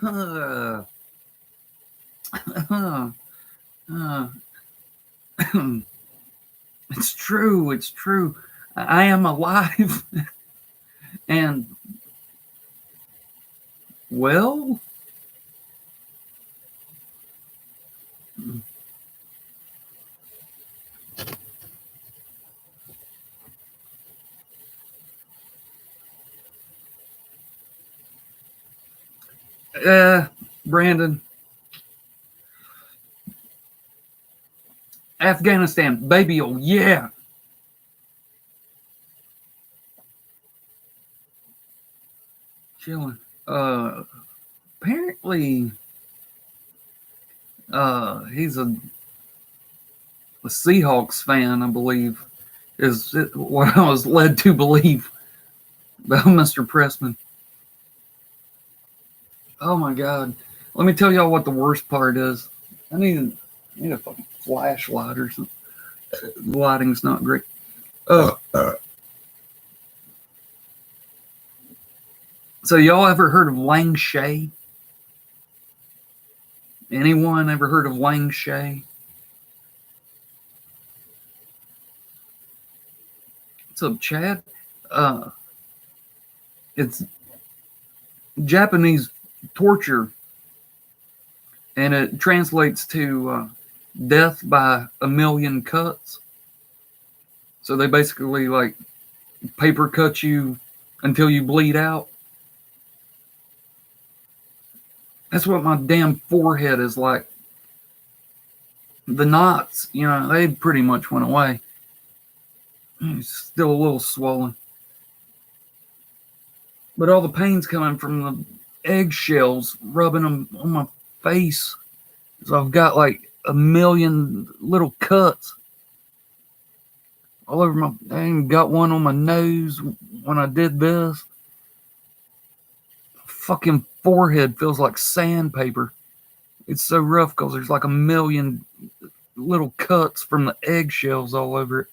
uh, uh, uh, it's true. It's true. I am alive. And, well, Brandon, Afghanistan, baby, oh yeah. Chilling. Apparently, he's a Seahawks fan, I believe, is what I was led to believe about Mr. Pressman. Oh my God. Let me tell y'all what the worst part is. I need a fucking flashlight or something. The lighting's not great. So y'all ever heard of Lang Shay? Anyone ever heard of Lang Shay? What's up, Chad? Uh, it's Japanese torture, and it translates to death by a million cuts. So they basically like paper cut you until you bleed out. That's what my damn forehead is like. The knots, they pretty much went away. It's still a little swollen. But all the pain's coming from the eggshells rubbing them on my face. So I've got like a million little cuts all over my. I even got one on my nose when I did this. Fucking forehead feels like sandpaper. It's so rough because there's like a million little cuts from the eggshells all over it.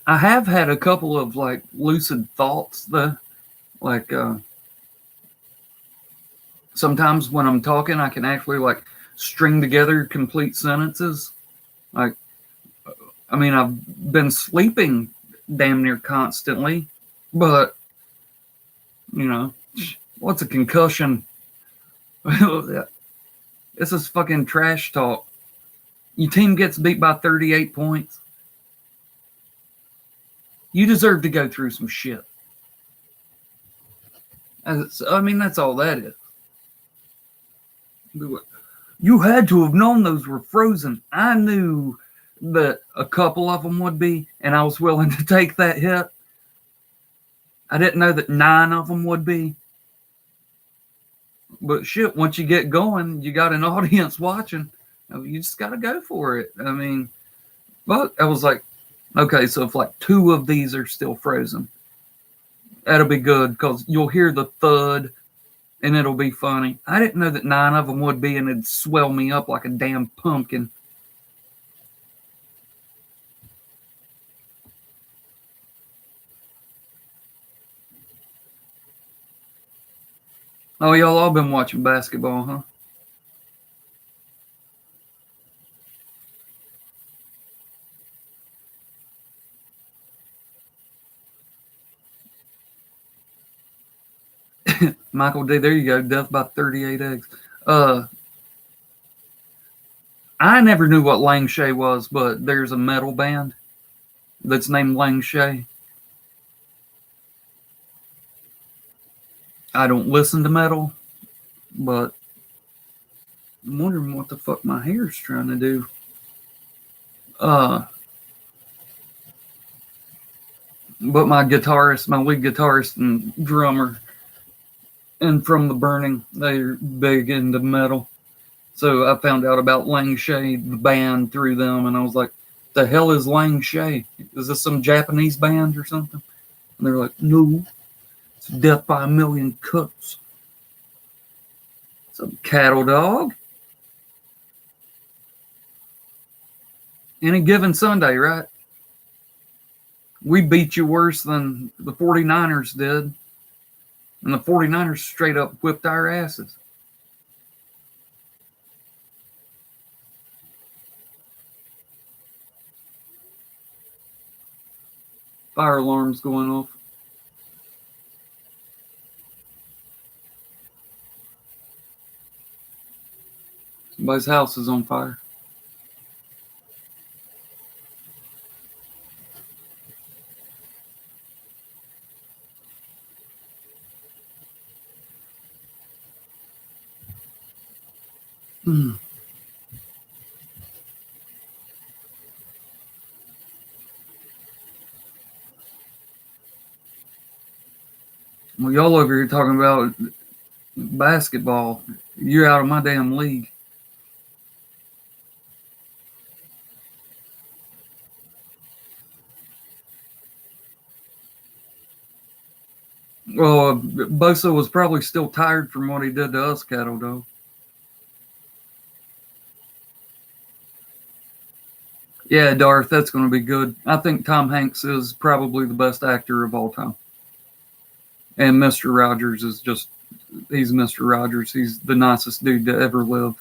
I have had a couple of like lucid thoughts though. Like sometimes when I'm talking, I can actually like string together complete sentences. Like, I mean, I've been sleeping damn near constantly, but what's a concussion? This is fucking trash talk. Your team gets beat by 38 points. You deserve to go through some shit. I mean, that's all that is. You had to have known those were frozen. I knew that a couple of them would be, and I was willing to take that hit. I didn't know that 9 of them would be. But shit, once you get going, you got an audience watching. You just got to go for it. I mean, but I was like, okay, so if like 2 of these are still frozen, that'll be good because you'll hear the thud and it'll be funny. I didn't know that 9 of them would be, and it'd swell me up like a damn pumpkin. Oh, y'all all been watching basketball, huh? Michael D, there you go. Death by 38 eggs. I never knew what Lang Shay was, but there's a metal band that's named Lang Shay. I don't listen to metal, but I'm wondering what the fuck my hair's trying to do. But my guitarist, my lead guitarist and drummer, and From the Burning, they're big into metal. So I found out about Lang Shay, the band, through them, and I was like, the hell is Lang Shay? Is this some Japanese band or something? And they're like, no, it's Death by a Million Cuts. Some cattle dog. Any given Sunday, right? We beat you worse than the 49ers did. And the 49ers straight up whipped our asses. Fire alarm's going off. Somebody's house is on fire. Well, y'all over here talking about basketball. You're out of my damn league. Well, Bosa was probably still tired from what he did to us, Cattle Dog. Yeah, Darth, that's going to be good. I think Tom Hanks is probably the best actor of all time. And Mr. Rogers is just, he's Mr. Rogers. He's the nicest dude to ever live.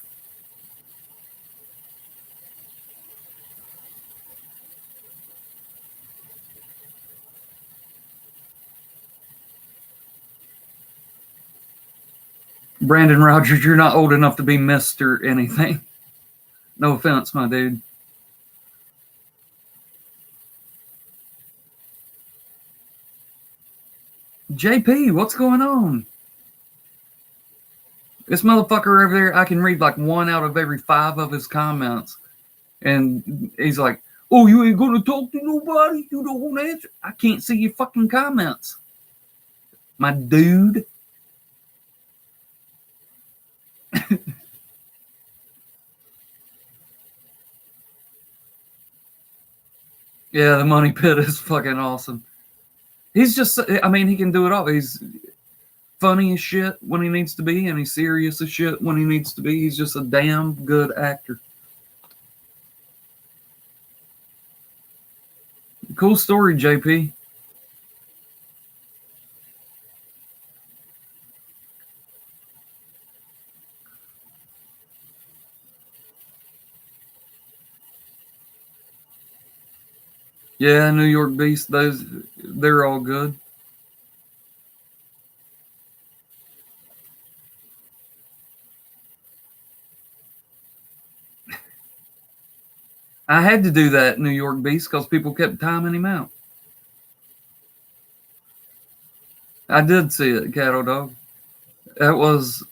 Brandon Rogers, you're not old enough to be Mr. anything. No offense, my dude. JP, what's going on? This motherfucker over there, I can read like 1 out of every 5 of his comments. And he's like, oh, you ain't going to talk to nobody? You don't want to answer? I can't see your fucking comments. My dude. Yeah, the money pit is fucking awesome. He's just, I mean, he can do it all. He's funny as shit when he needs to be, and he's serious as shit when he needs to be. He's just a damn good actor. Cool story, JP. Yeah, New York Beast, they're all good. I had to do that, New York Beast, because people kept timing him out. I did see it, Cattle Dog. That was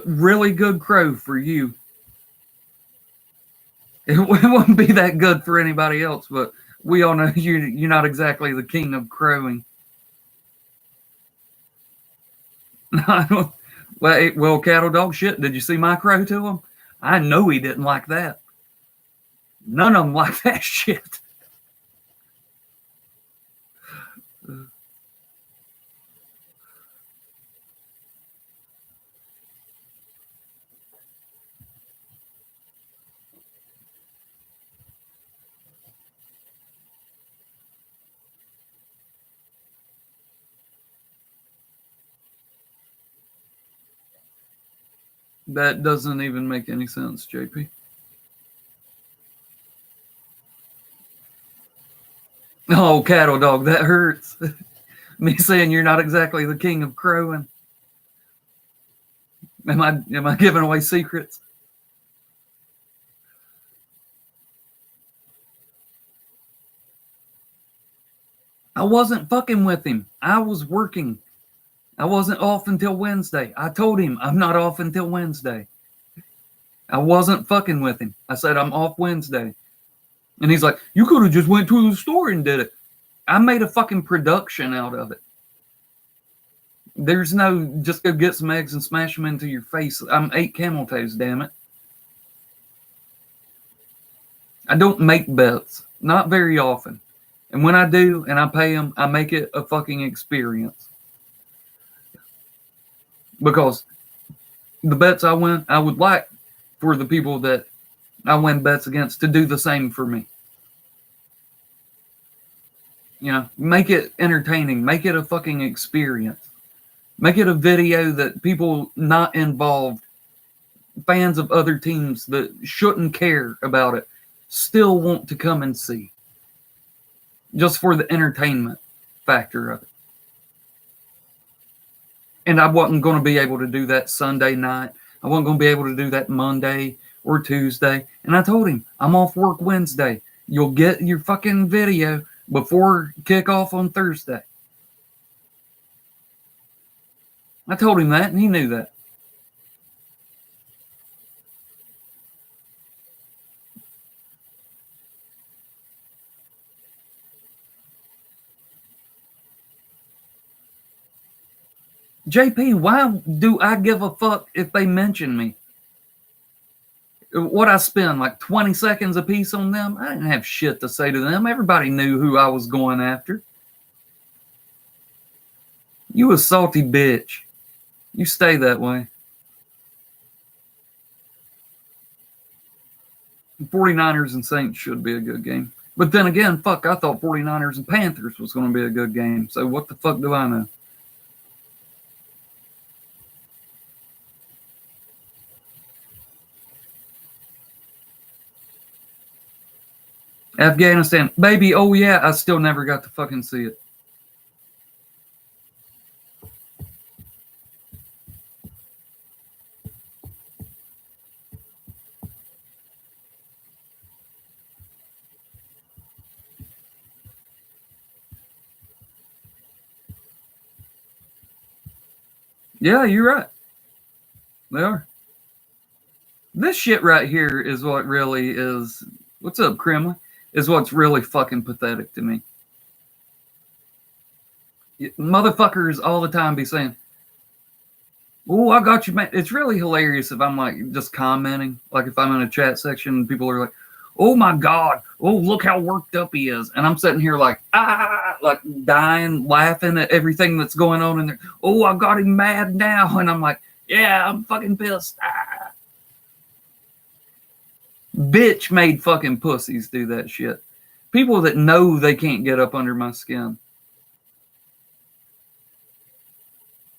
really good crow for you. It wouldn't be that good for anybody else, but we all know you're not exactly the king of crowing. Well, Cattle Dog, shit, did you see my crow to him? I know he didn't like that. None of them like that shit. That doesn't even make any sense, JP. Oh, Cattle Dog, that hurts. Me saying you're not exactly the king of crowing. Am I giving away secrets? I wasn't fucking with him. I was working. I wasn't off until Wednesday. I told him I'm not off until Wednesday. I wasn't fucking with him. I said I'm off Wednesday. And he's like, you could have just went to the store and did it. I made a fucking production out of it. There's no just go get some eggs and smash them into your face. I'm 8 camel toes, damn it. I don't make bets. Not very often. And when I do and I pay them, I make it a fucking experience. Because the bets I win, I would like for the people that I win bets against to do the same for me. You know, make it entertaining. Make it a fucking experience. Make it a video that people not involved, fans of other teams that shouldn't care about it, still want to come and see. Just for the entertainment factor of it. And I wasn't going to be able to do that Sunday night. I wasn't going to be able to do that Monday or Tuesday. And I told him, I'm off work Wednesday. You'll get your fucking video before kickoff on Thursday. I told him that, and he knew that. JP, why do I give a fuck if they mention me? What I spend, like 20 seconds a piece on them? I didn't have shit to say to them. Everybody knew who I was going after. You a salty bitch. You stay that way. 49ers and Saints should be a good game. But then again, fuck, I thought 49ers and Panthers was going to be a good game. So what the fuck do I know? Afghanistan. Baby, oh yeah, I still never got to fucking see it. Yeah, you're right. They are. This shit right here is what really is. What's up, Kremlin? Is what's really fucking pathetic to me. Motherfuckers all the time be saying, "Oh, I got you, man." It's really hilarious if I'm like just commenting, like if I'm in a chat section and people are like, "Oh my god, oh look how worked up he is," and I'm sitting here like like dying, laughing at everything that's going on in there. Oh, I got him mad now, and I'm like, "Yeah, I'm fucking pissed." Bitch made fucking pussies do that shit. People that know they can't get up under my skin.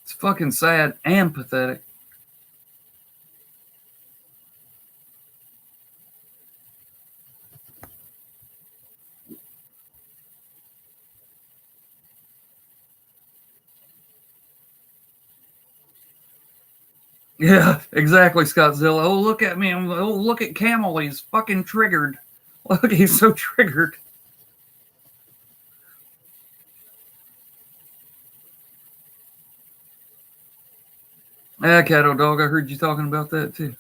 It's fucking sad and pathetic. Yeah, exactly, Scottzilla. Oh, look at me. Oh, look at Camel. He's fucking triggered. Look, he's so triggered. Yeah, Cattle Dog, I heard you talking about that too.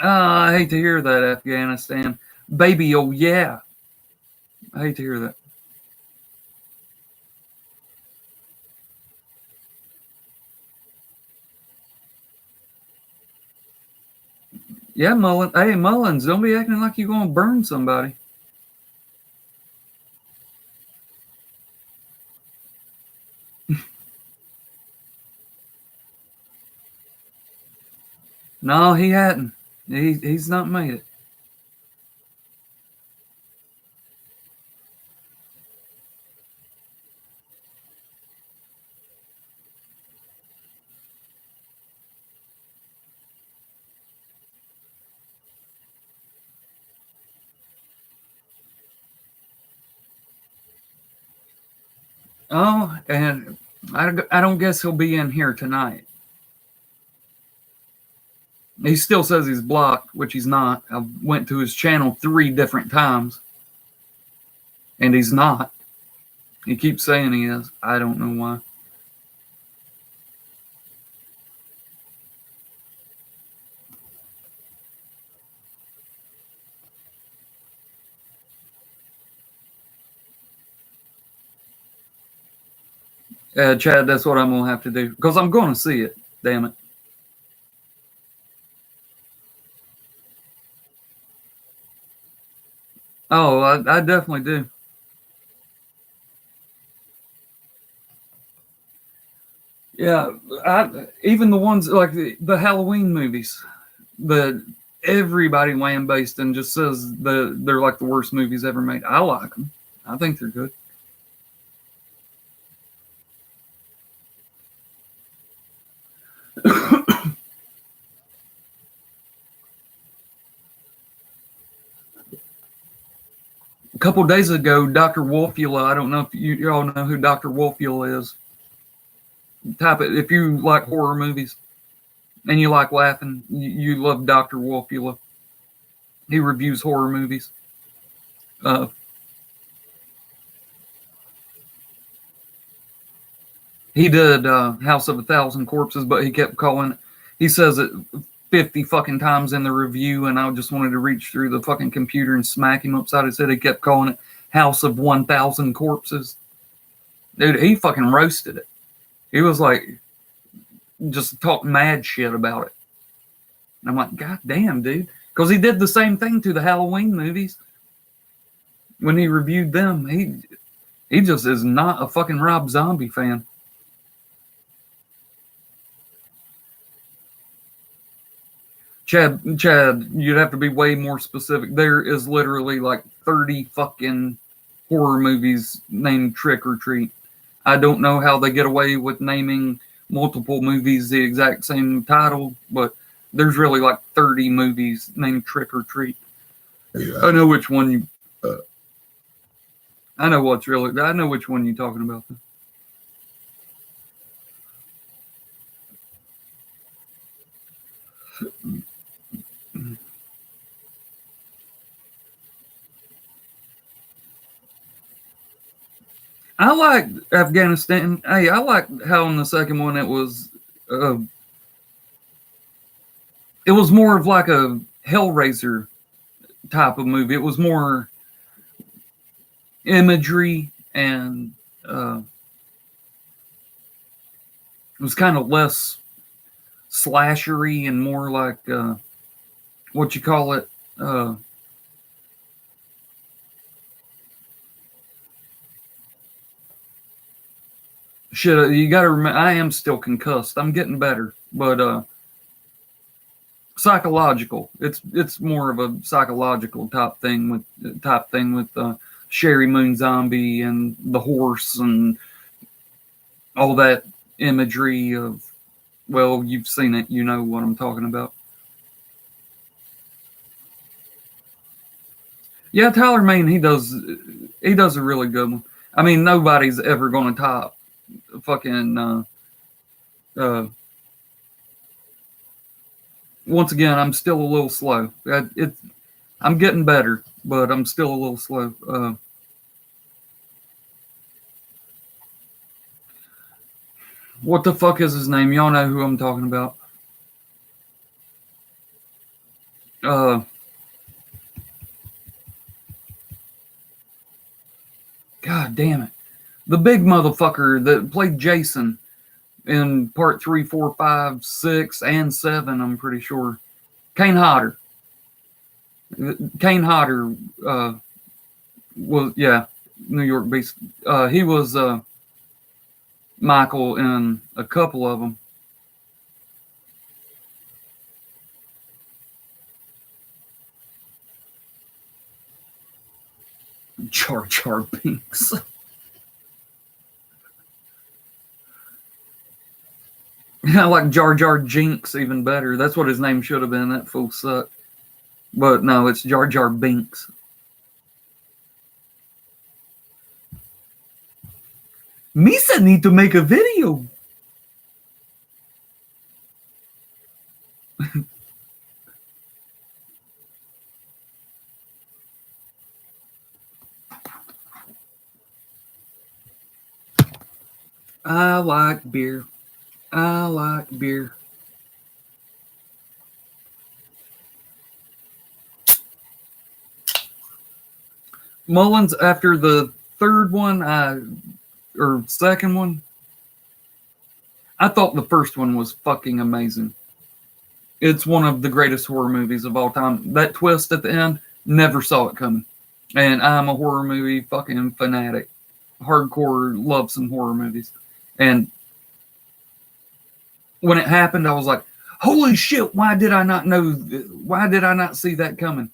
I hate to hear that, Afghanistan. Baby, oh yeah. I hate to hear that. Yeah, Mullen. Hey, Mullins, don't be acting like you're going to burn somebody. No, he hadn't. He's not made it. Oh, and I don't guess he'll be in here tonight. He still says he's blocked, which he's not. I went to his channel 3 different times, and he's not. He keeps saying he is. I don't know why. Chad, that's what I'm going to have to do, because I'm going to see it. Damn it. Oh, I definitely do. Yeah, even the ones like the Halloween movies that everybody lambastes and just says they're like the worst movies ever made. I like them. I think they're good. A couple days ago, Dr. Wolfula, I don't know if you all know who Dr. Wolfula is. Type it if you like horror movies and you like laughing. You love Dr. Wolfula. He reviews horror movies. Uh, he did House of a Thousand Corpses, but he kept calling it. He says it 50 fucking times in the review, and I just wanted to reach through the fucking computer and smack him upside his head. He kept calling it House of 1,000 Corpses. Dude, he fucking roasted it. He was like, just talk mad shit about it. And I'm like, God damn, dude. Because he did the same thing to the Halloween movies. When he reviewed them, he just is not a fucking Rob Zombie fan. Chad, you'd have to be way more specific. There is literally like 30 fucking horror movies named Trick or Treat. I don't know how they get away with naming multiple movies the exact same title, but there's really like 30 movies named Trick or Treat. Yeah. I know which one you. I know which one you're talking about. I like Afghanistan. Hey, I like how in the second one it was more of like a Hellraiser type of movie. It was more imagery and it was kind of less slashery and more like what you call it. Shit, you gotta remember, I am still concussed. I'm getting better, but psychological. It's more of a psychological type thing with Sherry Moon Zombie and the horse and all that imagery of. Well, you've seen it. You know what I'm talking about. Yeah, Tyler Mane, he does a really good one. I mean, nobody's ever going to top fucking. Once again, I'm still a little slow. I'm getting better, but I'm still a little slow. What the fuck is his name? Y'all know who I'm talking about. God damn it. The big motherfucker that played Jason in part 3, 4, 5, 6, and 7, I'm pretty sure. Kane Hodder. Kane Hodder was, yeah, New York Beast. He was Michael in a couple of them. Jar Jar Binks. I like Jar Jar Jinx even better. That's what his name should have been. That fool sucked. But no, it's Jar Jar Binks. Misa need to make a video. I like beer. I like beer. Mullins, after the third one, or second one, I thought the first one was fucking amazing. It's one of the greatest horror movies of all time. That twist at the end, never saw it coming. And I'm a horror movie fucking fanatic. Hardcore, love some horror movies. And when it happened, I was like, holy shit, why did I not know? Why did I not see that coming?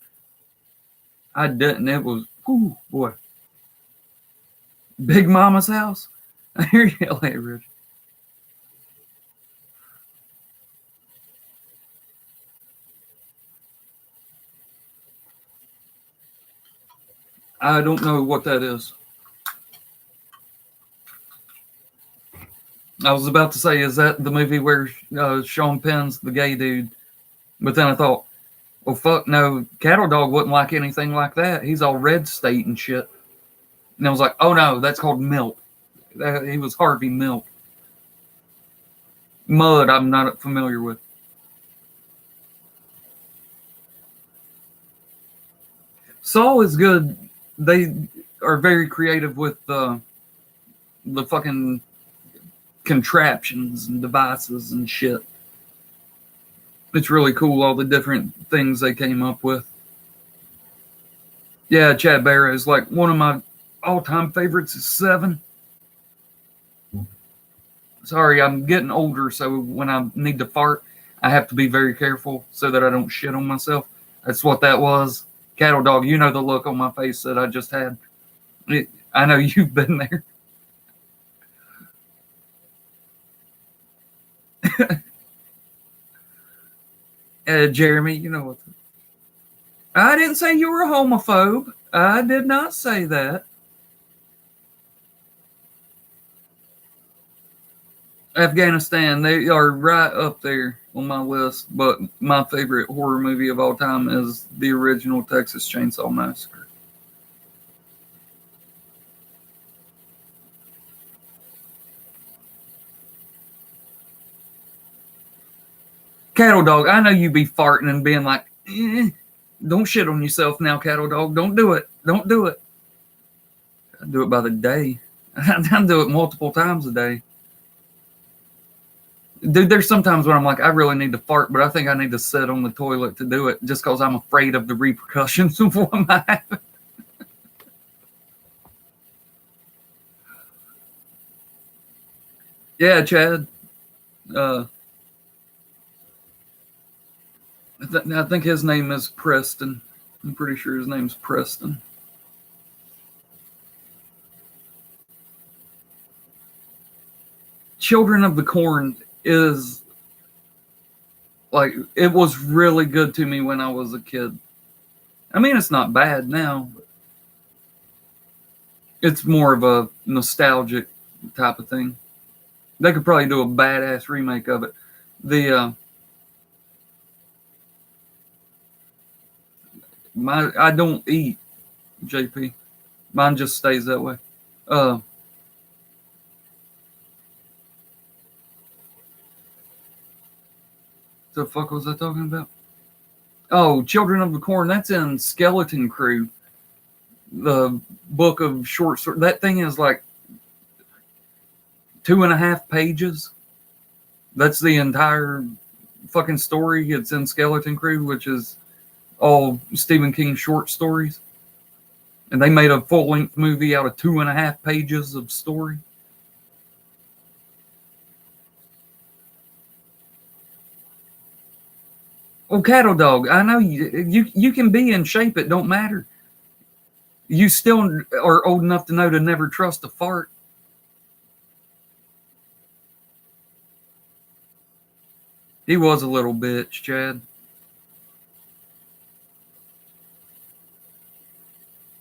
I didn't. It was, whew, boy. Big Mama's house? I hear you, LA Rich. I don't know what that is. I was about to say, is that the movie where Sean Penn's the gay dude? But then I thought, well, fuck no, Cattle Dog wouldn't like anything like that. He's all red state and shit. And I was like, oh no, that's called Milk. He was Harvey Milk. Mud, I'm not familiar with. Saw is good. They are very creative with the fucking contraptions and devices and shit. It's really cool, all the different things they came up with. Yeah, Chad Barra is like one of my all-time favorites is 7. Sorry, I'm getting older, so when I need to fart, I have to be very careful so that I don't shit on myself. That's what that was. Cattle Dog, you know the look on my face that I just had. I know you've been there. Jeremy, you know what? I didn't say you were a homophobe. I did not say that. Afghanistan, they are right up there on my list, but my favorite horror movie of all time is the original Texas Chainsaw Massacre. Cattle Dog, I know you be farting and being like, don't shit on yourself now, Cattle Dog. Don't do it. Don't do it. I do it by the day. I do it multiple times a day. Dude, there's sometimes when I'm like, I really need to fart, but I think I need to sit on the toilet to do it just because I'm afraid of the repercussions of what might happen. Yeah, Chad. I think his name is Preston. I'm pretty sure his name's Preston. Children of the Corn is like, it was really good to me when I was a kid. I mean, it's not bad now. But it's more of a nostalgic type of thing. They could probably do a badass remake of it. The I don't eat, JP. Mine just stays that way. The fuck was I talking about? Oh, Children of the Corn. That's in Skeleton Crew, the book of short stories. That thing is like 2.5 pages. That's the entire fucking story. It's in Skeleton Crew, which is all Stephen King short stories. And they made a full-length movie out of 2.5 pages of story. Oh, Cattle Dog, I know you can be in shape. It don't matter. You still are old enough to know to never trust a fart. He was a little bitch, Chad.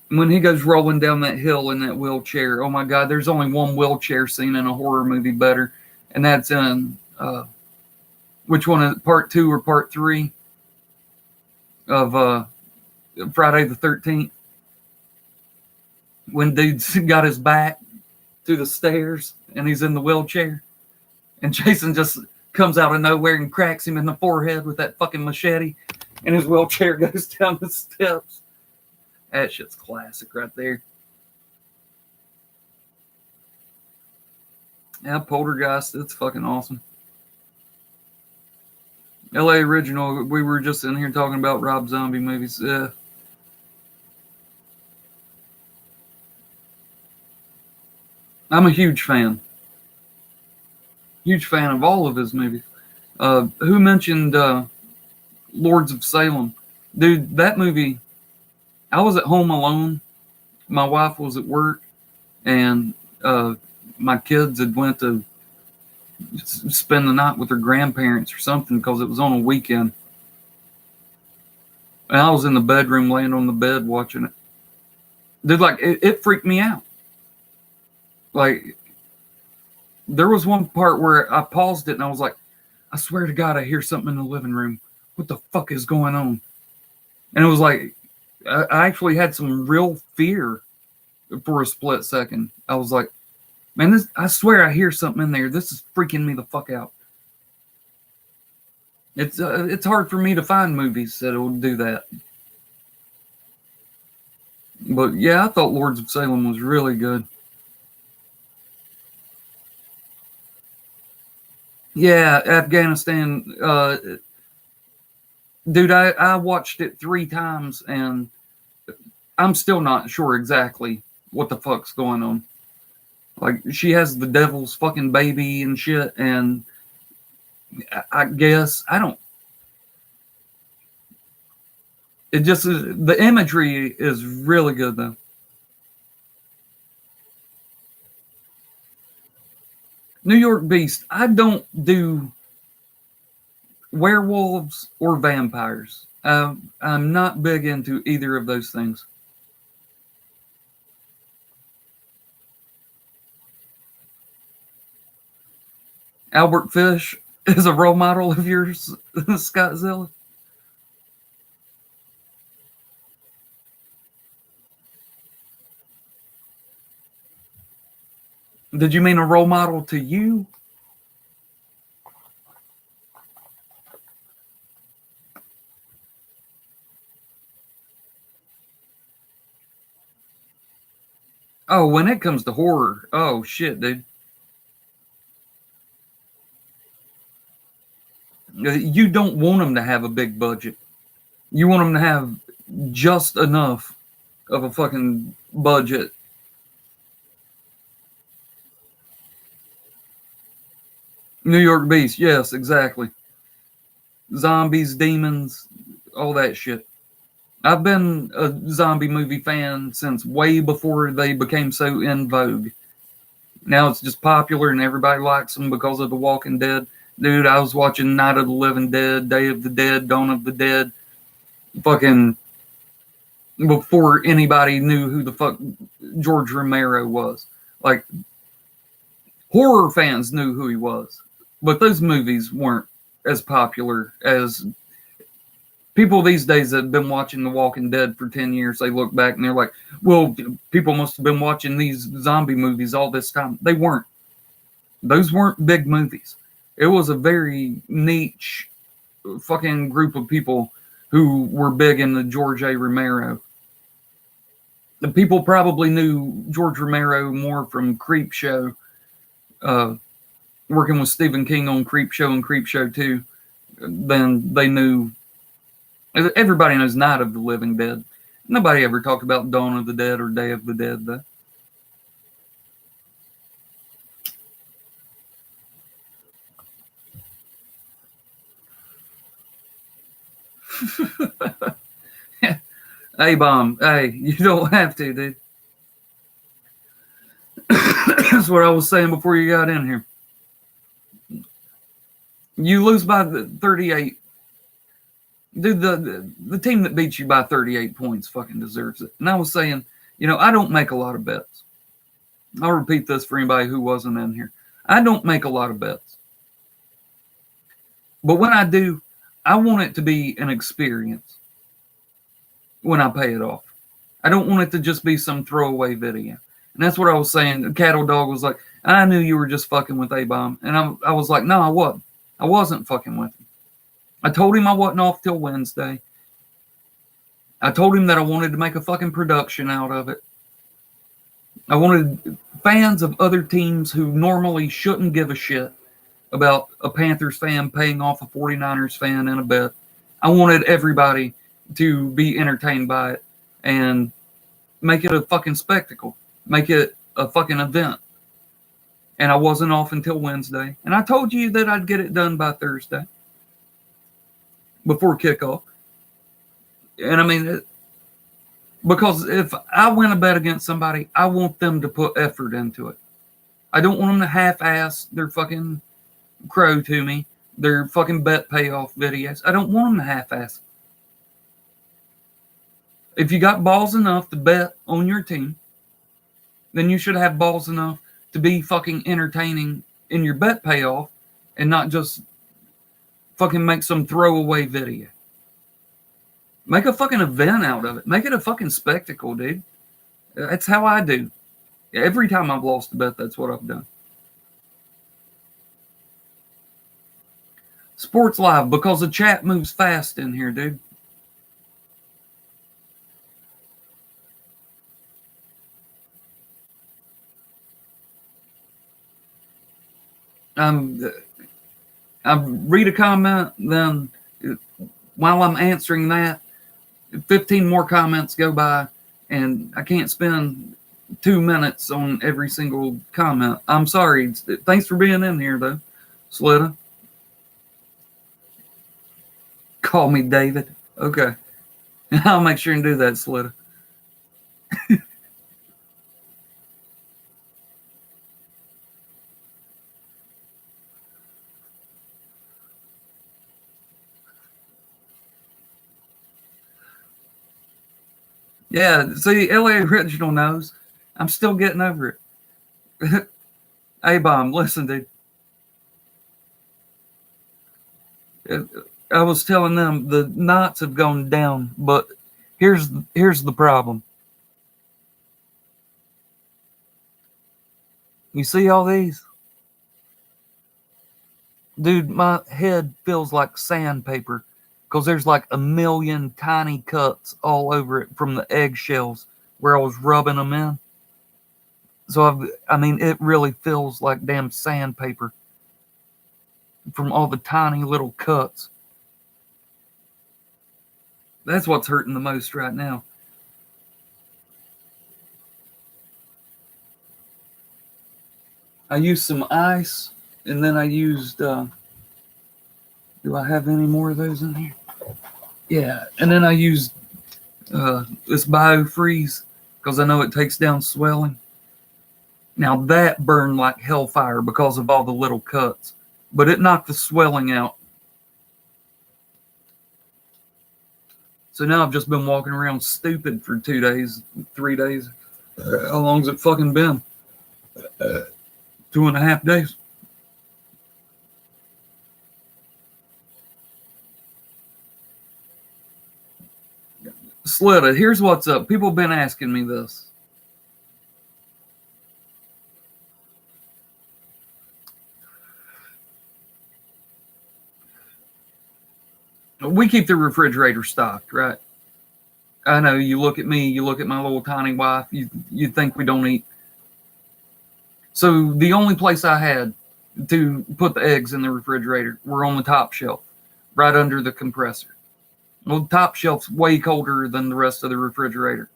When he goes rolling down that hill in that wheelchair, oh my God, there's only one wheelchair scene in a horror movie better, and that's in which one is it, part 2 or part 3 of Friday the 13th? When dude's got his back to the stairs and he's in the wheelchair, and Jason just comes out of nowhere and cracks him in the forehead with that fucking machete, and his wheelchair goes down the steps. That shit's classic right there. Yeah, Poltergeist, it's fucking awesome. LA Original, we were just in here talking about Rob Zombie movies. I'm a huge fan. Huge fan of all of his movies. Who mentioned Lords of Salem? Dude, that movie, I was at home alone. My wife was at work, and my kids had went to spend the night with their grandparents or something because it was on a weekend. And I was in the bedroom laying on the bed watching it. Dude, like, it freaked me out. Like, there was one part where I paused it and I was like, I swear to God, I hear something in the living room. What the fuck is going on? And it was like, I actually had some real fear for a split second. I was like, man, I swear I hear something in there. This is freaking me the fuck out. It's hard for me to find movies that will do that. But yeah, I thought Lords of Salem was really good. Yeah, Afghanistan. Dude, I watched it 3 times and I'm still not sure exactly what the fuck's going on. Like, she has the devil's fucking baby and shit, and I guess I don't. It just the imagery is really good though. New York Beast. I don't do werewolves or vampires. I'm not big into either of those things. Albert Fish is a role model of yours, Scott Zilla. Did you mean a role model to you? Oh, when it comes to horror, oh shit, dude. You don't want them to have a big budget. You want them to have just enough of a fucking budget. New York Beast, yes, exactly. Zombies, demons, all that shit. I've been a zombie movie fan since way before they became so in vogue. Now it's just popular and everybody likes them because of The Walking Dead. Dude, I was watching Night of the Living Dead, Day of the Dead, Dawn of the Dead, fucking before anybody knew who the fuck George Romero was. Like, horror fans knew who he was, but those movies weren't as popular as people these days that have been watching The Walking Dead for 10 years. They look back and they're like, well, people must have been watching these zombie movies all this time. They weren't. Those weren't big movies. It was a very niche fucking group of people who were big into George A. Romero. The people probably knew George Romero more from Creepshow, working with Stephen King on Creepshow and Creepshow 2, than they knew. Everybody knows Night of the Living Dead. Nobody ever talked about Dawn of the Dead or Day of the Dead, though. Hey, Bomb. Hey, you don't have to, dude. That's what I was saying before you got in here. You lose by 38. Dude, the team that beats you by 38 points fucking deserves it. And I was saying, I don't make a lot of bets. I'll repeat this for anybody who wasn't in here. I don't make a lot of bets. But when I do, I want it to be an experience when I pay it off. I don't want it to just be some throwaway video. And that's what I was saying. Cattle Dog was like, I knew you were just fucking with A-Bomb. And I was like, no, I wasn't. I wasn't fucking with him. I told him I wasn't off till Wednesday. I told him that I wanted to make a fucking production out of it. I wanted fans of other teams who normally shouldn't give a shit about a Panthers fan paying off a 49ers fan in a bet. I wanted everybody to be entertained by it and make it a fucking spectacle. Make it a fucking event. and I wasn't off until Wednesday. And I told you that I'd get it done by Thursday before kickoff. And I mean, because if I win a bet against somebody, I want them to put effort into it. I don't want them to half-ass their fucking crow to me, their fucking bet payoff videos. I don't want them to half-ass. If you got balls enough to bet on your team, then you should have balls enough to be fucking entertaining in your bet payoff and not just fucking make some throwaway video. Make a fucking event out of it. Make it a fucking spectacle, dude. That's how I do. Every time I've lost a bet, that's what I've done. Sports Live, because the chat moves fast in here, dude. I read a comment, then while I'm answering that, 15 more comments go by, and I can't spend 2 minutes on every single comment. I'm sorry. Thanks for being in here, though, Slitta. Call me David. Okay. I'll make sure and do that, Slitta. Yeah, see, LA Original knows. I'm still getting over it. A-Bomb, listen, dude. I was telling them the knots have gone down, but here's the problem. You see all these? Dude, my head feels like sandpaper because there's like a million tiny cuts all over it from the eggshells where I was rubbing them in. So, I mean, it really feels like damn sandpaper from all the tiny little cuts. That's what's hurting the most right now. I used some ice, and then I used, do I have any more of those in here? Yeah, and then I used this BioFreeze because I know it takes down swelling. Now that burned like hellfire because of all the little cuts, but it knocked the swelling out. So now I've just been walking around stupid for 2 days, 3 days. How long's it fucking been? 2.5 days. Slitta, here's what's up. People have been asking me this. We keep the refrigerator stocked, right? I know you look at me, you look at my little tiny wife, you think we don't eat. So the only place I had to put the eggs in the refrigerator were on the top shelf, right under the compressor. Well, the top shelf's way colder than the rest of the refrigerator.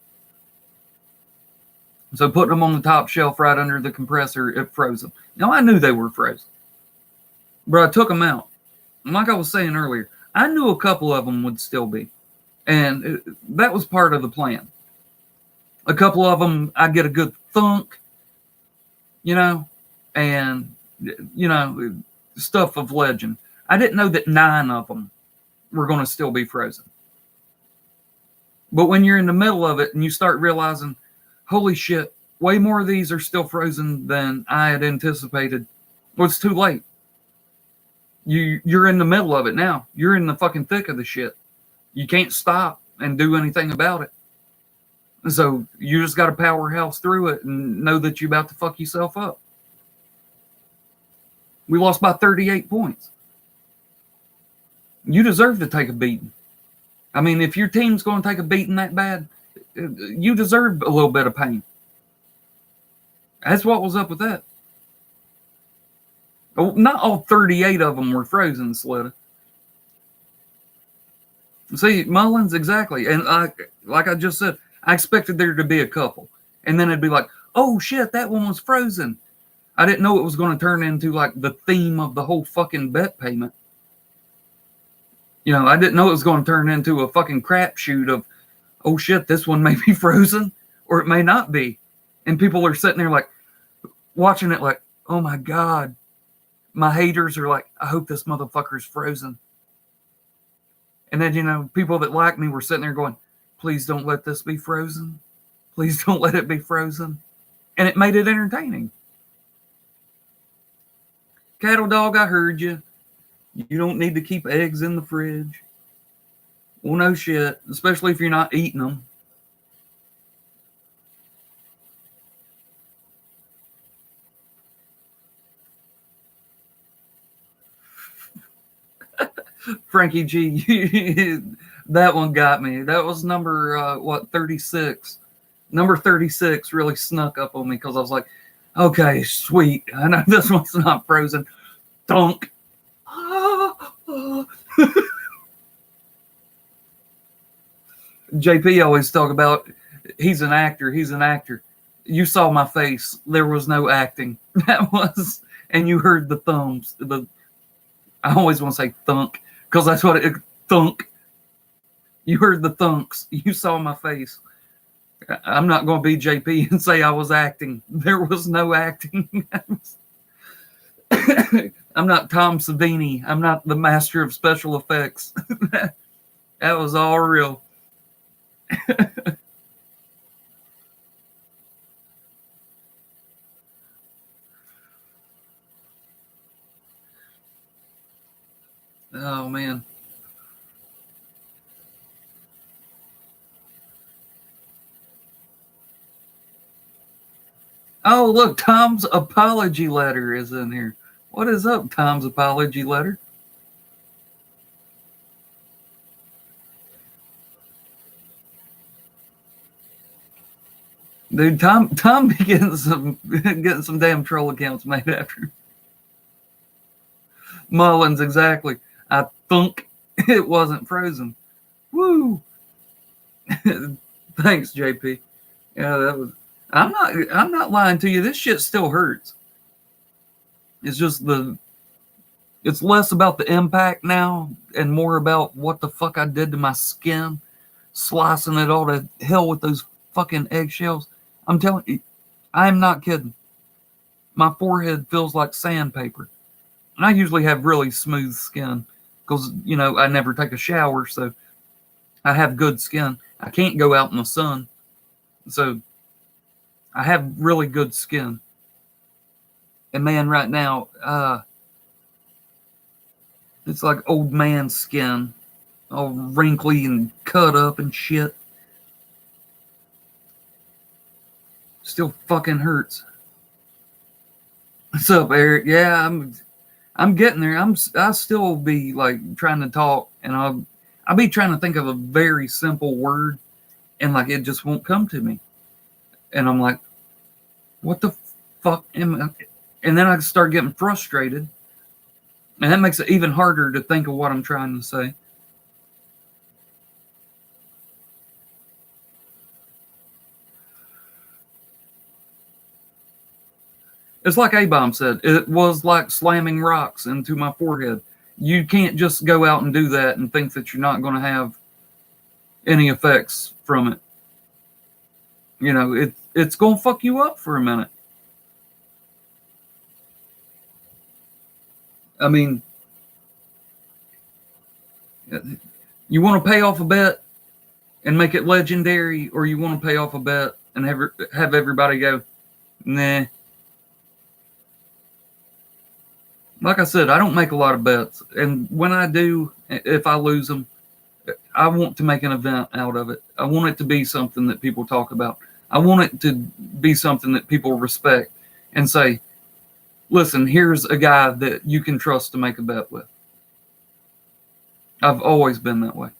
So putting them on the top shelf right under the compressor, it froze them. Now, I knew they were frozen, but I took them out. And like I was saying earlier, I knew a couple of them would still be. And that was part of the plan. A couple of them, I'd get a good thunk, and, stuff of legend. I didn't know that 9 of them were going to still be frozen. But when you're in the middle of it and you start realizing, holy shit, way more of these are still frozen than I had anticipated, well, it's too late. You're in the middle of it now. You're in the fucking thick of the shit. You can't stop and do anything about it. So you just got to powerhouse through it and know that you're about to fuck yourself up. We lost by 38 points. You deserve to take a beating. I mean, if your team's going to take a beating that bad, you deserve a little bit of pain. That's what was up with that. Not all 38 of them were frozen, Slitta. See, Mullins, exactly. And like I just said, I expected there to be a couple. And then it'd be like, oh shit, that one was frozen. I didn't know it was going to turn into like the theme of the whole fucking bet payment. I didn't know it was going to turn into a fucking crapshoot of, oh shit, this one may be frozen or it may not be. And people are sitting there like watching it like, oh my God. My haters are like, I hope this motherfucker's frozen. And then, people that like me were sitting there going, please don't let this be frozen. Please don't let it be frozen. And it made it entertaining. Cattle dog, I heard you. You don't need to keep eggs in the fridge. Well, no shit, especially if you're not eating them. Frankie G, that one got me. That was number, 36. Number 36 really snuck up on me because I was like, okay, sweet. I know this one's not frozen. Thunk. JP always talk about, he's an actor. You saw my face. There was no acting. That was, and you heard the thumbs. I always want to say thunk because that's what it, thunk. You heard the thunks. You saw my face. I'm not going to be JP and say I was acting. There was no acting. I'm not Tom Savini. I'm not the master of special effects. That was all real. Oh, man. Oh, look, Tom's apology letter is in here. What is up, Tom's apology letter? Dude, Tom be getting some damn troll accounts made after. Mullins, exactly. I think it wasn't frozen. Woo! Thanks, JP. Yeah, that was. I'm not lying to you. This shit still hurts. It's just it's less about the impact now and more about what the fuck I did to my skin, slicing it all to hell with those fucking eggshells. I'm telling you, I'm not kidding. My forehead feels like sandpaper. And I usually have really smooth skin because, I never take a shower, so I have good skin. I can't go out in the sun. So I have really good skin. And man, right now, it's like old man skin, all wrinkly and cut up and shit. Still fucking hurts. What's up, Eric? Yeah, I'm getting there. I still be like trying to talk, and I'll be trying to think of a very simple word, and like it just won't come to me. And I'm like, what the fuck am I? And then I start getting frustrated, and that makes it even harder to think of what I'm trying to say. It's like A-Bomb said, it was like slamming rocks into my forehead. You can't just go out and do that and think that you're not going to have any effects from it. It's going to fuck you up for a minute. I mean, you want to pay off a bet and make it legendary, or you want to pay off a bet and have everybody go, nah. Like I said, I don't make a lot of bets. And when I do, if I lose them, I want to make an event out of it. I want it to be something that people talk about. I want it to be something that people respect and say, listen, here's a guy that you can trust to make a bet with. I've always been that way.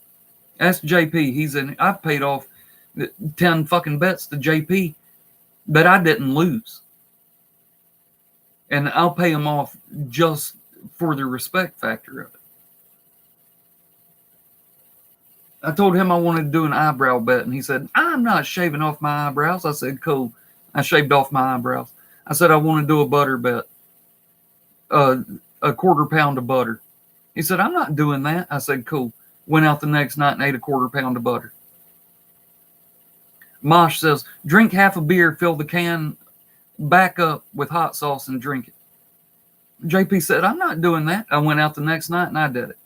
Ask JP. I've paid off 10 fucking bets to JP, but I didn't lose. And I'll pay him off just for the respect factor of it. I told him I wanted to do an eyebrow bet, and he said, I'm not shaving off my eyebrows. I said, cool. I shaved off my eyebrows. I said, I want to do a butter bet, a quarter pound of butter. He said, I'm not doing that. I said, cool. Went out the next night and ate a quarter pound of butter. Mosh says, drink half a beer, fill the can back up with hot sauce and drink it. JP said, I'm not doing that. I went out the next night and I did it.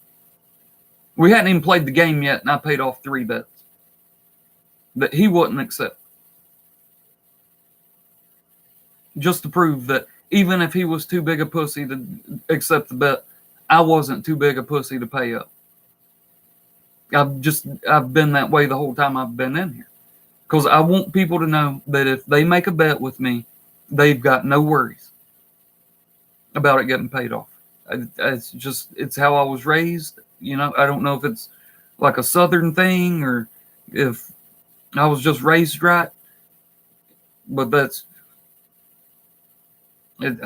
We hadn't even played the game yet, and I paid off 3 bets that he wouldn't accept. Just to prove that even if he was too big a pussy to accept the bet, I wasn't too big a pussy to pay up. I've been that way the whole time I've been in here. Because I want people to know that if they make a bet with me, they've got no worries about it getting paid off. It's how I was raised. You know, I don't know if it's like a Southern thing or if I was just raised right, but that's it.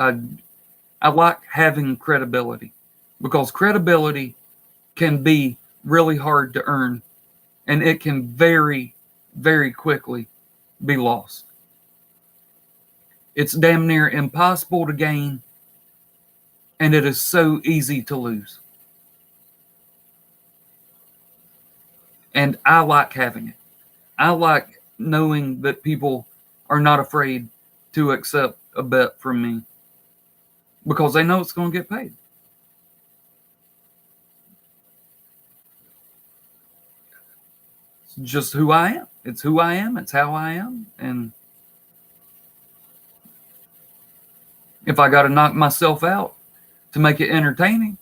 I like having credibility, because credibility can be really hard to earn, and it can very, very quickly be lost. It's damn near impossible to gain, and it is so easy to lose. And I like having it. I like knowing that people are not afraid to accept a bet from me because they know it's going to get paid. It's just who I am. It's who I am. It's how I am. And if I got to knock myself out to make it entertaining,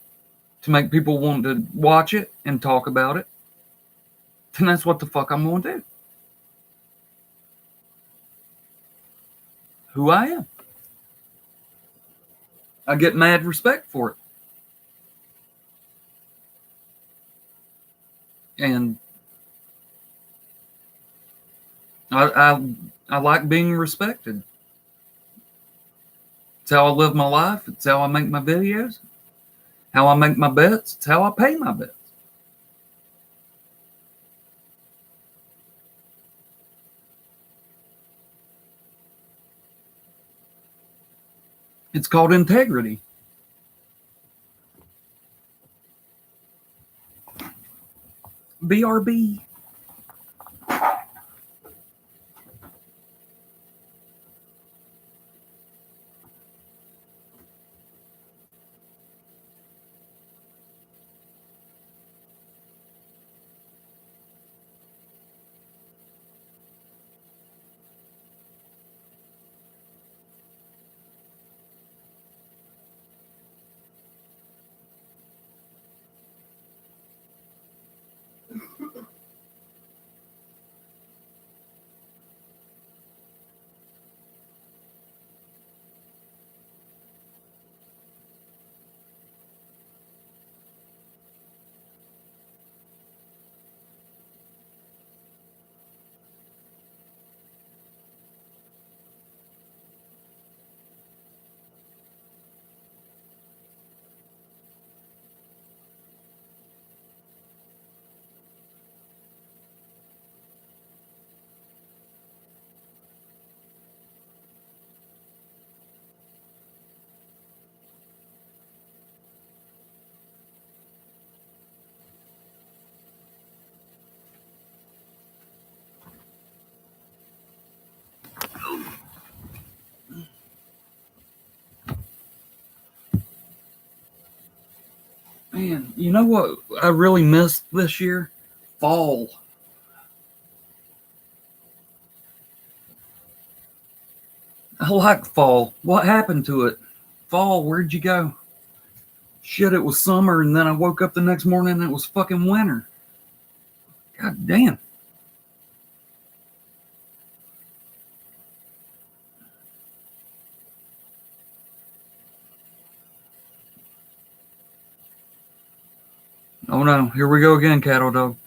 to make people want to watch it and talk about it, then that's what the fuck I'm going to do. Who I am. I get mad respect for it. And I like being respected. It's how I live my life. It's how I make my videos. How I make my bets. It's how I pay my bets. It's called integrity. BRB. Man, you know what I really missed this year? Fall. I like fall. What happened to it? Fall, where'd you go? Shit, it was summer, and then I woke up the next morning and it was fucking winter. God damn. Oh no, here we go again, cattle dog.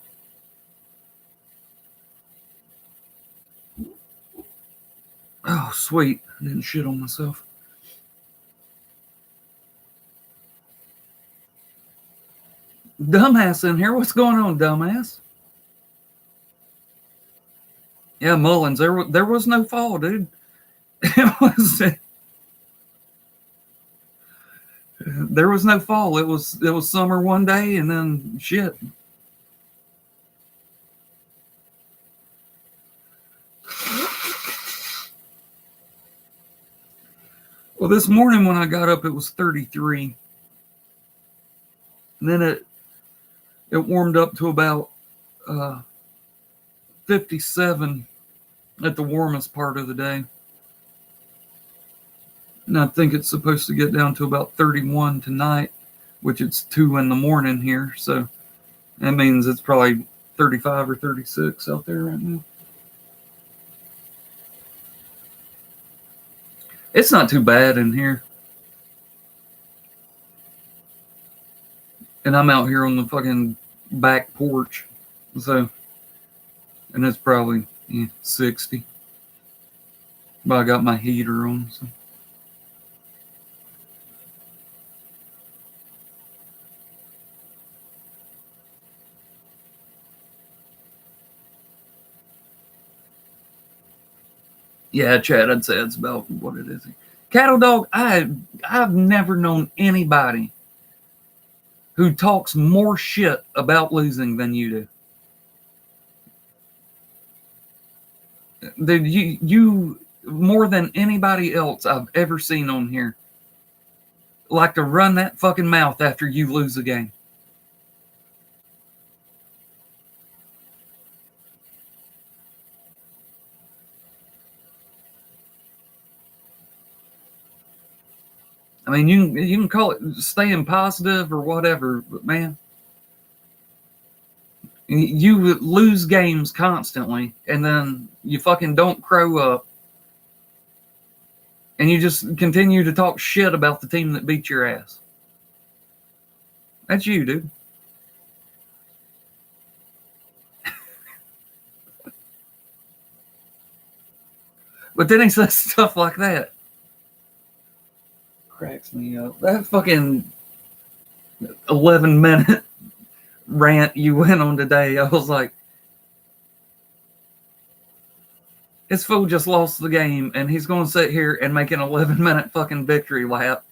Oh, sweet. I didn't shit on myself. Dumbass in here. What's going on, dumbass? Yeah, Mullins. There was no fall, dude. It was. There was no fall. It was summer one day and then shit. Well, this morning when I got up, it was 33. And then it warmed up to about 57 at the warmest part of the day. And I think it's supposed to get down to about 31 tonight, which it's 2 in the morning here. So that means it's probably 35 or 36 out there right now. It's not too bad in here. And I'm out here on the fucking back porch. So, and it's probably 60. But I got my heater on. So. Yeah, Chad, I'd say it's about what it is. Cattle Dog, I've never known anybody who talks more shit about losing than you do. Dude, you more than anybody else I've ever seen on here like to run that fucking mouth after you lose a game. I mean, you can call it staying positive or whatever, but man, you lose games constantly, and then you fucking don't crow up, and you just continue to talk shit about the team that beat your ass. That's you, dude. But then he says stuff like that. Cracks me up. That fucking 11-minute rant you went on today, I was like, this fool just lost the game, and he's going to sit here and make an 11-minute fucking victory lap.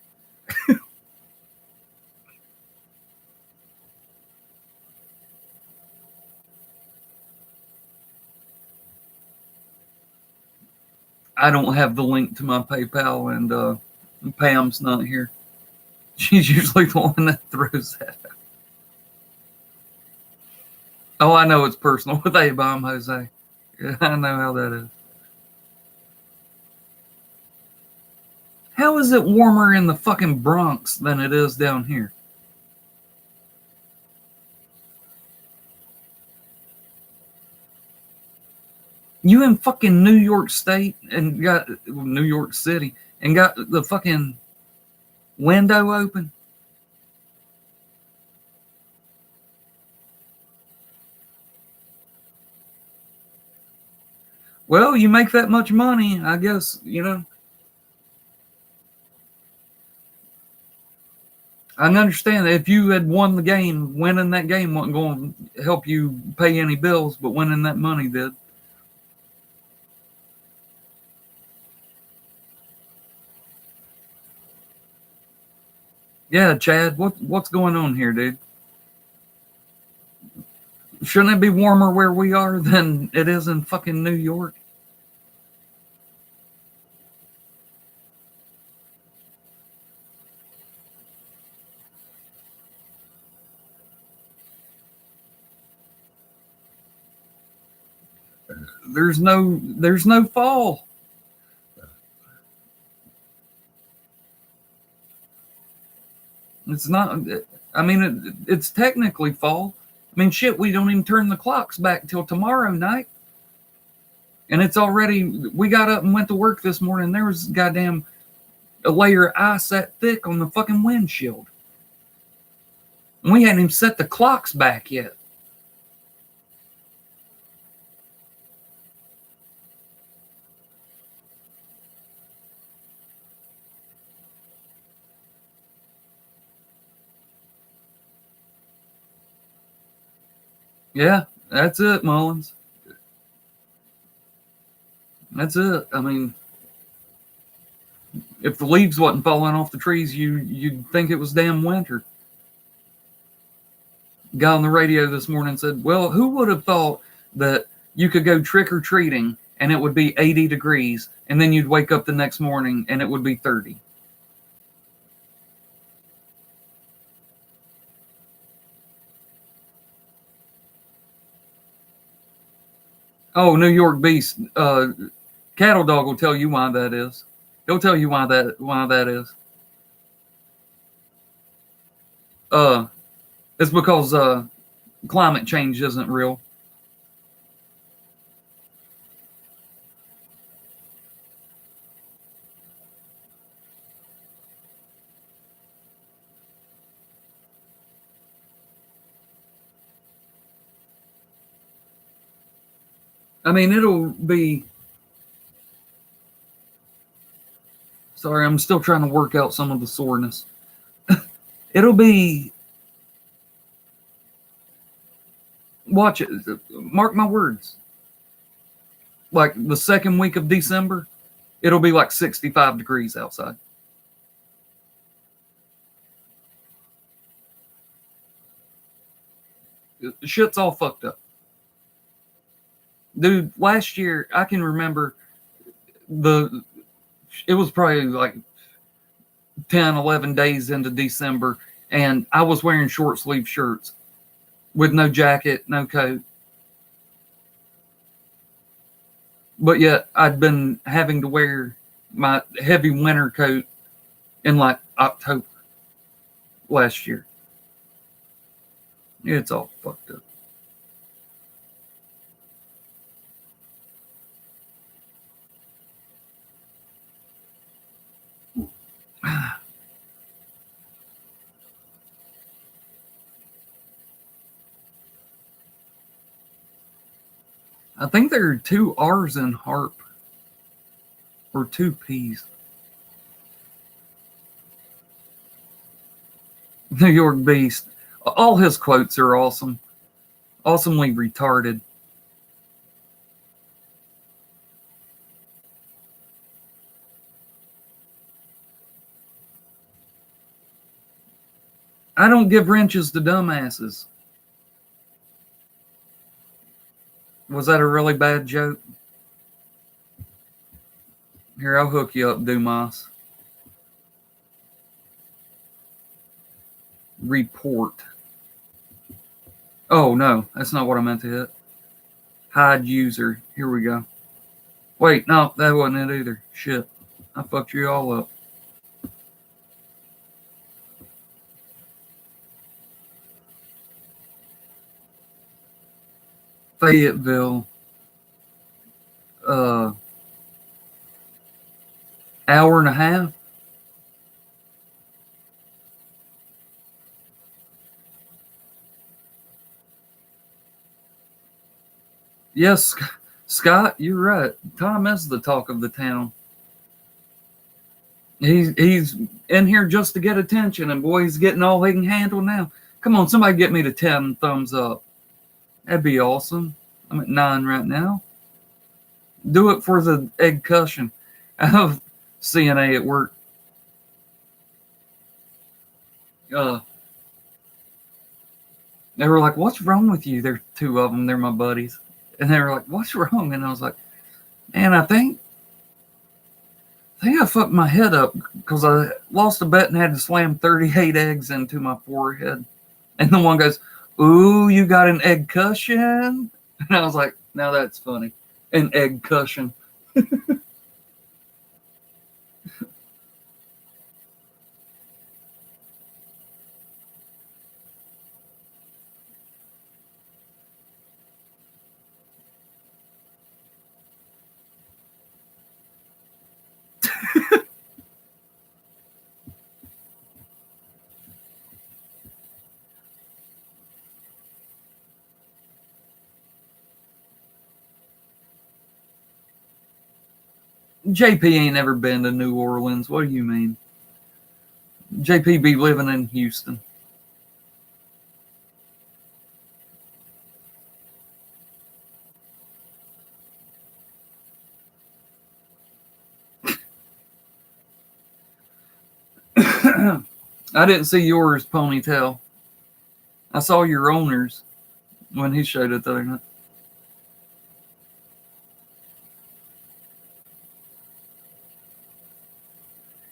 I don't have the link to my PayPal, and Pam's not here. She's usually the one that throws that. Oh, I know it's personal with A-Bomb, Jose. Yeah, I know how that is. How is it warmer in the fucking Bronx than it is down here? You in fucking New York State and got New York City and got the fucking window open? Well, you make that much money, I guess, you know. I understand that if you had won the game, winning that game wasn't going to help you pay any bills, but winning that money did. Yeah, Chad, what's going on here, dude? Shouldn't it be warmer where we are than it is in fucking New York? There's no fall. It's not. I mean, it's technically fall. I mean, shit, we don't even turn the clocks back till tomorrow night. And it's already, we got up and went to work this morning. There was goddamn a layer of ice that thick on the fucking windshield. And we hadn't even set the clocks back yet. Yeah, that's it, Mullins. That's it. I mean, If the leaves wasn't falling off the trees, you'd think it was damn winter. Guy on the radio this morning said, "Well, who would have thought that you could go trick or treating and it would be 80 degrees, and then you'd wake up the next morning and it would be 30?" Oh, New York Beast, Cattle Dog will tell you why that is. He'll tell you why that is. Uh, it's because climate change isn't real. I mean, it'll be. Sorry, I'm still trying to work out some of the soreness. It'll be. Watch it. Mark my words. Like the second week of December, it'll be like 65 degrees outside. Shit's all fucked up. Dude, last year, I can remember it was probably like 10, 11 days into December, and I was wearing short sleeve shirts with no jacket, no coat. But yet, I'd been having to wear my heavy winter coat in like October last year. It's all fucked up. I think there are two R's in harp or two P's. New York Beast. All his quotes are awesome. Awesomely retarded. I don't give wrenches to dumbasses. Was that a really bad joke? Here, I'll hook you up, Dumas. Report. Oh, no, that's not what I meant to hit. Hide user. Here we go. Wait, no, that wasn't it either. Shit. I fucked you all up. Fayetteville. Uh, hour and a half. Yes, Scott, you're right. Tom is the talk of the town. He's in here just to get attention, and boy, he's getting all he can handle now. Come on, somebody get me to 10 thumbs up. That'd be awesome. I'm at 9 right now. Do it for the egg cushion. I have CNA at work. They were like, "What's wrong with you?" There's two of them. They're my buddies, and they were like, "What's wrong?" And I was like, "Man, I think I fucked my head up because I lost a bet and had to slam 38 eggs into my forehead." And the one goes, "Ooh, you got an egg cushion?" And I was like, "Now that's funny, an egg cushion." JP ain't ever been to New Orleans. What do you mean? JP be living in Houston. I didn't see yours, Ponytail. I saw your owner's when he showed it the other night.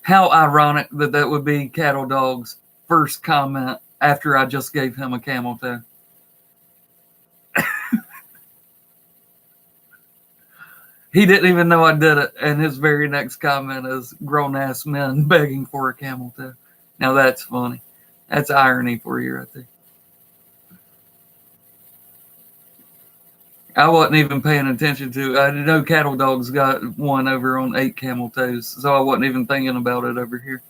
How ironic that that would be Cattle Dog's first comment after I just gave him a camel toe. He didn't even know I did it, and his very next comment is grown-ass men begging for a camel toe. Now that's funny. That's irony for you right there. I wasn't even paying attention to it. I know Cattle Dog's got one over on 8 Camel Toes, so I wasn't even thinking about it over here.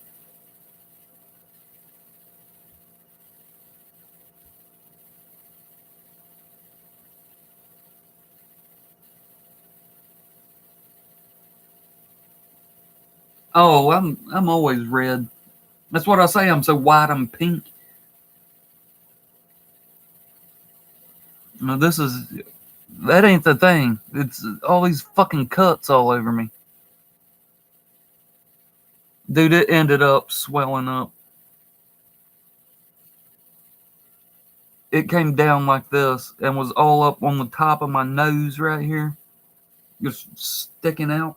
Oh, I'm always red. That's what I say. I'm so white. I'm pink. No, that ain't the thing. It's all these fucking cuts all over me. Dude, it ended up swelling up. It came down like this and was all up on the top of my nose right here. Just sticking out.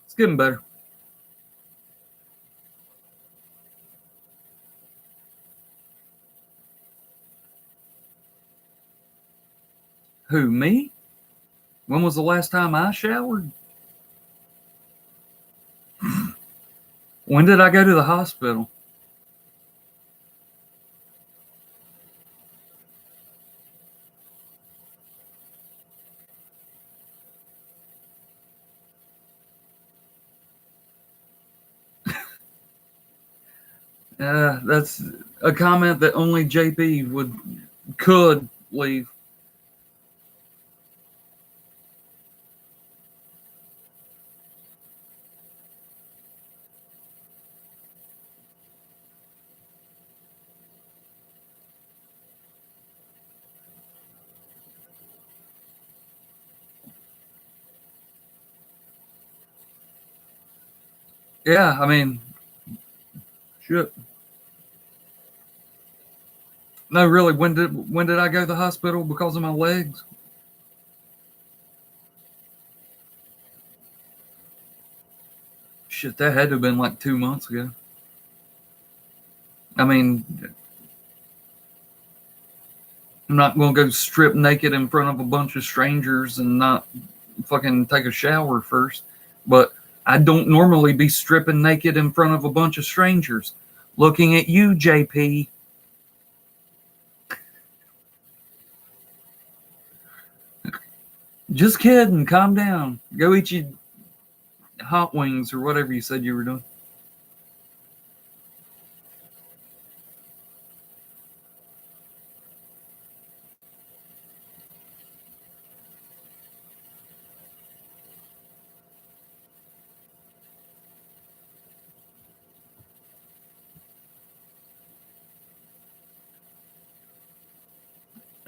It's getting better. Who, me? When was the last time I showered? When did I go to the hospital? That's a comment that only JP could leave. Yeah, I mean, shit. No, really. When did I go to the hospital because of my legs? Shit, that had to have been like 2 months ago. I mean, I'm not going to go strip naked in front of a bunch of strangers and not fucking take a shower first. But I don't normally be stripping naked in front of a bunch of strangers. Looking at you, JP. Just kidding. Calm down. Go eat your hot wings or whatever you said you were doing.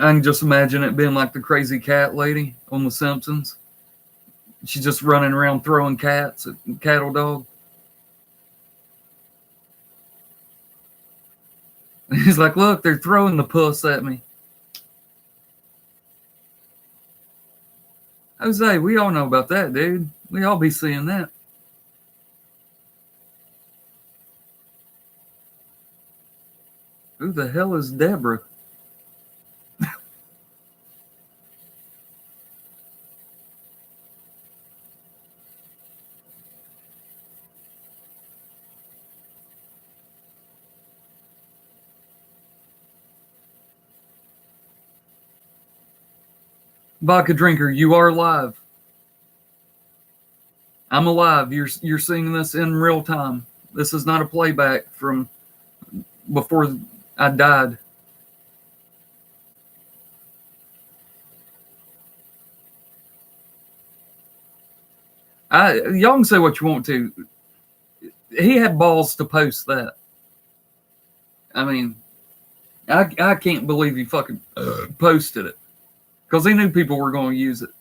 I can just imagine it being like the crazy cat lady on The Simpsons. She's just running around throwing cats at Cattle Dog. He's like, look, they're throwing the puss at me. Jose, we all know about that, dude. We all be seeing that. Who the hell is Deborah? Vodka drinker, you are live. I'm alive. You're seeing this in real time. This is not a playback from before I died. Y'all can say what you want to. He had balls to post that. I mean, I can't believe he fucking posted it because he knew people were going to use it.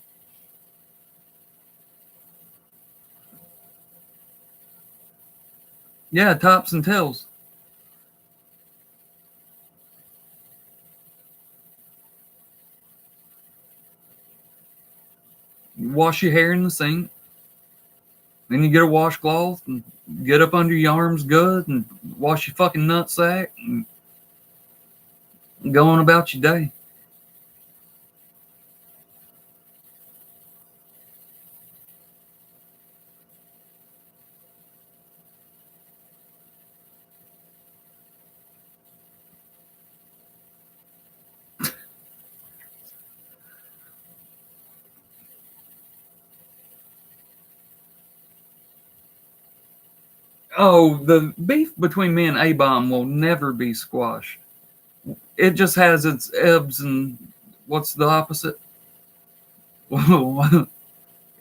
Yeah, tops and tails. Wash your hair in the sink. Then you get a washcloth and get up under your arms good and wash your fucking nutsack and go on about your day. Oh, the beef between me and A-Bomb will never be squashed. It just has its ebbs and what's the opposite?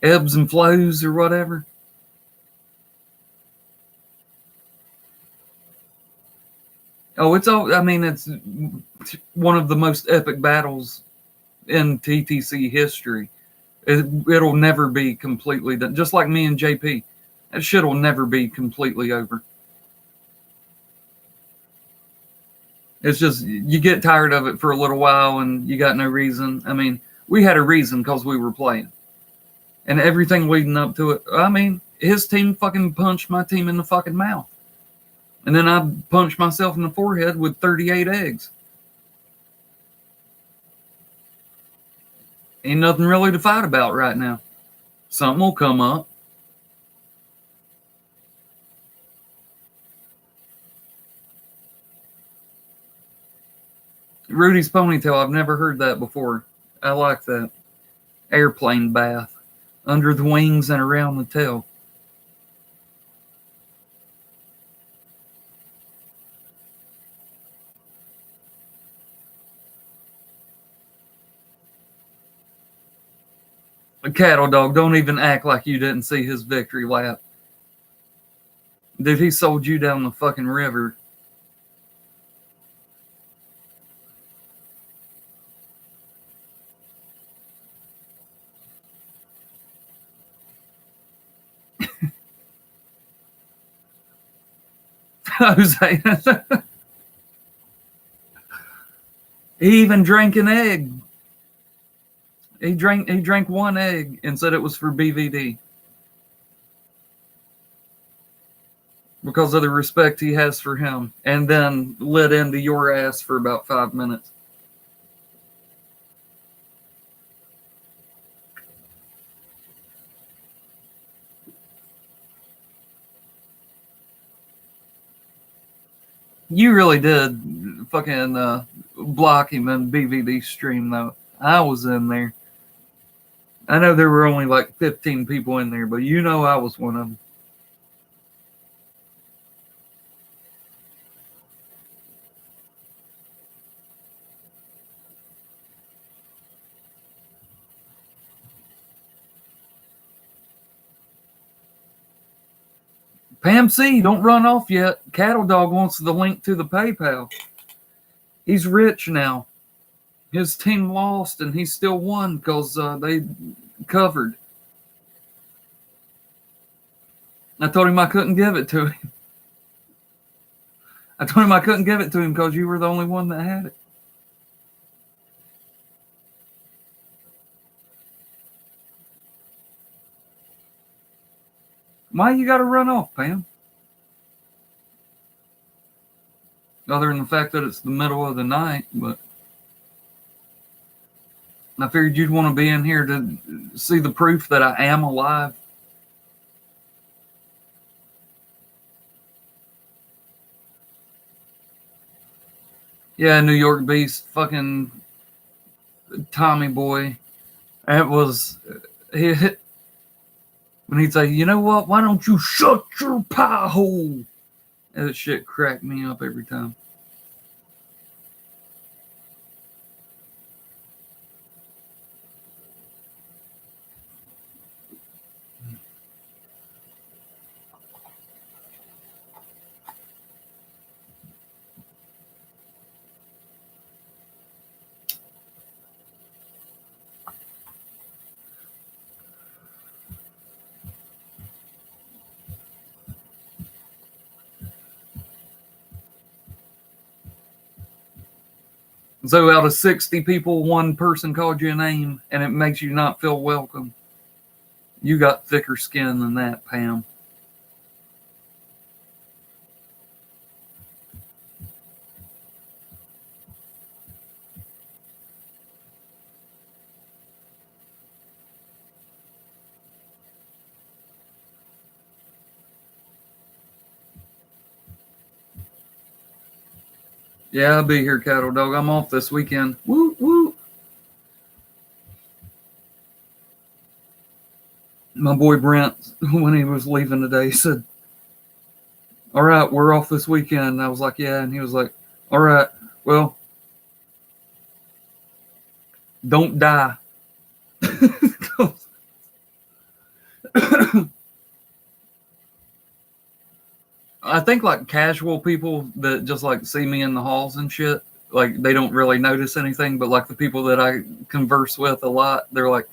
Ebbs and flows or whatever. Oh, it's all. I mean, it's one of the most epic battles in TTC history. It'll never be completely done. Just like me and JP, that shit will never be completely over. It's just you get tired of it for a little while, and you got no reason. I mean, we had a reason because we were playing, and everything leading up to it. I mean, his team fucking punched my team in the fucking mouth, and then I punched myself in the forehead with 38 eggs. Ain't nothing really to fight about right now. Something will come up. Rudy's ponytail, I've never heard that before. I like that. Airplane bath. Under the wings and around the tail. A cattle dog, don't even act like you didn't see his victory lap. Dude, he sold you down the fucking river. Jose. He even drank an egg. He drank one egg and said it was for BVD. Because of the respect he has for him. And then lit into your ass for about 5 minutes. You really did fucking block him in BVD stream though. I was in there. I know there were only like 15 people in there, but you know I was one of them. Pam C, don't run off yet. Cattle Dog wants the link to the PayPal. He's rich now. His team lost and he still won because they covered. I told him I couldn't give it to him. I told him I couldn't give it to him because you were the only one that had it. Why you got to run off, Pam? Other than the fact that it's the middle of the night, but I figured you'd want to be in here to see the proof that I am alive. Yeah, New York Beast, fucking Tommy boy. It was he hit when he'd say, "You know what? Why don't you shut your pie hole?" That shit cracked me up every time. So out of 60 people, one person called you a name and it makes you not feel welcome. You got thicker skin than that, Pam. Yeah, I'll be here, Cattle Dog. I'm off this weekend. Woo, woo. My boy Brent, when he was leaving today, said, all right, we're off this weekend. And I was like, yeah. And he was like, all right, well, don't die. I think like casual people that just like see me in the halls and shit, like they don't really notice anything. But like the people that I converse with a lot, they're like,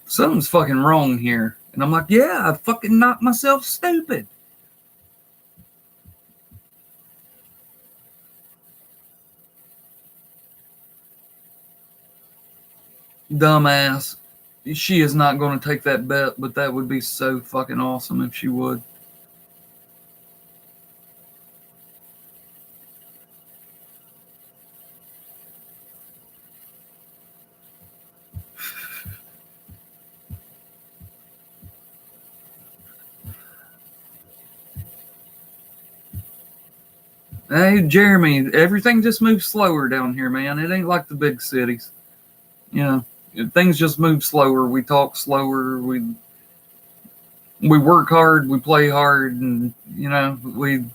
something's fucking wrong here. And I'm like, yeah, I fucking knocked myself stupid. Dumbass. She is not going to take that bet, but that would be so fucking awesome if she would. Hey, Jeremy, everything just moves slower down here, man. It ain't like the big cities. You know, things just move slower. We talk slower. We work hard. We play hard, and you know, we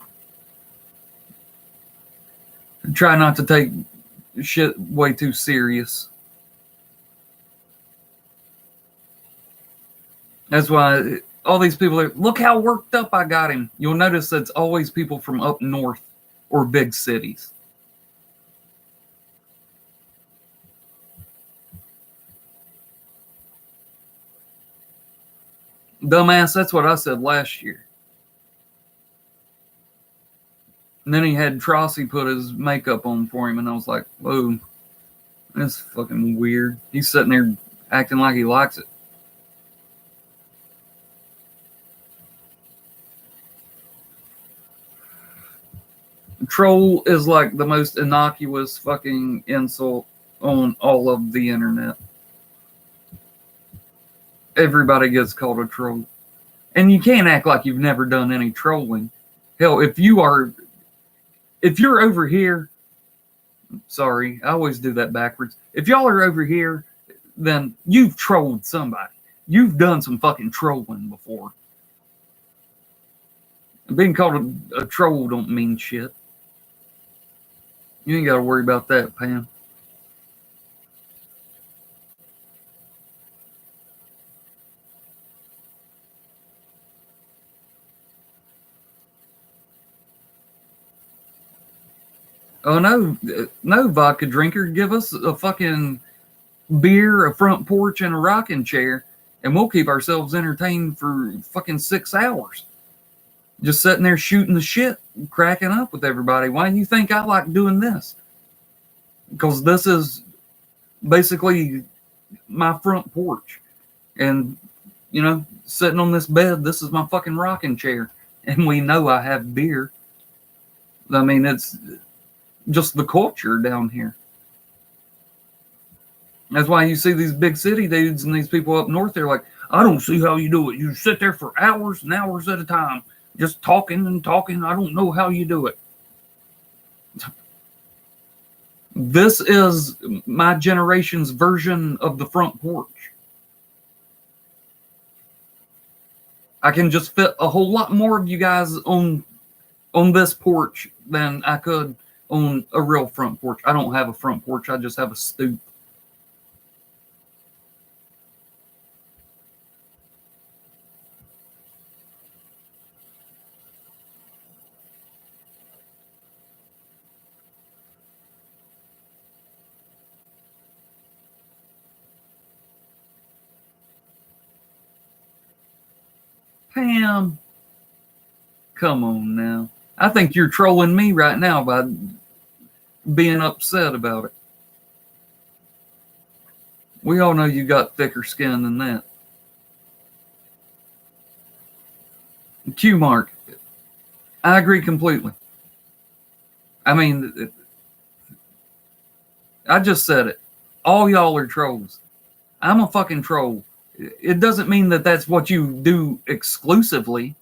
try not to take shit way too serious. That's why all these people are, look how worked up I got him. You'll notice that's always people from up north or big cities. Dumbass, that's what I said last year. And then he had Trossi put his makeup on for him, and I was like, whoa, that's fucking weird. He's sitting there acting like he likes it. Troll is like the most innocuous fucking insult on all of the internet. Everybody gets called a troll. And you can't act like you've never done any trolling. Hell, if you're over here, sorry, I always do that backwards. If y'all are over here, then you've trolled somebody. You've done some fucking trolling before. Being called a troll don't mean shit. You ain't got to worry about that, Pam. Oh no, no vodka drinker, give us a fucking beer, a front porch, and a rocking chair, and we'll keep ourselves entertained for fucking 6 hours. Just sitting there shooting the shit, cracking up with everybody. Why do you think I like doing this? Because this is basically my front porch. And, you know, sitting on this bed, this is my fucking rocking chair. And we know I have beer. I mean, it's just the culture down here. That's why you see these big city dudes and these people up north, they're like, I don't see how you do it. You sit there for hours and hours at a time, just talking and talking. I don't know how you do it. This is my generation's version of the front porch. I can just fit a whole lot more of you guys on this porch than I could on a real front porch. I don't have a front porch. I just have a stoop. Pam, come on now. I think you're trolling me right now by being upset about it. We all know you got thicker skin than that. Q Mark. I agree completely. I mean, I just said it. All y'all are trolls. I'm a fucking troll. It doesn't mean that that's what you do exclusively,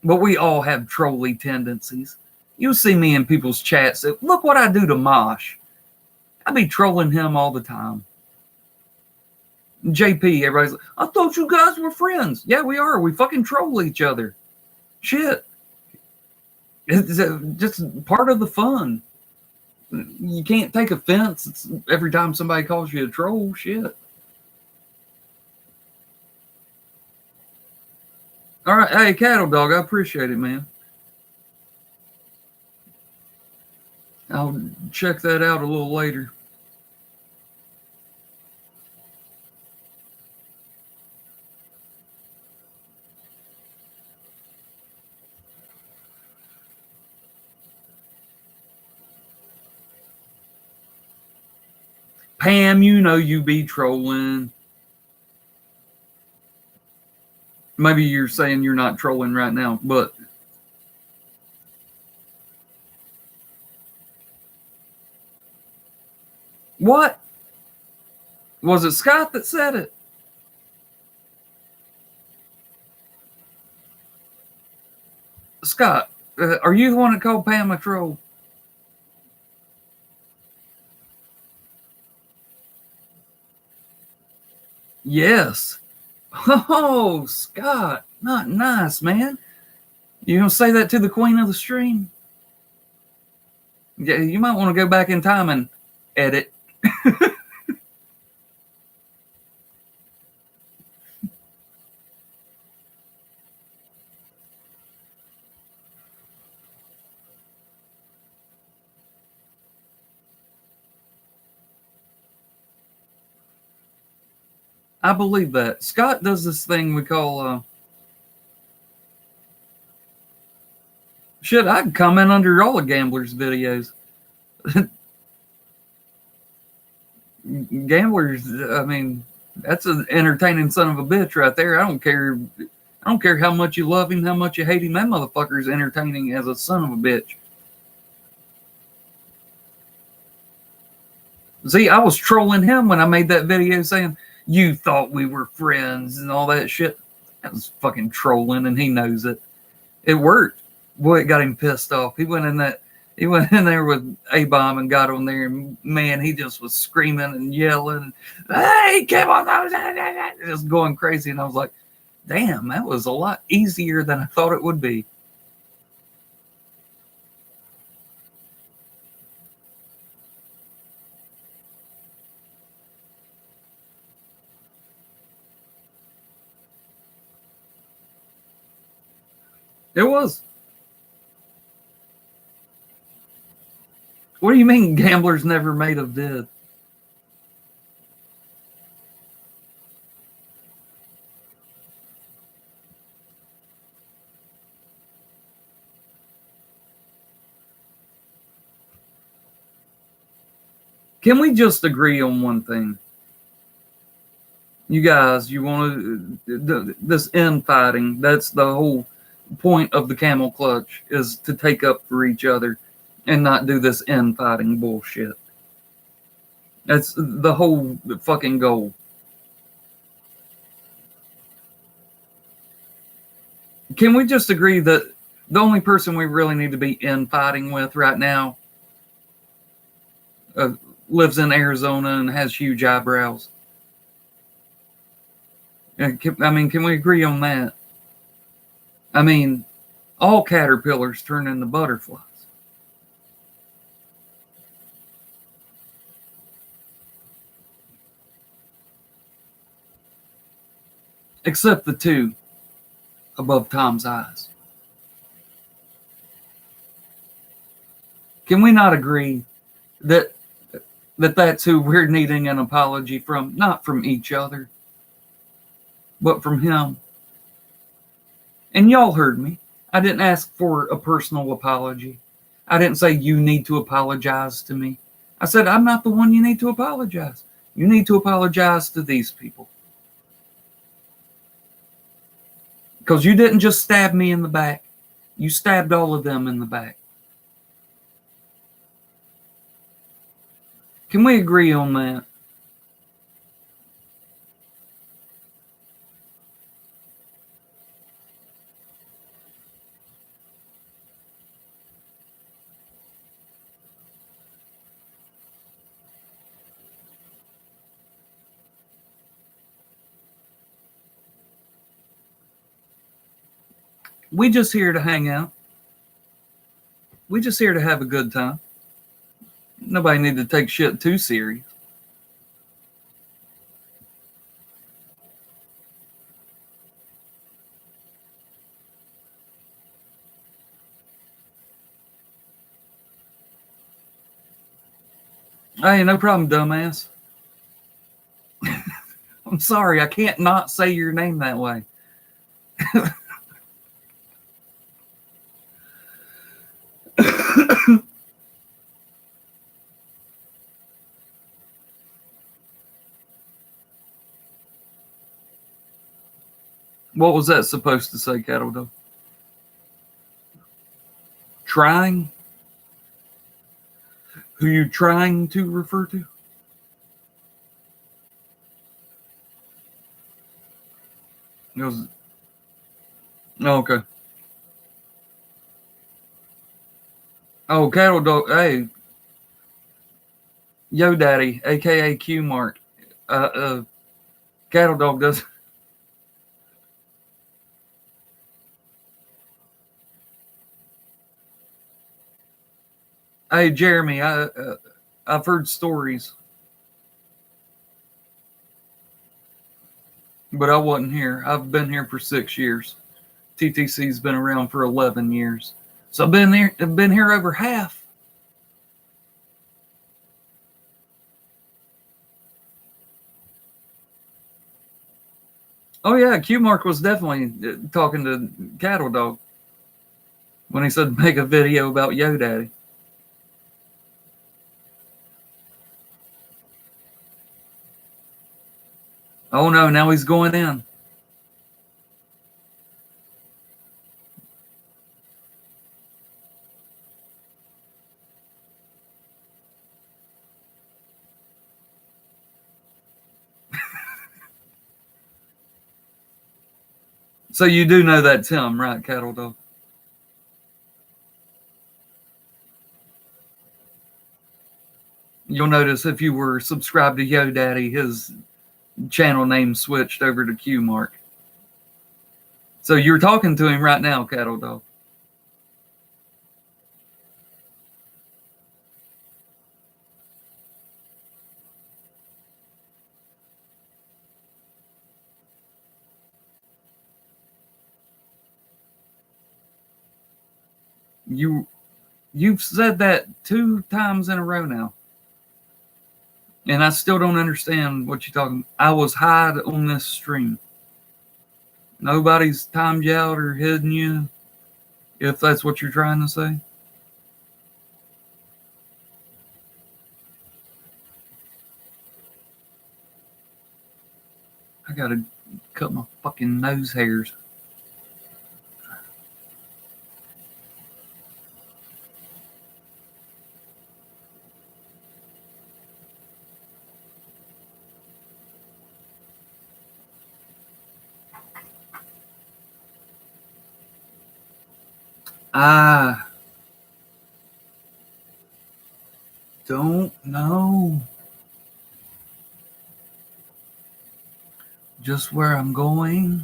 but we all have trolly tendencies. You see me in people's chats. Look what I do to Mosh. I be trolling him all the time. JP, everybody's like, I thought you guys were friends. Yeah, we are. We fucking troll each other. Shit. It's just part of the fun. You can't take offense every time somebody calls you a troll. Shit. All right. Hey, Cattle Dog, I appreciate it, man. I'll check that out a little later. Pam, you know you be trolling. Maybe you're saying you're not trolling right now, but what? Was it Scott that said it? Scott, are you the one that called Pam a troll? Yes. Oh, Scott, not nice, man. You gonna say that to the queen of the stream? Yeah, you might want to go back in time and edit. I believe that. Scott does this thing we call shit, I can comment under all the gamblers' videos. Gamblers, I mean, that's an entertaining son of a bitch right there. I don't care how much you love him, how much you hate him. That motherfucker is entertaining as a son of a bitch. See, I was trolling him when I made that video saying, you thought we were friends and all that shit. That was fucking trolling, and he knows it. It worked. Boy, it got him pissed off. He went in there with A-Bomb and got on there, and man, he just was screaming and yelling. Hey, come on, just going crazy. And I was like, damn, that was a lot easier than I thought it would be. It was. What do you mean gamblers never made a vid? Can we just agree on one thing? You guys, you want to, this infighting, that's the whole point of the camel clutch, is to take up for each other and not do this infighting bullshit. That's the whole fucking goal. Can we just agree that the only person we really need to be infighting with right now lives in Arizona and has huge eyebrows? I mean, can we agree on that? I mean, all caterpillars turn into butterflies. Except the two above Tom's eyes. Can we not agree that that's who we're needing an apology from? Not from each other, but from him. And y'all heard me. I didn't ask for a personal apology. I didn't say you need to apologize to me. I said I'm not the one you need to apologize. You need to apologize to these people. Because you didn't just stab me in the back. You stabbed all of them in the back. Can we agree on that? We just here to hang out. We just here to have a good time. Nobody need to take shit too serious. Hey, no problem, dumbass. I'm sorry, I can't not say your name that way. What was that supposed to say, Cattle Dog? Trying? Who you trying to refer to? It was, oh, okay. Oh, Cattle Dog. Hey, Yo Daddy, aka Q Mark. Cattle Dog does. Hey, Jeremy, I've heard stories, but I wasn't here. I've been here for 6 years. TTC's been around for 11 years, so I've been here over half. Oh yeah, Q Mark was definitely talking to Cattle Dog when he said make a video about Yo Daddy. Oh no, now he's going in. So you do know that's him, right, Cattle Dog? You'll notice if you were subscribed to Yo Daddy, his channel name switched over to Q Mark. So you're talking to him right now, Cattle Dog. You've said that 2 times in a row now. And I still don't understand what you're talking about. I was hide on this stream. Nobody's timed you out or hidden you, if that's what you're trying to say. I gotta cut my fucking nose hairs. I don't know just where I'm going,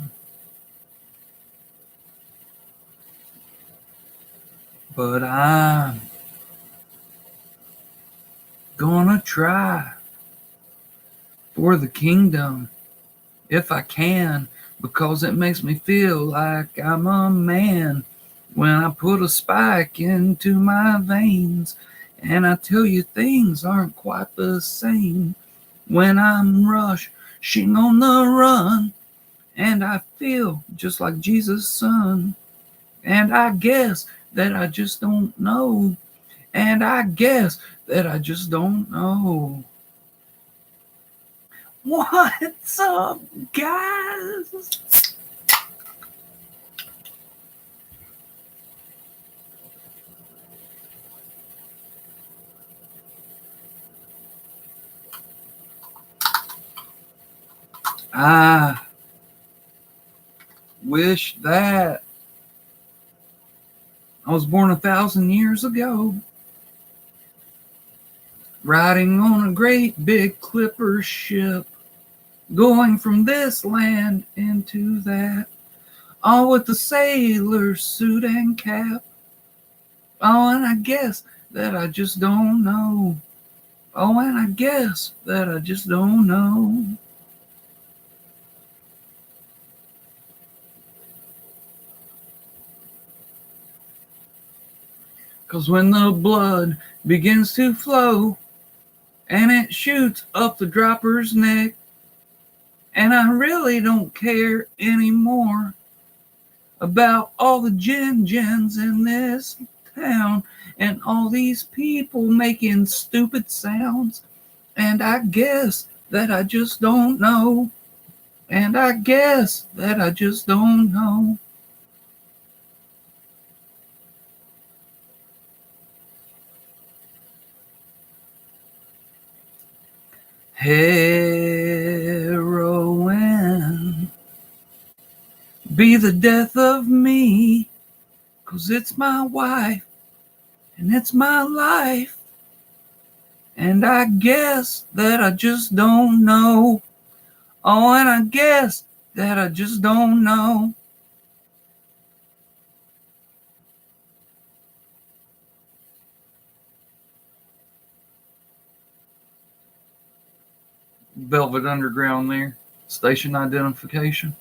but I'm gonna try for the kingdom if I can, because it makes me feel like I'm a man when I put a spike into my veins. And I tell you, things aren't quite the same when I'm rushing on the run. And I feel just like Jesus' son. And I guess that I just don't know. And I guess that I just don't know. What's up, guys? I wish that I was born 1,000 years ago, riding on a great big clipper ship, going from this land into that, all with the sailor suit and cap. Oh, and I guess that I just don't know. Oh, and I guess that I just don't know. Cause when the blood begins to flow and it shoots up the dropper's neck, and I really don't care anymore about all the gins in this town and all these people making stupid sounds. And I guess that I just don't know. And I guess that I just don't know. Heroin be the death of me, 'cause it's my wife and it's my life. And I guess that I just don't know. Oh, and I guess that I just don't know. Velvet Underground there. Station identification.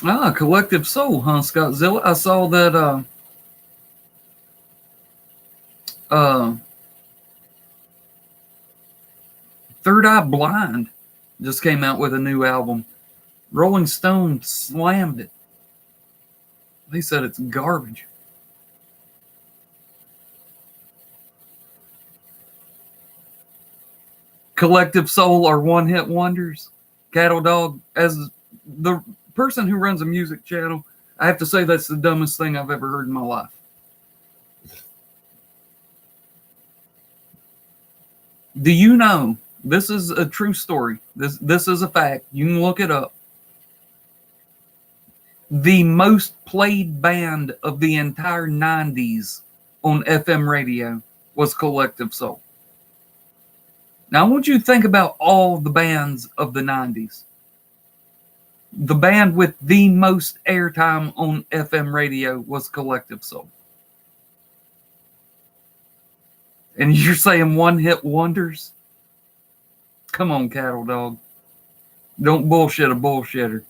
Ah, Collective Soul, huh, Scottzilla? I saw that uh, Third Eye Blind just came out with a new album. Rolling Stone slammed it. They said it's garbage. Collective Soul are one-hit wonders. Cattle Dog, as the person who runs a music channel, I have to say that's the dumbest thing I've ever heard in my life. Do you know, this is a true story. This is a fact. You can look it up. The most played band of the entire 90s on FM radio was Collective Soul. Now, I want you to think about all the bands of the 90s. The band with the most airtime on FM radio was Collective Soul. And you're saying one-hit wonders? Come on, Cattle Dog. Don't bullshit a bullshitter.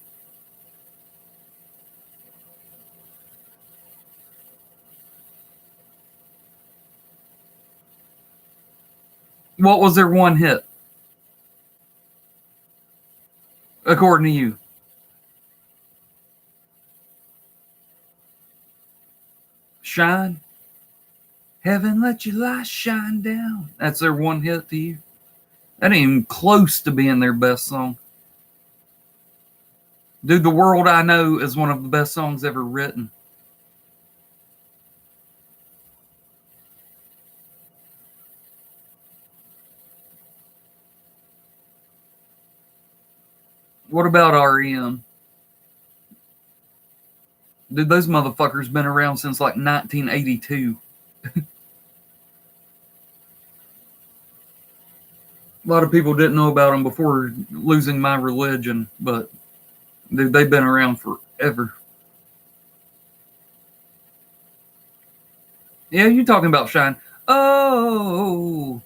What was their one hit? According to you? Shine? Heaven let your light shine down. That's their one hit to you? That ain't even close to being their best song. Dude, The World I Know is one of the best songs ever written. What about REM? Dude, those motherfuckers been around since like 1982. A lot of people didn't know about them before losing my religion, but dude, they've been around forever. Yeah, you're talking about Shine. Oh,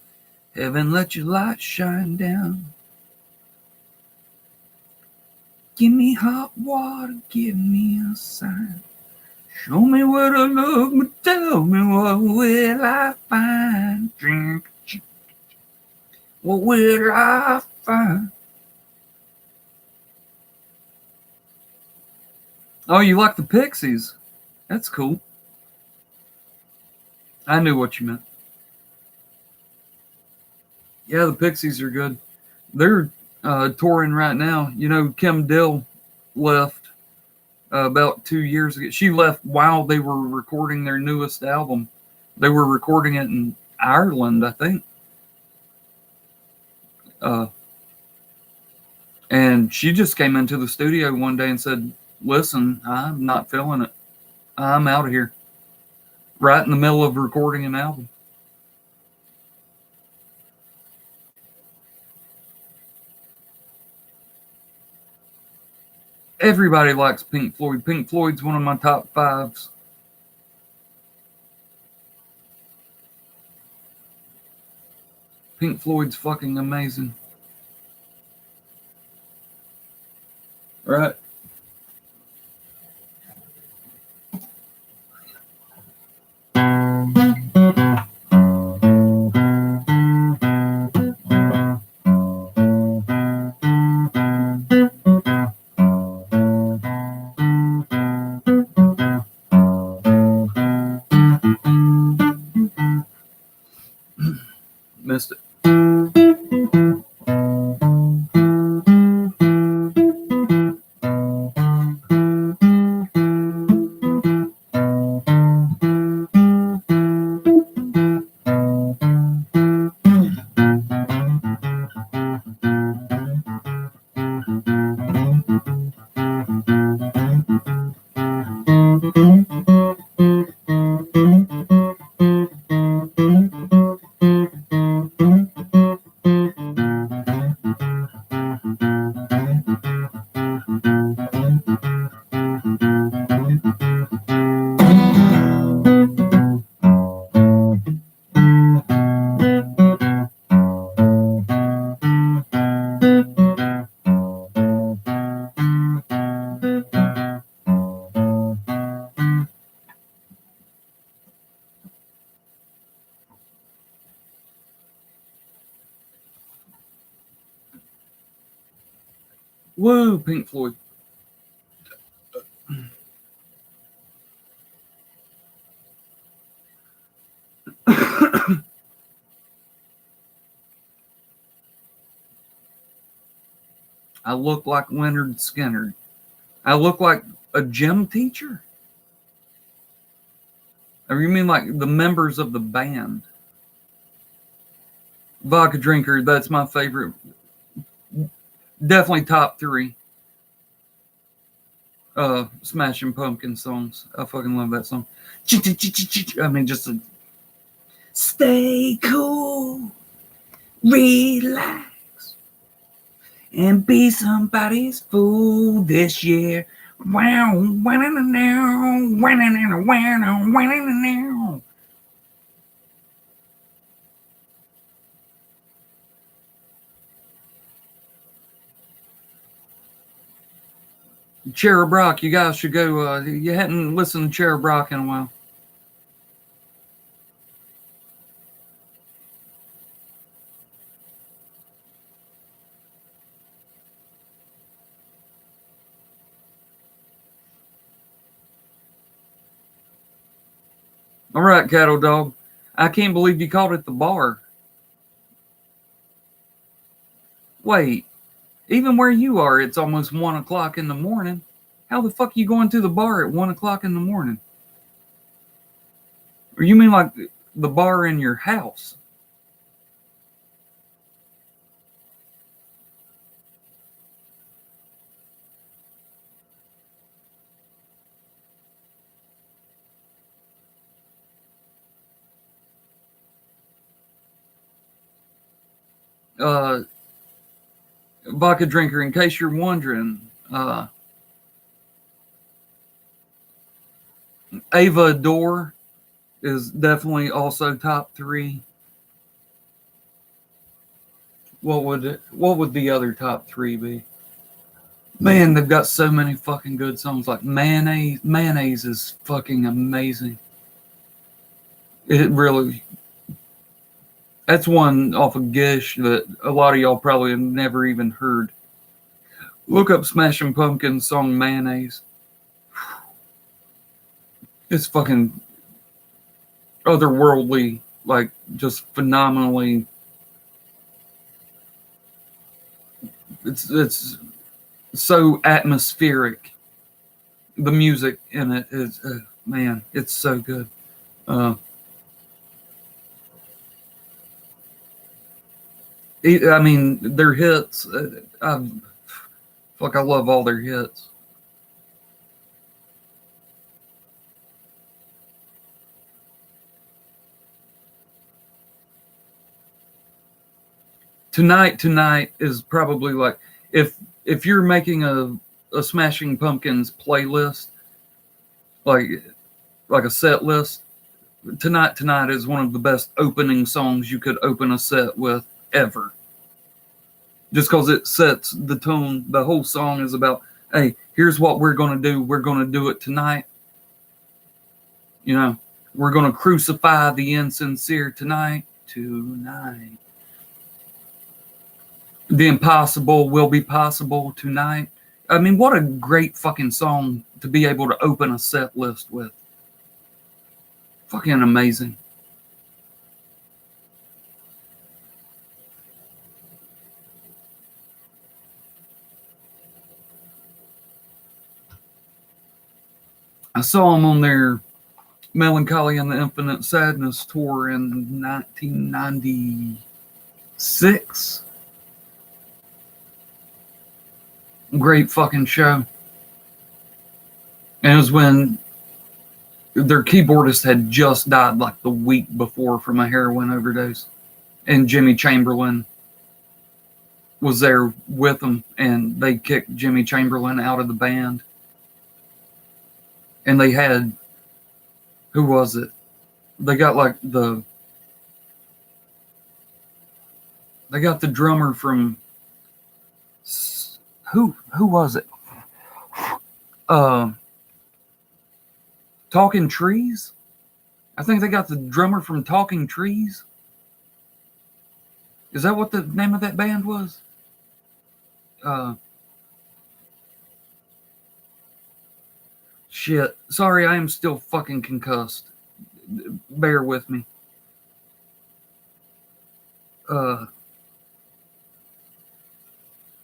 heaven let your light shine down. Give me hot water, give me a sign. Show me where to look, but tell me what will I find? What will I find? Oh, you like the Pixies? That's cool. I knew what you meant. Yeah, the Pixies are good. They're touring right now. You know, Kim Dill left about 2 years ago. She left while they were recording their newest album. They were recording it in Ireland, I think. And she just came into the studio one day and said, "Listen, I'm not feeling it. I'm out of here." Right in the middle of recording an album. Everybody likes Pink Floyd. Pink Floyd's one of my top fives. Pink Floyd's fucking amazing. Right? Missed it. Woo, Pink Floyd. I look like Leonard Skinner. I look like a gym teacher. Or you mean like the members of the band? Vodka Drinker, that's my favorite. Definitely top three. Smashing Pumpkin songs. I fucking love that song. I mean, just a stay cool, relax, and be somebody's fool this year. Wow, wow. Cherry Brock, you guys should go. You hadn't listened to Cherry Brock in a while. All right, Cattle Dog. I can't believe you called it the bar. Wait, even where you are, it's almost 1 o'clock in the morning. How the fuck are you going to the bar at 1 o'clock in the morning? Or you mean like the bar in your house? Uh, Vodka Drinker, in case you're wondering, Ava Adore is definitely also top three. What would the other top three be? Man, they've got so many fucking good songs. Like Mayonnaise. Mayonnaise is fucking amazing. It really. That's one off of Gish that a lot of y'all probably have never even heard. Look up Smashing Pumpkins song Mayonnaise. It's fucking. otherworldly, like just phenomenally. It's so atmospheric. The music in it is man, it's so good. Uh, I mean, their hits. I love all their hits. Tonight is probably like if if you're making a Smashing Pumpkins playlist, like like a set list. Tonight is one of the best opening songs you could open a set with ever. Just because it sets the tone. The whole song is about, hey, here's what we're going to do. We're going to do it tonight. You know, we're going to crucify the insincere tonight. Tonight. The impossible will be possible tonight. I mean, what a great fucking song to be able to open a set list with. Fucking amazing. I saw them on their Melancholy and the Infinite Sadness tour in 1996. Great fucking show. And it was when their keyboardist had just died like the week before from a heroin overdose. And Jimmy Chamberlain was there with them, and they kicked Jimmy Chamberlain out of the band. And they had, who was it? They got like they got the drummer from, who was it? Talking Trees. I think they got the drummer from Talking Trees. Is that what the name of that band was? Shit. Sorry, I am still fucking concussed. Bear with me.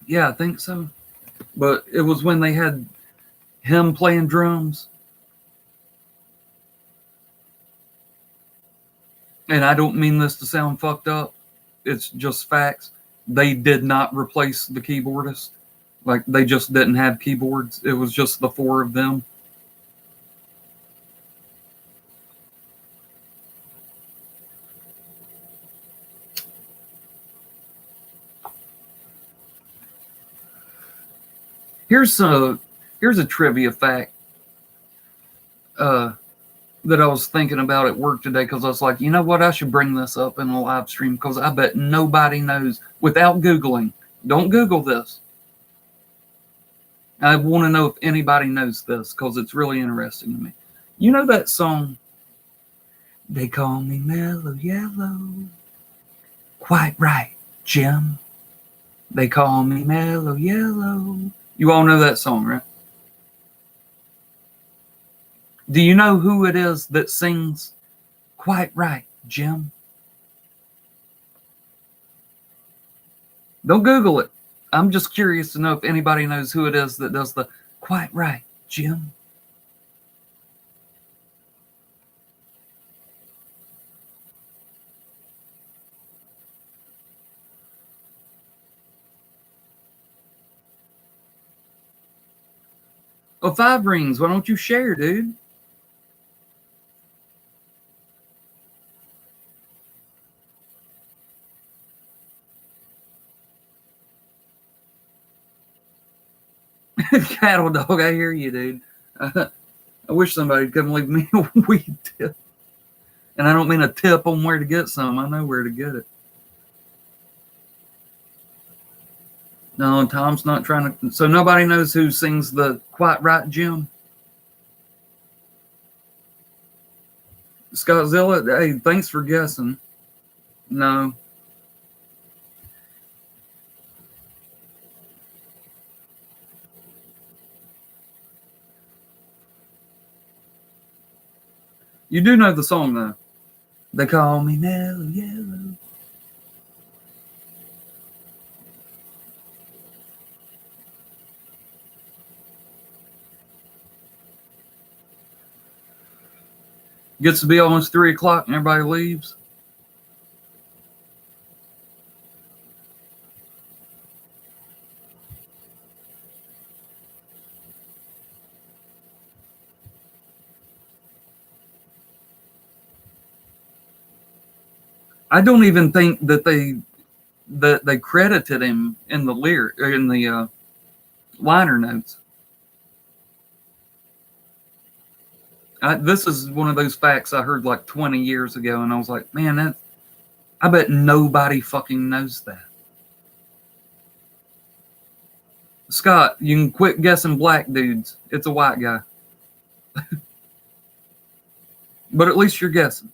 Yeah, I think so. But it was when they had him playing drums. And I don't mean this to sound fucked up. It's just facts. They did not replace the keyboardist. Like, they just didn't have keyboards. It was just the four of them. Here's a trivia fact that I was thinking about at work today, because I was like, you know what, I should bring this up in a live stream, because I bet nobody knows without Googling. Don't Google this. I want to know if anybody knows this, because it's really interesting to me. You know that song, They Call Me Mellow Yellow? Quite right, Jim. They call me Mellow Yellow. You all know that song, right? Do you know who it is that sings Quite Right, Jim? Don't Google it. I'm just curious to know if anybody knows who it is that does the Quite Right, Jim. Oh, 5 rings. Why don't you share, dude? Cattle dog, I hear you, dude. I wish somebody'd come leave me a weed tip. And I don't mean a tip on where to get some. I know where to get it. No, Tom's not trying to. So nobody knows who sings the Quite Right, Jim? Scottzilla? Hey, thanks for guessing. No. You do know the song, though. They call me Mellow Yellow. Gets to be almost 3 o'clock and everybody leaves. I don't even think that they credited him in the liner notes. This is one of those facts I heard like 20 years ago, and I was like, man, I bet nobody fucking knows that. Scott, you can quit guessing black dudes. It's a white guy. But at least you're guessing.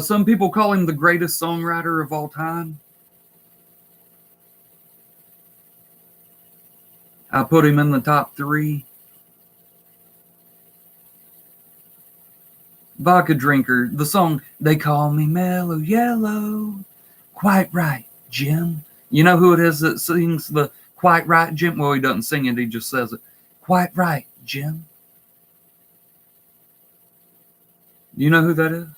Some people call him the greatest songwriter of all time. I put him in the top 3. Vodka Drinker, the song They Call Me Mellow Yellow. Quite right, Jim. You know who it is that sings the Quite Right, Jim? Well, he doesn't sing it, he just says it. Quite right, Jim. You know who that is?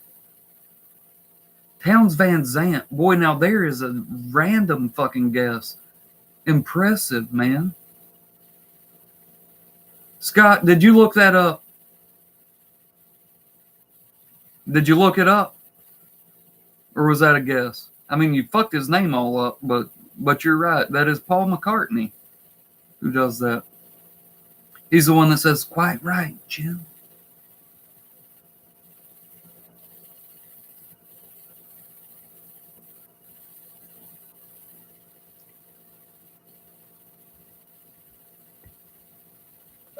Townes Van Zandt. Boy, now there is a random fucking guess. Impressive, man. Scott, did you look that up? Did you look it up? Or was that a guess? I mean, you fucked his name all up, but you're right. That is Paul McCartney who does that. He's the one that says, quite right, Jim.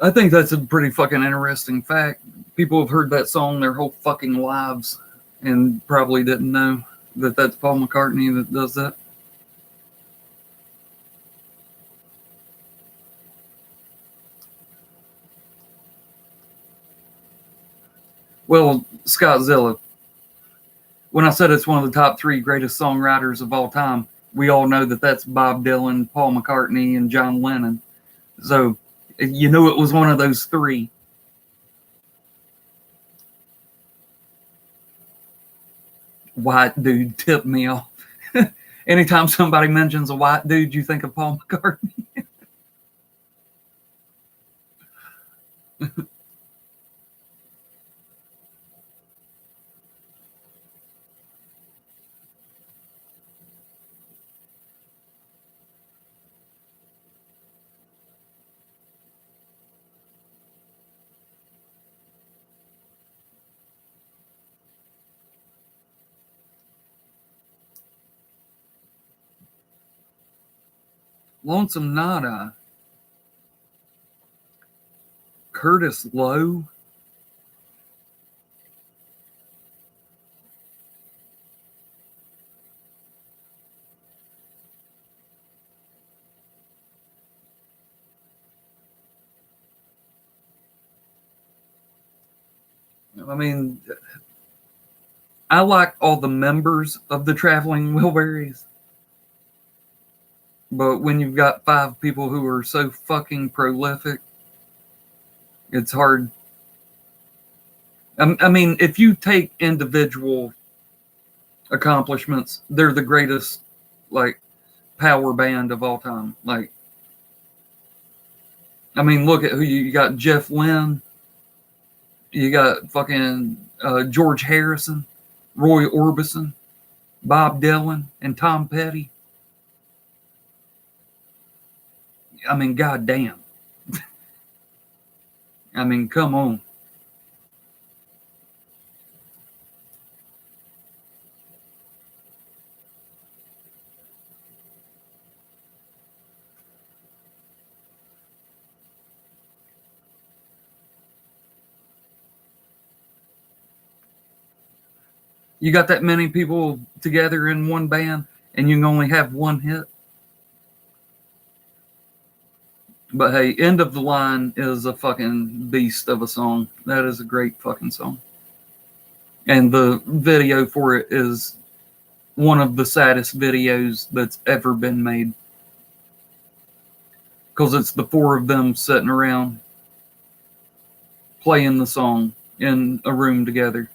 I think that's a pretty fucking interesting fact. People have heard that song their whole fucking lives and probably didn't know that that's Paul McCartney that does that. Well, Scott Zilla, when I said it's one of the top 3 greatest songwriters of all time, we all know that that's Bob Dylan, Paul McCartney, and John Lennon. So you knew it was one of those 3. White dude tipped me off. Anytime somebody mentions a white dude, you think of Paul McCartney. Lonesome Nada. Curtis Lowe. I mean, I like all the members of the Traveling Wilburys. But when you've got 5 people who are so fucking prolific, it's hard. I mean, if you take individual accomplishments, they're the greatest, like, power band of all time. Like, I mean, look at who you got. Jeff Lynne. You got fucking George Harrison, Roy Orbison, Bob Dylan, and Tom Petty. I mean, goddamn. I mean, come on. You got that many people together in one band, and you can only have one hit. But hey, End of the Line is a fucking beast of a song. That is a great fucking song. And the video for it is one of the saddest videos that's ever been made. Because it's the four of them sitting around playing the song in a room together.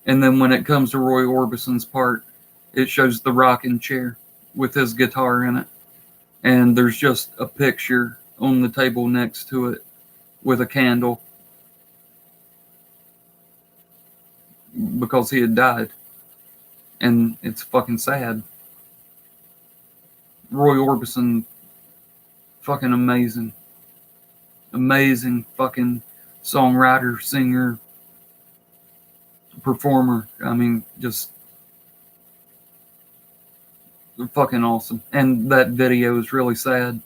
And then when it comes to Roy Orbison's part, it shows the rocking chair with his guitar in it. And there's just a picture on the table next to it with a candle because he had died. And it's fucking sad. Roy Orbison, fucking amazing. Amazing fucking songwriter, singer, performer. I mean, just fucking awesome. And that video is really sad.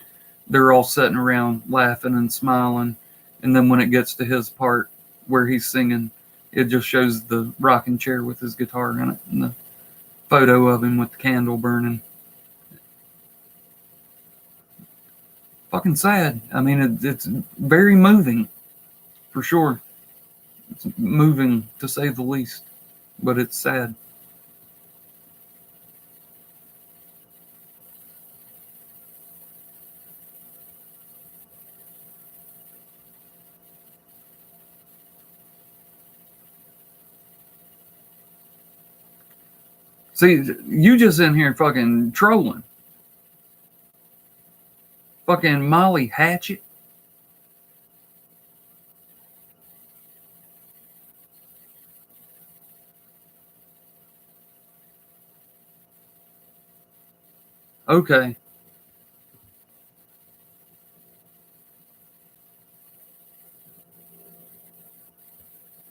They're all sitting around laughing and smiling. And then when it gets to his part where he's singing, it just shows the rocking chair with his guitar in it and the photo of him with the candle burning. Fucking sad. I mean, it's very moving, for sure. It's moving, to say the least, but it's sad. See, you just in here fucking trolling. Fucking Molly Hatchet. Okay.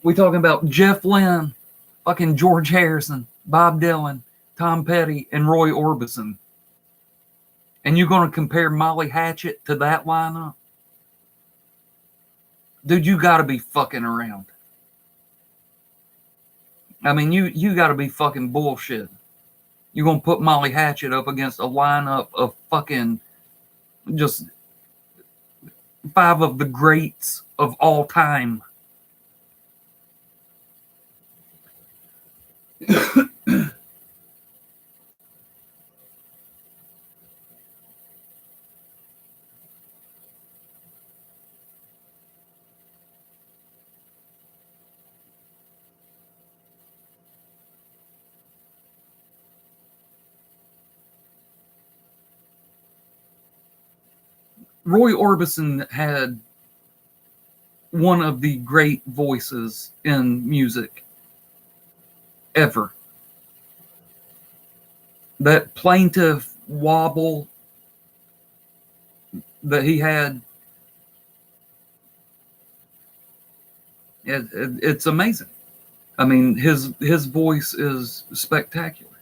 We talking about Jeff Lynne, fucking George Harrison, Bob Dylan, Tom Petty, and Roy Orbison. And you're going to compare Molly Hatchet to that lineup? Dude, you got to be fucking around. I mean, you got to be fucking bullshit. You're going to put Molly Hatchet up against a lineup of fucking just five of the greats of all time. Roy Orbison had one of the great voices in music ever. That plaintive wobble that he had, it's amazing. I mean, his voice is spectacular.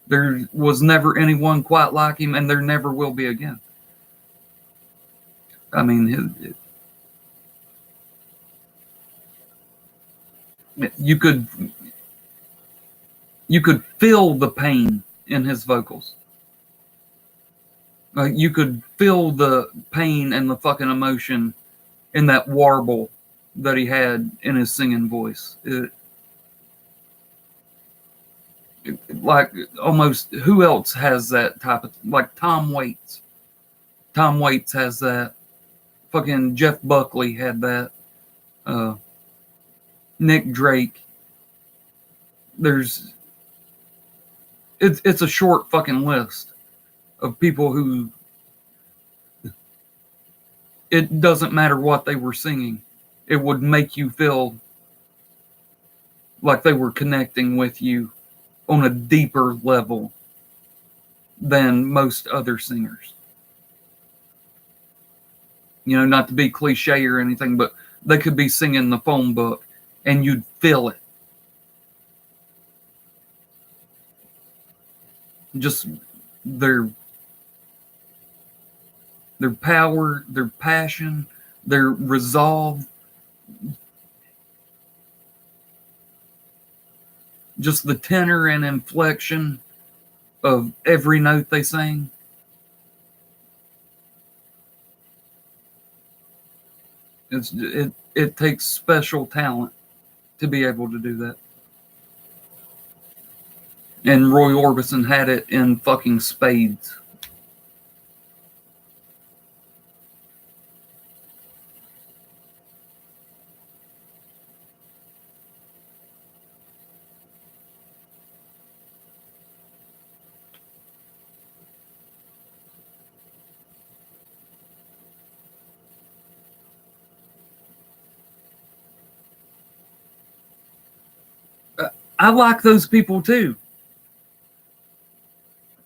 There was never anyone quite like him, and there never will be again. I mean, you could feel the pain in his vocals. You could feel the pain and the fucking emotion in that warble that he had in his singing voice. Like almost, who else has that type of, like Tom Waits. Tom Waits has that. Fucking Jeff Buckley had that. Nick Drake. It's a short fucking list of people who, it doesn't matter what they were singing, it would make you feel like they were connecting with you on a deeper level than most other singers. You know, not to be cliche or anything, but they could be singing the phone book and you'd feel it. Just their power, their passion, their resolve, just the tenor and inflection of every note they sang. It takes special talent to be able to do that. And Roy Orbison had it in fucking spades. I like those people too.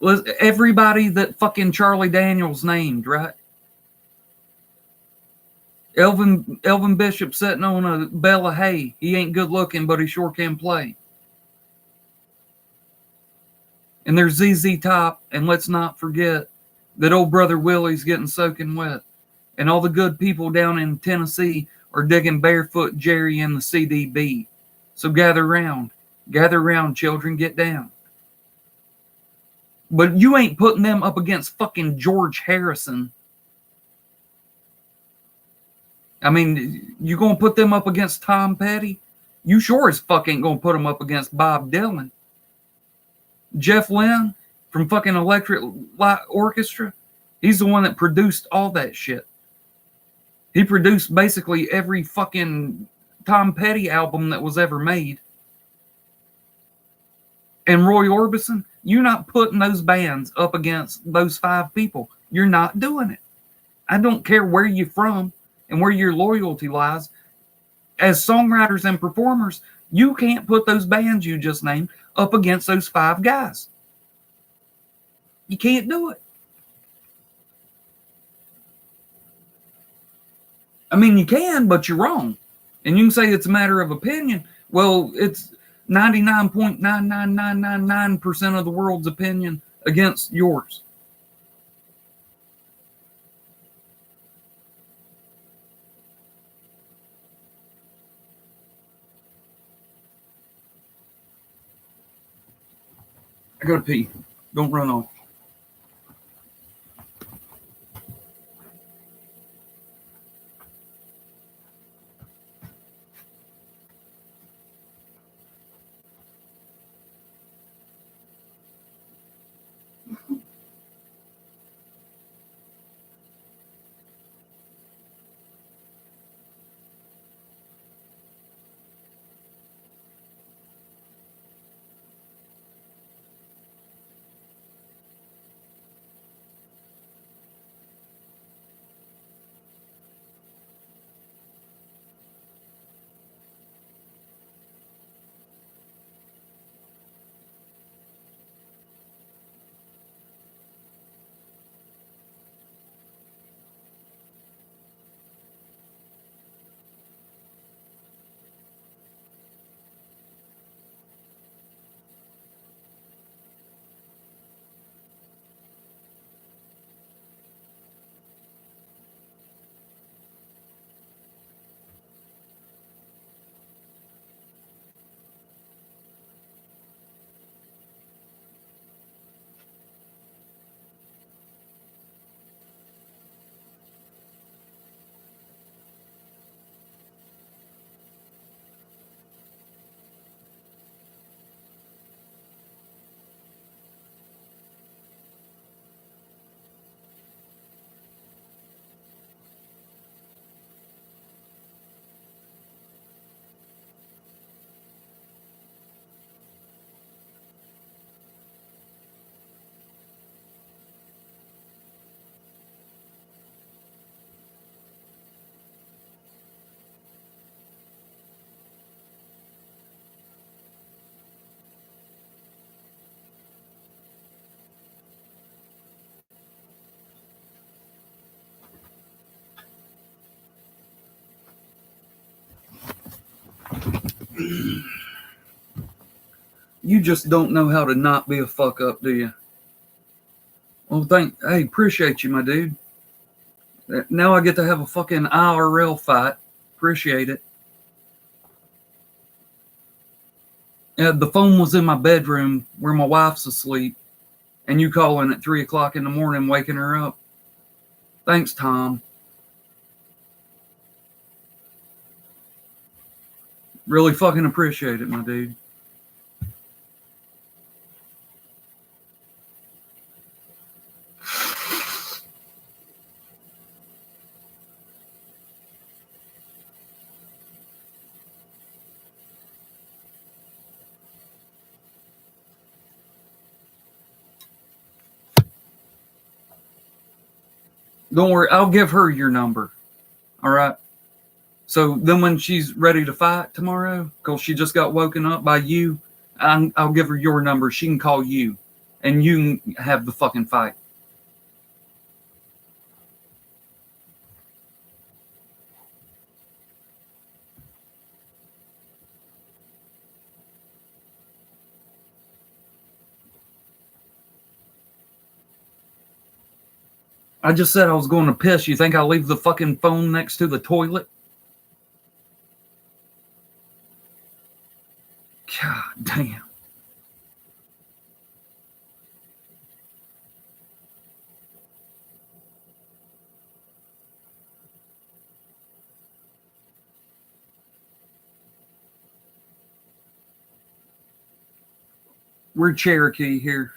Was everybody that fucking Charlie Daniels named, right? Elvin Bishop sitting on a bale of hay. He ain't good looking, but he sure can play. And there's ZZ Top, and let's not forget that old brother Willie's getting soaking wet. And all the good people down in Tennessee are digging Barefoot Jerry in the CDB. So gather round, children, get down. But you ain't putting them up against fucking George Harrison. I mean, you gonna put them up against Tom Petty? You sure as fuck ain't gonna put them up against Bob Dylan. Jeff Lynne from fucking Electric Light Orchestra, he's the one that produced all that shit. He produced basically every fucking Tom Petty album that was ever made. And Roy Orbison, you're not putting those bands up against those five people. You're not doing it. I don't care where you're from and where your loyalty lies. As songwriters and performers, you can't put those bands you just named up against those five guys. You can't do it. I mean, you can, but you're wrong. And you can say it's a matter of opinion. Well, it's 99.99999% of the world's opinion against yours. I gotta pee. Don't run off. You just don't know how to not be a fuck up, do you? Well, hey, appreciate you, my dude. Now I get to have a fucking IRL fight. Appreciate it. The phone was in my bedroom where my wife's asleep, and you calling at 3 o'clock in the morning, waking her up. Thanks, Tom. Really fucking appreciate it, my dude. Don't worry, I'll give her your number. All right. So then when she's ready to fight tomorrow, because she just got woken up by you, I'll give her your number. She can call you, and you can have the fucking fight. I just said I was going to piss. You think I'll leave the fucking phone next to the toilet? God damn. We're Cherokee here.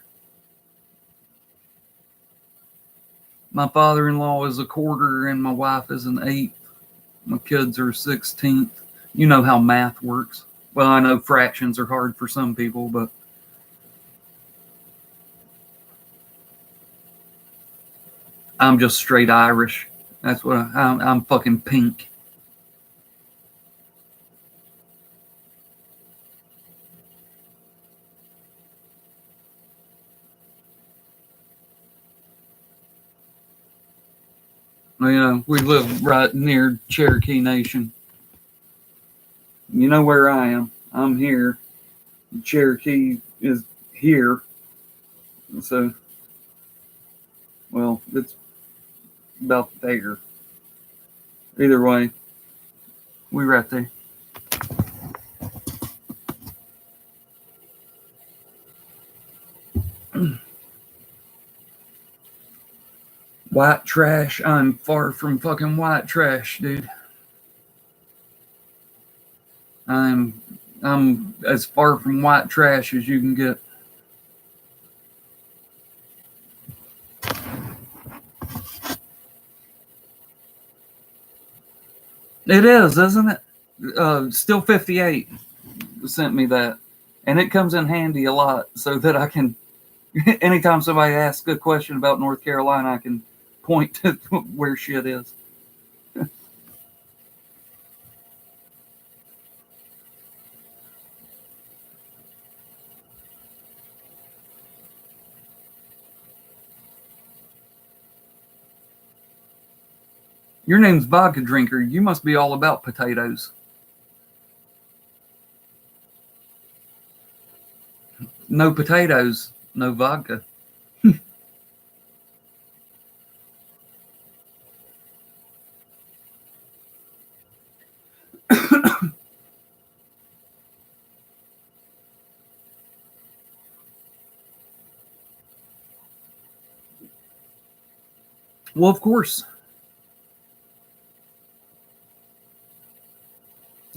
My father-in-law is a quarter and my wife is an eighth. My kids are 16th. You know how math works. Well, I know fractions are hard for some people, but I'm just straight Irish. That's what I'm fucking pink. You know, we live right near Cherokee Nation. You know where I am. I'm here. Cherokee is here. So, well, it's about there. Either way, we right there. White trash. I'm far from fucking white trash, dude. I'm as far from white trash as you can get. It is, isn't it? Still 58 sent me that, and it comes in handy a lot so that I can. Anytime somebody asks a question about North Carolina, I can point to where shit is. Your name's Vodka Drinker. You must be all about potatoes. No potatoes, no vodka. Well, of course.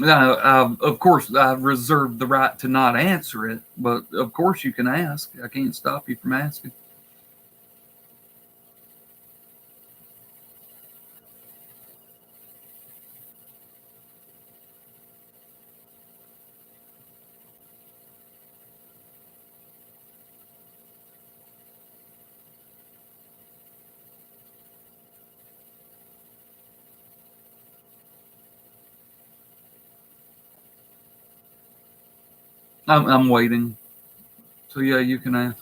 Of course, I reserve the right to not answer it, but of course you can ask. I can't stop you from asking. I'm waiting. So yeah, you can ask.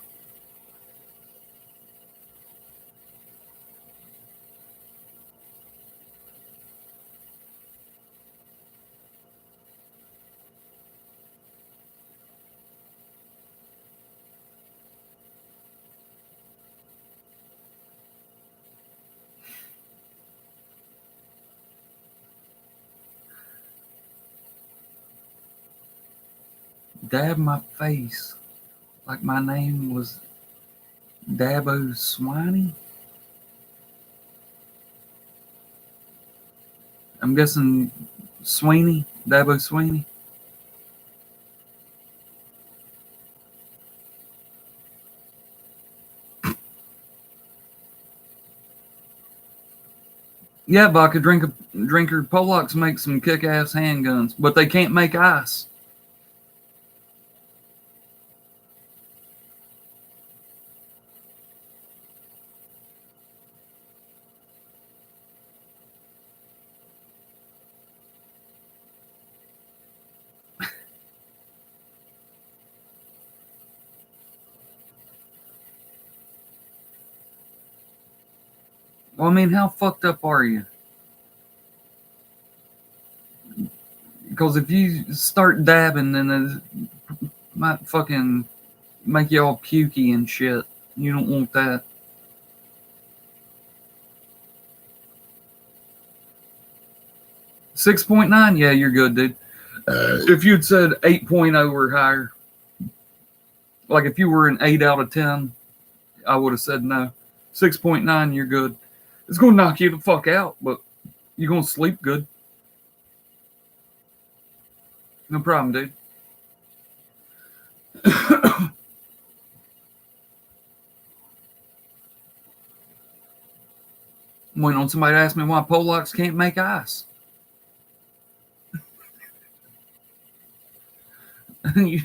Dab my face like my name was Dabo Swiney. I'm guessing Sweeney, Dabo Sweeney. Yeah, vodka drinker Polacks make some kick-ass handguns, but they can't make ice. Well, I mean, how fucked up are you? Because if you start dabbing, then it might fucking make you all pukey and shit. You don't want that. 6.9, yeah, you're good, dude. If you'd said 8.0 or higher, like if you were an 8 out of 10, I would have said no. 6.9, you're good. It's going to knock you the fuck out, but you're going to sleep good. No problem, dude. I'm waiting on somebody to ask me why Polacks can't make ice. You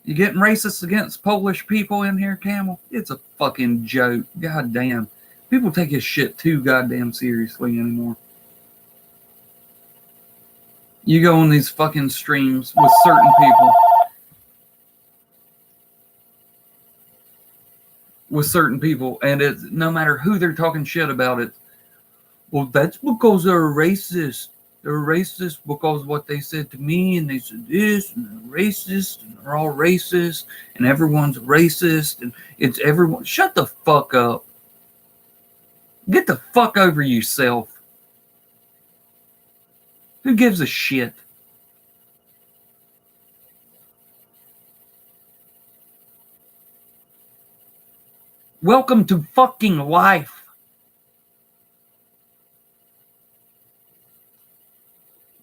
getting racist against Polish people in here, Camel? It's a fucking joke. God damn. People take his shit too goddamn seriously anymore. You go on these fucking streams with certain people. And it's no matter who they're talking shit about it. Well, that's because they're racist. They're racist because what they said to me, and they said this, and they're racist, and they're all racist, and everyone's racist, and it's everyone. Shut the fuck up. Get the fuck over yourself. Who gives a shit? Welcome to fucking life.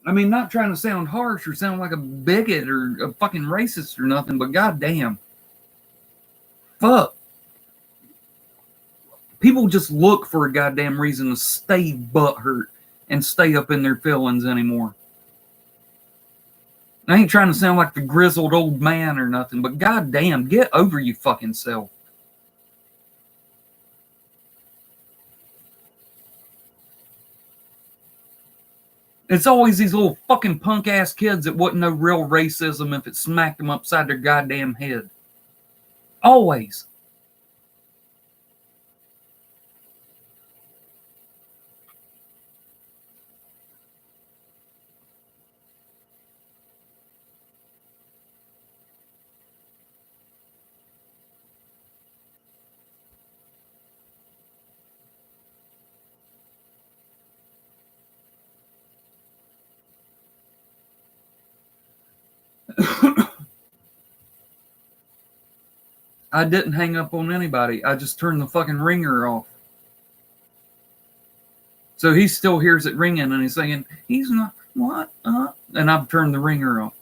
I mean, not trying to sound harsh or sound like a bigot or a fucking racist or nothing, but goddamn. Fuck. People just look for a goddamn reason to stay butthurt and stay up in their feelings anymore. I ain't trying to sound like the grizzled old man or nothing, but goddamn, get over you fucking self. It's always these little fucking punk ass kids that wouldn't know real racism if it smacked them upside their goddamn head. Always. I didn't hang up on anybody. I just turned the fucking ringer off. So he still hears it ringing and he's saying, he's not, what? And I've turned the ringer off.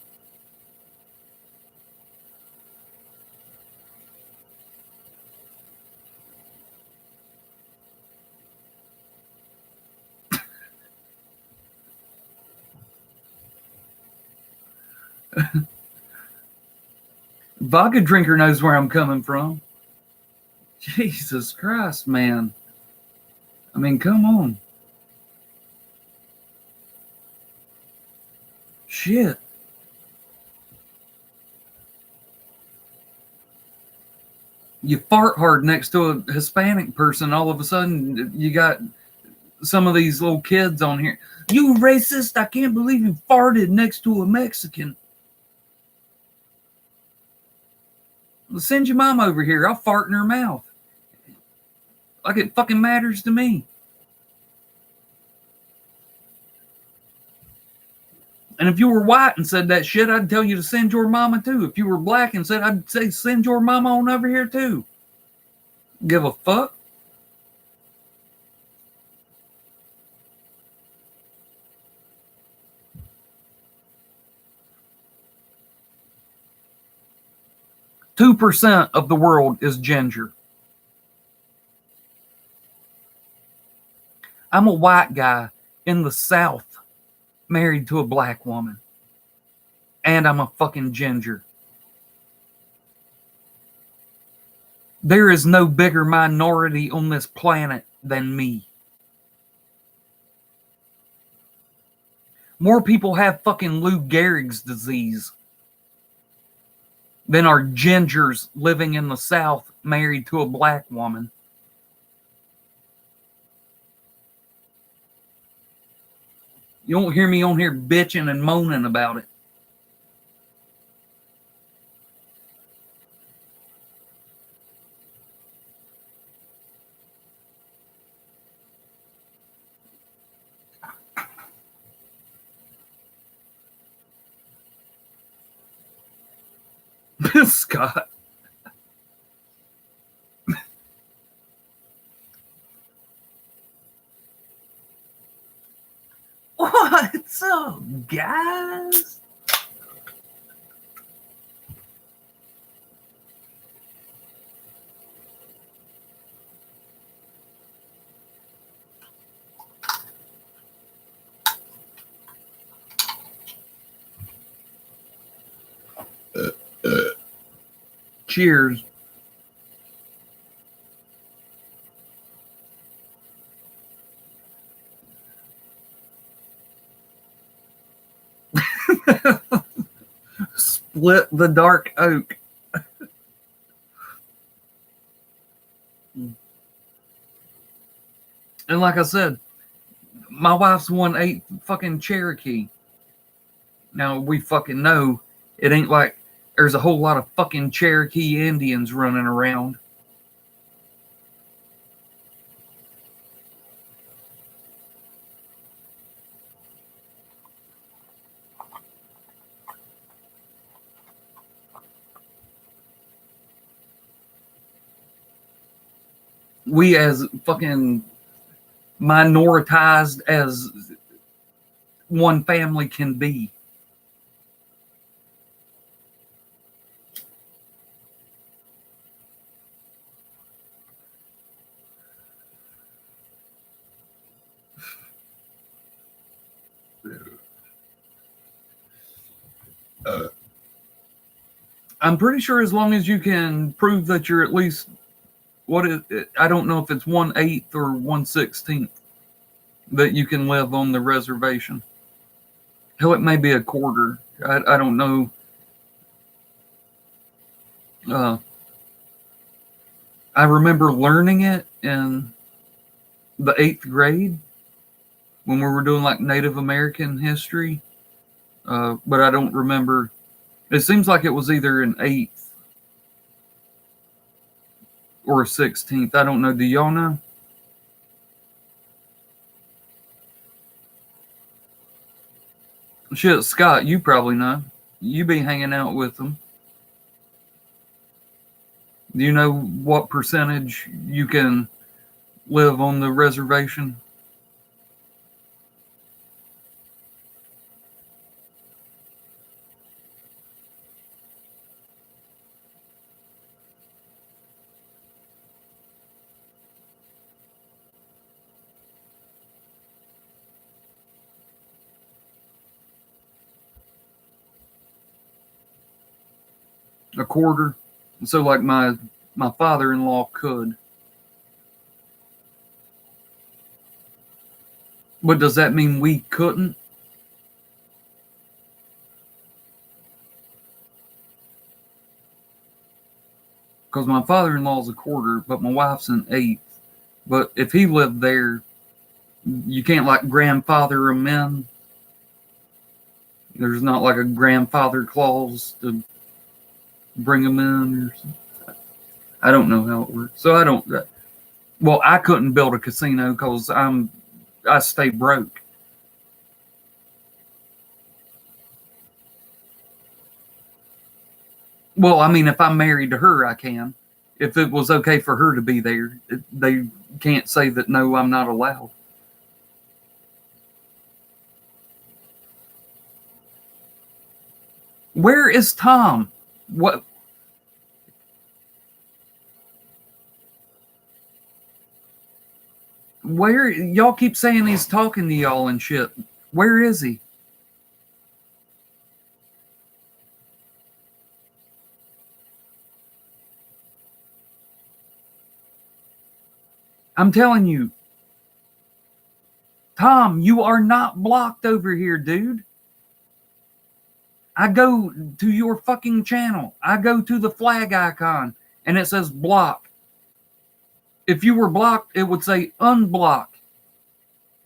Vodka drinker knows where I'm coming from. Jesus Christ, man. I mean, come on. Shit. You fart hard next to a Hispanic person, all of a sudden you got some of these little kids on here. You racist, I can't believe you farted next to a Mexican. Well, send your mom over here. I'll fart in her mouth. Like it fucking matters to me. And if you were white and said that shit, I'd tell you to send your mama too. If you were black and said, I'd say send your mama on over here too. Give a fuck. %2 of the world is ginger. I'm a white guy in the South married to a black woman. And I'm a fucking ginger. There is no bigger minority on this planet than me. More people have fucking Lou Gehrig's disease than are gingers living in the South married to a black woman. You won't hear me on here bitching and moaning about it. Scott. What's up, guys? Cheers. Split the dark oak. And like I said, my wife's 1/8 fucking Cherokee. Now we fucking know it ain't like there's a whole lot of fucking Cherokee Indians running around. We as fucking minoritized as one family can be. I'm pretty sure as long as you can prove that you're at least I don't know if it's 1/8 or 1/16 that you can live on the reservation. Hell, it may be a quarter. I don't know. I remember learning it in the 8th grade when we were doing like Native American history, but I don't remember. It seems like it was either an 8th or a 16th. I don't know. Do y'all know? Shit, Scott, you probably know. You be hanging out with them. Do you know what percentage you can live on the reservation? A quarter. So like my father-in-law could. But does that mean we couldn't? Because my father-in-law's a quarter, but my wife's an 8th. But if he lived there, you can't like grandfather him in. There's not like a grandfather clause to bring him in or something. I don't know how it works. So I don't. Well, I couldn't build a casino because I stay broke. Well, I mean, if I'm married to her, I can. If it was okay for her to be there, they can't say that no, I'm not allowed. Where is Tom? What? Where y'all keep saying he's talking to y'all and shit? Where is he? I'm telling you, Tom, you are not blocked over here, dude. I go to your fucking channel. I go to the flag icon and it says block. If you were blocked, it would say unblock.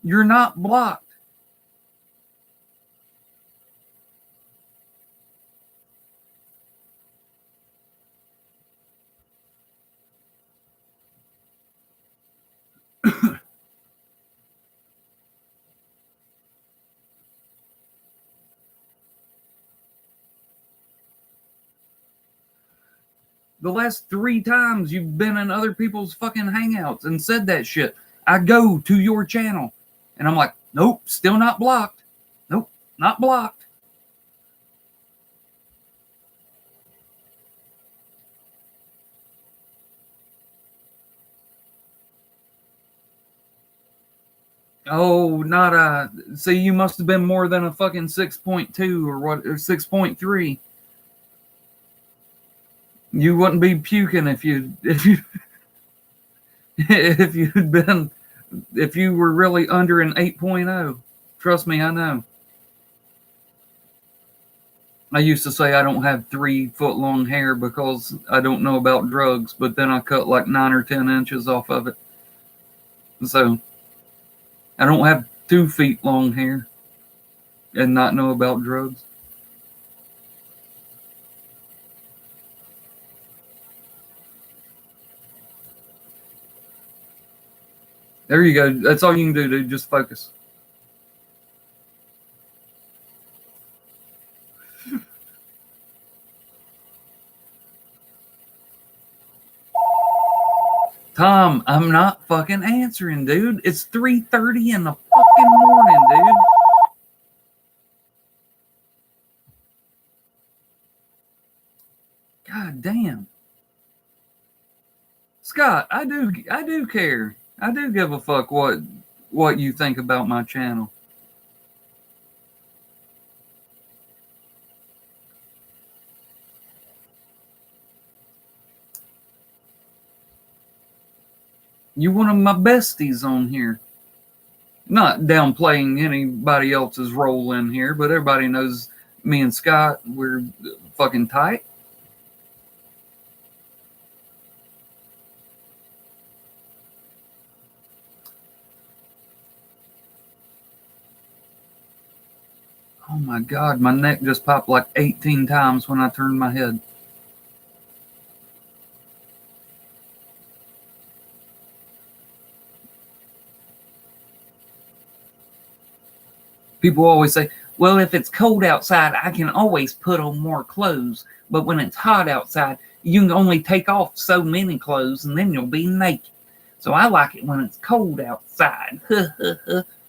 You're not blocked. The last 3 times you've been in other people's fucking hangouts and said that shit. I go to your channel and I'm like, nope, still not blocked. Nope, not blocked. Oh, not see, you must have been more than a fucking 6.2 or what, or 6.3. You wouldn't be puking if you if you'd been if you were really under an 8.0. Trust me, I know. I used to say I don't have 3-foot long hair because I don't know about drugs, but then I cut like 9 or 10 inches off of it. So I don't have 2 feet long hair and not know about drugs. There you go. That's all you can do, dude. Just focus. Tom, I'm not fucking answering, dude. It's 3:30 in the fucking morning, dude. God damn. Scott, I do care. I do give a fuck what you think about my channel. You're one of my besties on here. Not downplaying anybody else's role in here, but everybody knows me and Scott, we're fucking tight. Oh my God, my neck just popped like 18 times when I turned my head. People always say, well, if it's cold outside, I can always put on more clothes. But when it's hot outside, you can only take off so many clothes and then you'll be naked. So I like it when it's cold outside.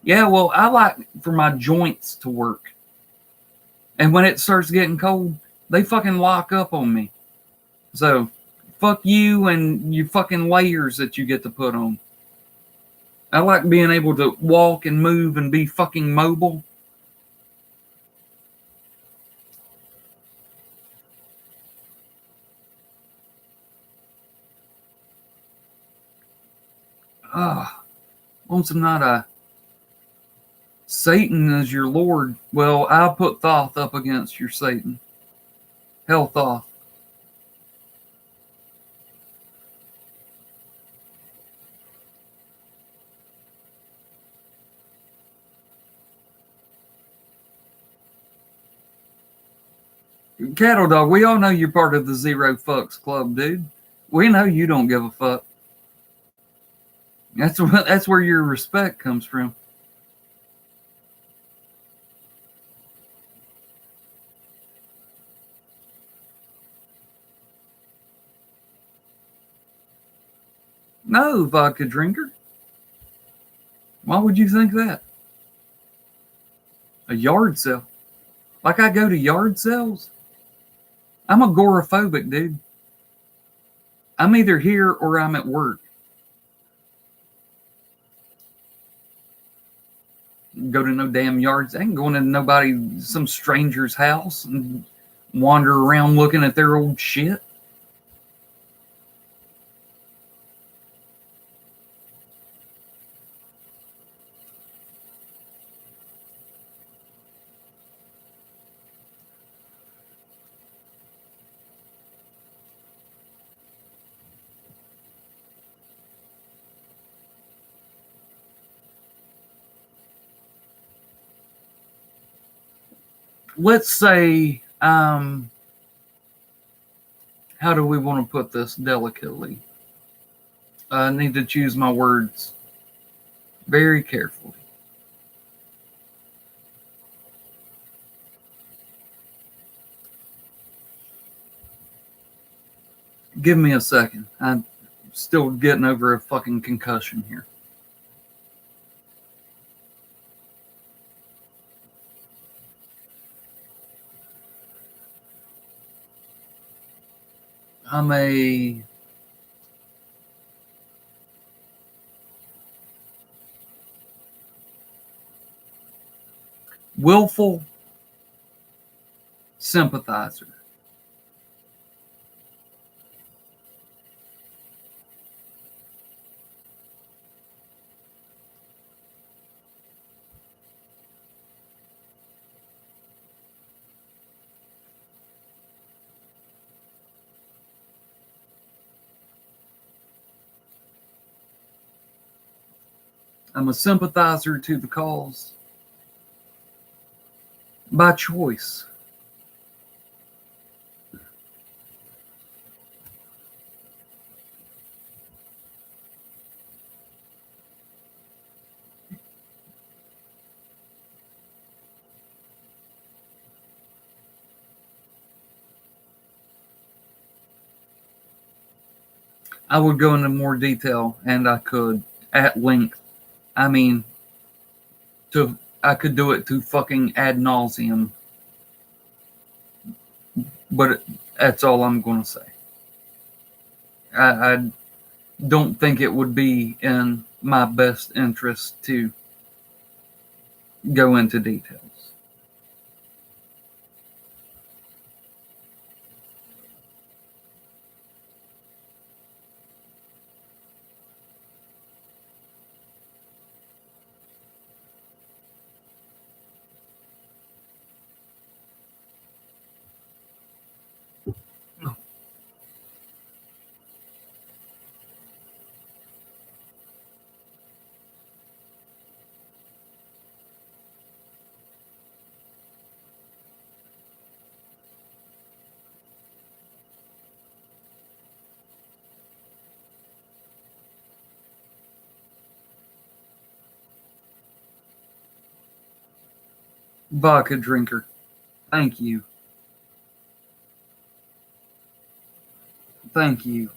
Yeah, well, I like for my joints to work. And when it starts getting cold, they fucking lock up on me. So fuck you and your fucking layers that you get to put on. I like being able to walk and move and be fucking mobile. Ah, wants not a Satan is your Lord. Well, I'll put Thoth up against your Satan. Hell, Thoth. Cattle Dog, we all know you're part of the Zero Fucks Club, dude. We know you don't give a fuck. That's where your respect comes from. No, vodka drinker. Why would you think that? A yard sale. Like I go to yard sales? I'm agoraphobic, dude. I'm either here or I'm at work. go to no damn yards. I ain't going into some stranger's house and wander around looking at their old shit. Let's say, how do we want to put this delicately? I need to choose my words very carefully. Give me a second. I'm still getting over a fucking concussion here. I'm a willful sympathizer. I'm a sympathizer to the cause by choice. I would go into more detail, and I could at length. I mean, I could do it to fucking ad nauseum, but that's all I'm going to say. I don't think it would be in my best interest to go into details. Vodka drinker. Thank you. Thank you.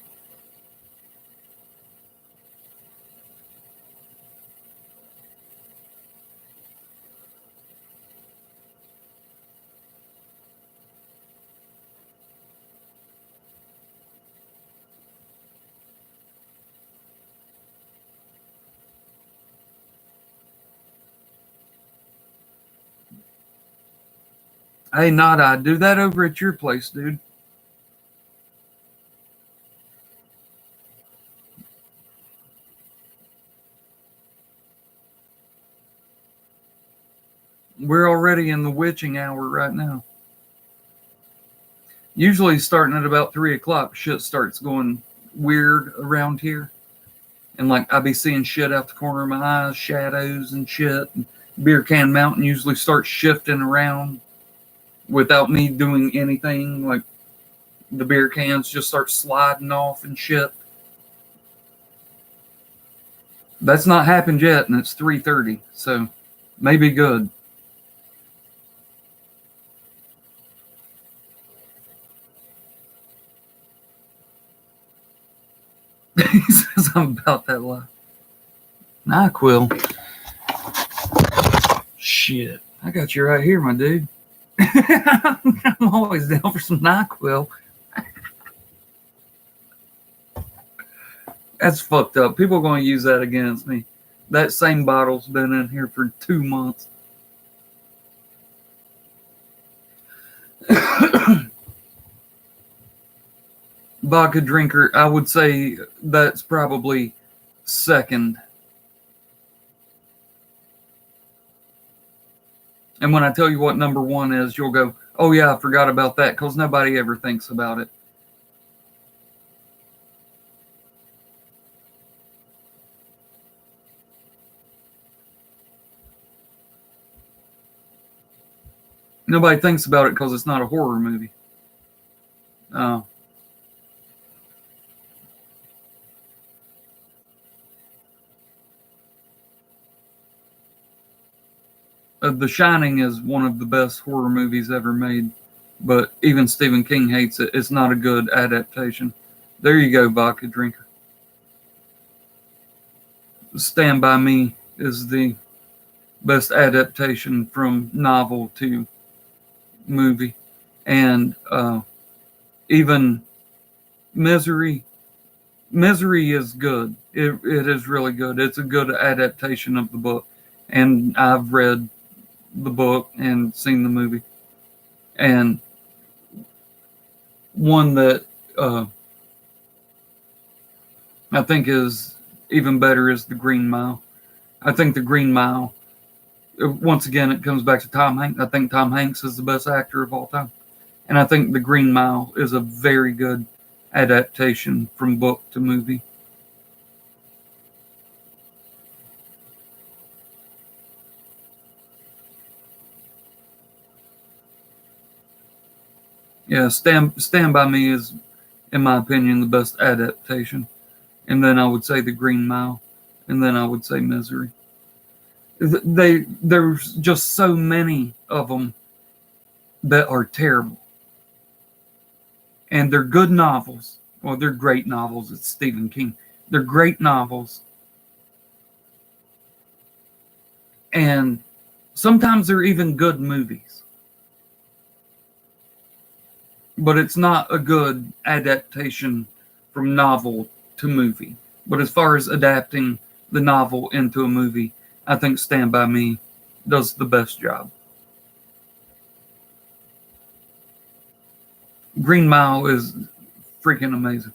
Hey, Nada, do that over at your place, dude. We're already in the witching hour right now. Usually starting at about 3 o'clock, shit starts going weird around here. And like I be seeing shit out the corner of my eyes, shadows and shit. And Beer Can Mountain usually starts shifting around without me doing anything. Like the beer cans just start sliding off and shit. That's not happened yet, and it's 3:30, so maybe good. He says I'm about that life. NyQuil. Shit, I got you right here, my dude. I'm always down for some NyQuil. That's fucked up. People are going to use that against me. That same bottle's been in here for 2 months. Vodka drinker, I would say that's probably second. And when I tell you what number one is, you'll go, oh yeah, I forgot about that, because nobody ever thinks about it. Nobody thinks about it because it's not a horror movie. The Shining is one of the best horror movies ever made, but even Stephen King hates it. It's not a good adaptation. There you go, vodka drinker. Stand By Me is the best adaptation from novel to movie. And even Misery is good. It is really good. It's a good adaptation of the book. And I've read the book and seen the movie. And one that I think is even better is The Green Mile. I think The Green Mile, once again, it comes back to Tom Hanks. I think Tom Hanks is the best actor of all time. And I think The Green Mile is a very good adaptation from book to movie. Yeah, Stand By Me is, in my opinion, the best adaptation. And then I would say The Green Mile. And then I would say Misery. There's just so many of them that are terrible. And they're good novels. Well, they're great novels. It's Stephen King. They're great novels. And sometimes they're even good movies. But it's not a good adaptation from novel to movie. But as far as adapting the novel into a movie, I think Stand By Me does the best job. Green Mile is freaking amazing.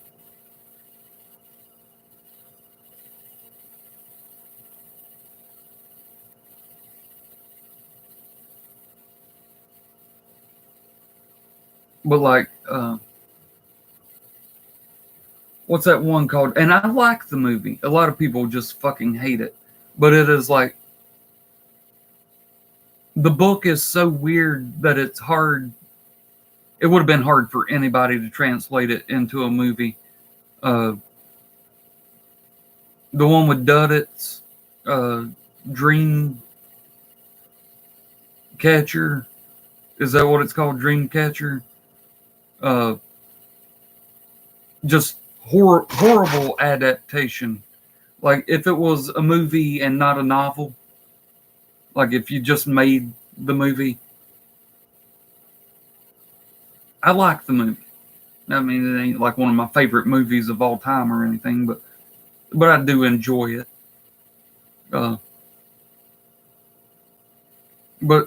But like, what's that one called? And I like the movie. A lot of people just fucking hate it. But it is like, the book is so weird that it's hard. It would have been hard for anybody to translate it into a movie. The one with Duddits, Dream Catcher. Is that what it's called? Dream Catcher? Just horrible adaptation. Like, if it was a movie and not a novel, like if you just made the movie, I like the movie. I mean, it ain't like one of my favorite movies of all time or anything, but I do enjoy it. But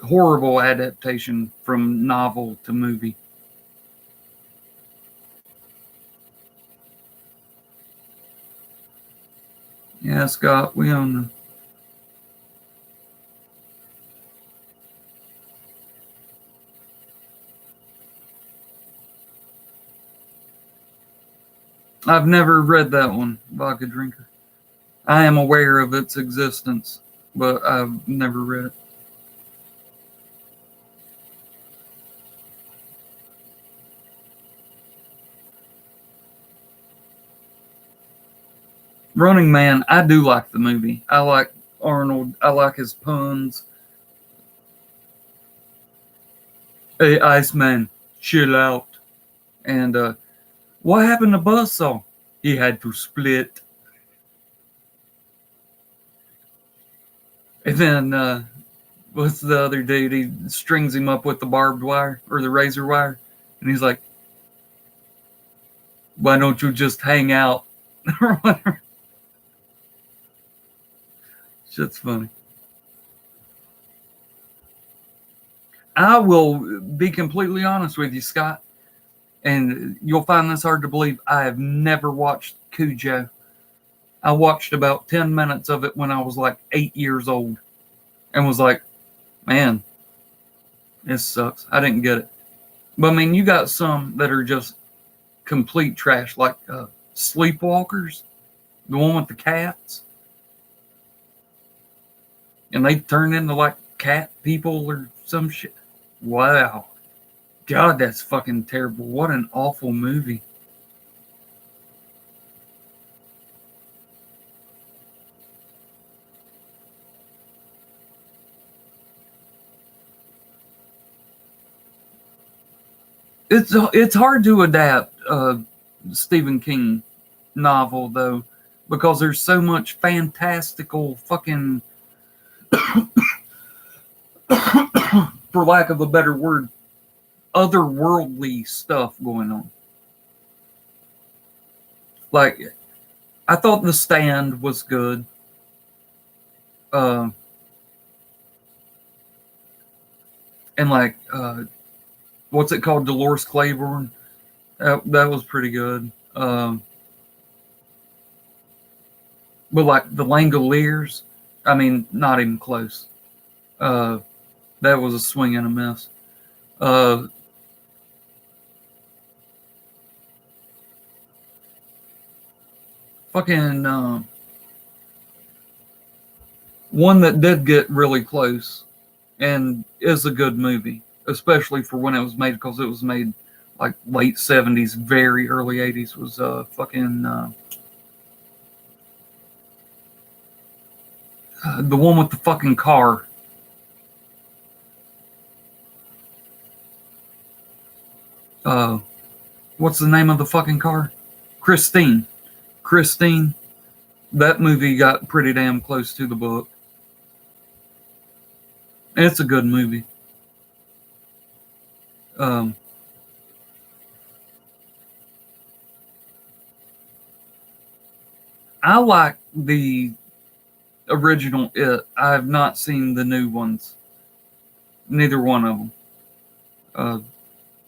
horrible adaptation from novel to movie. Yeah, Scott, we own the. I've never read that one, Vodka Drinker. I am aware of its existence, but I've never read it. Running Man, I do like the movie. I like Arnold. I like his puns. Hey, Iceman, chill out. And what happened to Buzzsaw? He had to split. And then what's the other dude? He strings him up with the barbed wire or the razor wire. And he's like, why don't you just hang out? Or whatever. Shit's funny. I will be completely honest with you, Scott, and you'll find this hard to believe. I have never watched Cujo. I watched about 10 minutes of it when I was like 8 years old and was like, man, this sucks. I didn't get it. But I mean, you got some that are just complete trash, like Sleepwalkers, the one with the cats. And they turn into like cat people or some shit. Wow. God, that's fucking terrible. What an awful movie. It's hard to adapt Stephen King novel though, because there's so much fantastical fucking, for lack of a better word, otherworldly stuff going on. Like, I thought The Stand was good. And like, what's it called? Dolores Claiborne. That was pretty good. But like The Langoliers, I mean, not even close. That was a swing and a miss. Fucking one that did get really close and is a good movie, especially for when it was made, because it was made like late 70s, very early 80s, was fucking the one with the fucking car. What's the name of the fucking car? Christine. That movie got pretty damn close to the book. It's a good movie. I like the original It. I have not seen the new ones. Neither one of them.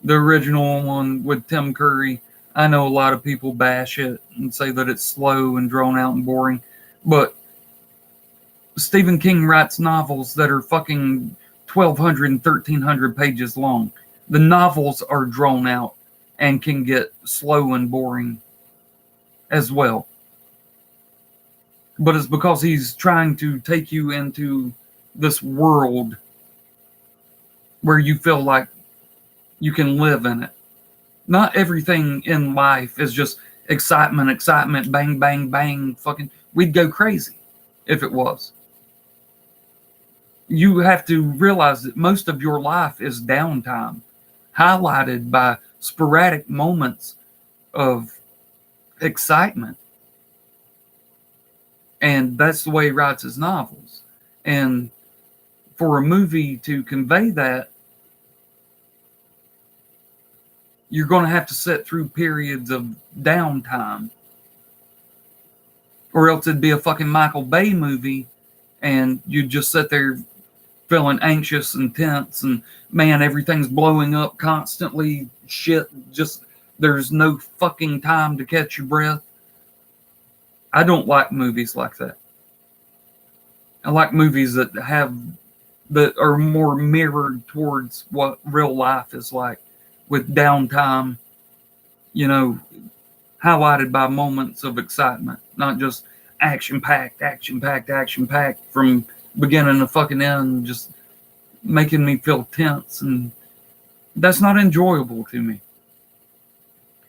The original one with Tim Curry, I know a lot of people bash it and say that it's slow and drawn out and boring, but Stephen King writes novels that are fucking 1,200 and 1,300 pages long. The novels are drawn out and can get slow and boring as well. But it's because he's trying to take you into this world where you feel like you can live in it. Not everything in life is just excitement, bang, bang, bang, fucking. We'd go crazy if it was. You have to realize that most of your life is downtime, highlighted by sporadic moments of excitement. And that's the way he writes his novels. And for a movie to convey that, you're going to have to sit through periods of downtime. Or else it'd be a fucking Michael Bay movie and you'd just sit there feeling anxious and tense and, man, everything's blowing up constantly. Shit, just there's no fucking time to catch your breath. I don't like movies like that. I like movies that are more mirrored towards what real life is like, with downtime, highlighted by moments of excitement, not just action-packed from beginning to fucking end, just making me feel tense, and that's not enjoyable to me.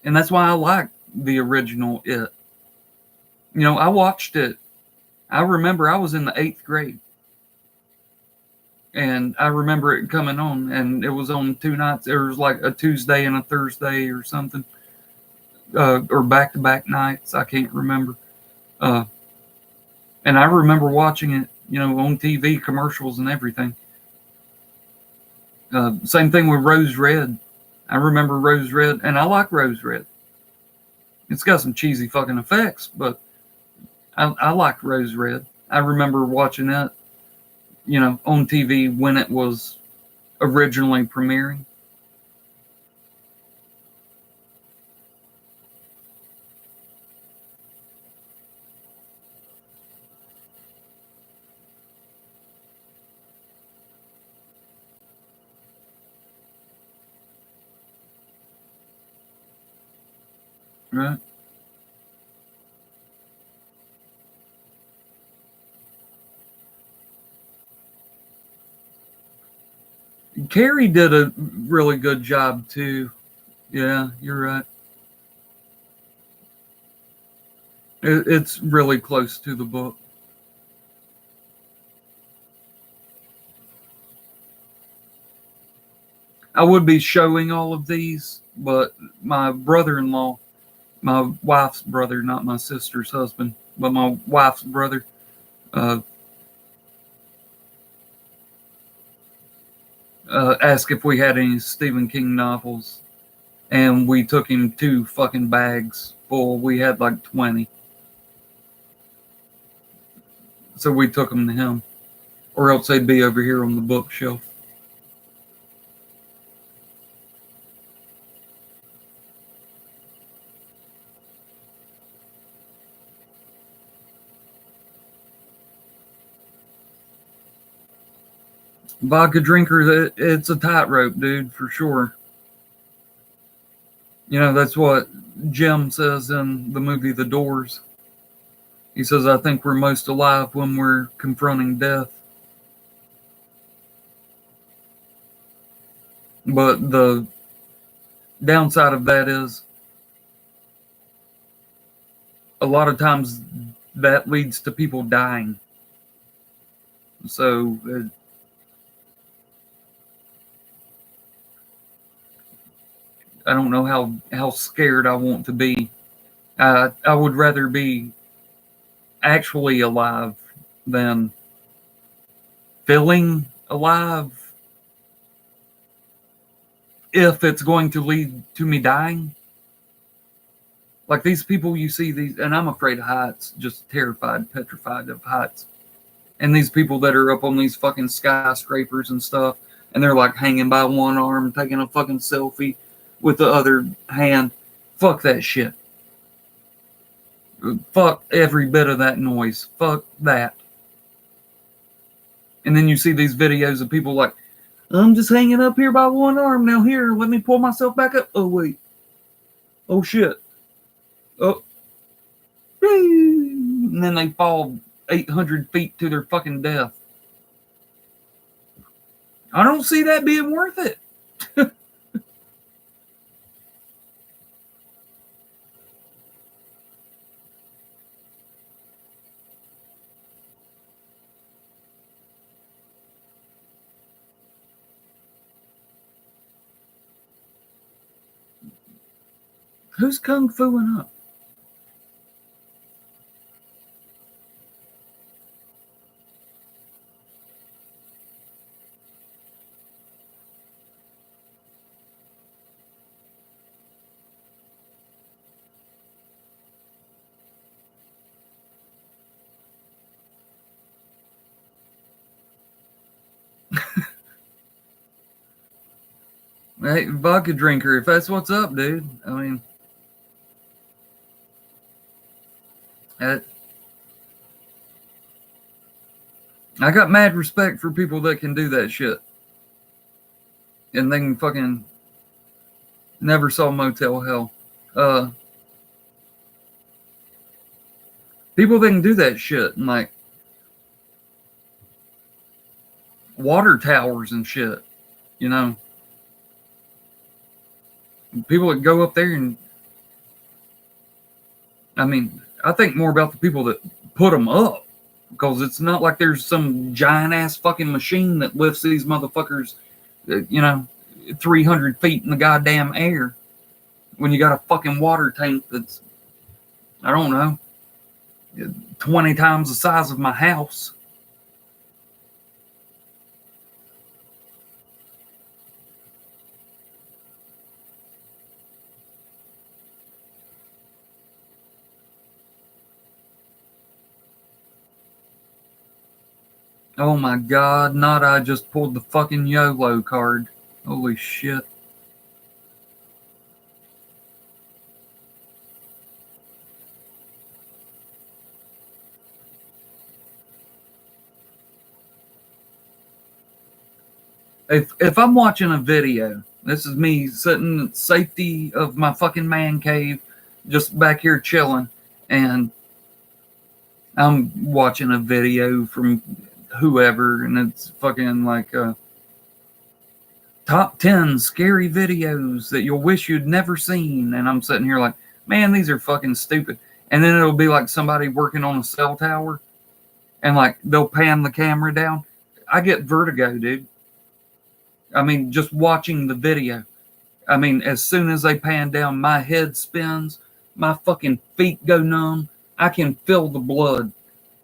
And that's why I like the original It. I watched it. I remember I was in the 8th grade. And I remember it coming on, and it was on 2 nights. It was like a Tuesday and a Thursday or something, or back-to-back nights. I can't remember. And I remember watching it, on TV, commercials and everything. Same thing with Rose Red. I remember Rose Red, and I like Rose Red. It's got some cheesy fucking effects, but I like Rose Red. I remember watching it, on TV when it was originally premiering. Right. Carrie did a really good job too. Yeah, you're right. It's really close to the book. I would be showing all of these, but my brother-in-law, my wife's brother, not my sister's husband, but my wife's brother, uh, asked if we had any Stephen King novels, and we took him 2 fucking bags full. We had like 20, so we took them to him, or else they'd be over here on the bookshelf. Vodka drinker, it's a tightrope, dude, for sure. That's what Jim says in the movie The Doors. He says, I think we're most alive when we're confronting death. But the downside of that is a lot of times that leads to people dying. So I don't know how scared I want to be. I would rather be actually alive than feeling alive if it's going to lead to me dying. Like these people you see, these, and I'm afraid of heights, just terrified, petrified of heights. And these people that are up on these fucking skyscrapers and stuff, and they're like hanging by one arm, taking a fucking selfie with the other hand. Fuck that shit. Fuck every bit of that noise. Fuck that. And then you see these videos of people like, I'm just hanging up here by one arm. Now here, let me pull myself back up. Oh wait. Oh shit. Oh. And then they fall 800 feet to their fucking death. I don't see that being worth it. Who's kung fuing up? Hey, vodka drinker, if that's what's up, dude. I mean, I got mad respect for people that can do that shit. And they can fucking never saw Motel Hell. Uh, People that can do that shit and like water towers and shit, you know. People that go up there and, I mean, I think more about the people that put them up because it's not like there's some giant ass fucking machine that lifts these motherfuckers, 300 feet in the goddamn air when you got a fucking water tank that's, I don't know, 20 times the size of my house. Oh my god, not I just pulled the fucking YOLO card. Holy shit. If I'm watching a video, this is me sitting in the safety of my fucking man cave, just back here chilling, and I'm watching a video from whoever, and it's fucking like top 10 scary videos that you'll wish you'd never seen. And I'm sitting here like, man, these are fucking stupid. And then it'll be like somebody working on a cell tower, and like they'll pan the camera down. I get vertigo, dude. I mean, just watching the video. I mean, as soon as they pan down, my head spins, my fucking feet go numb. I can feel the blood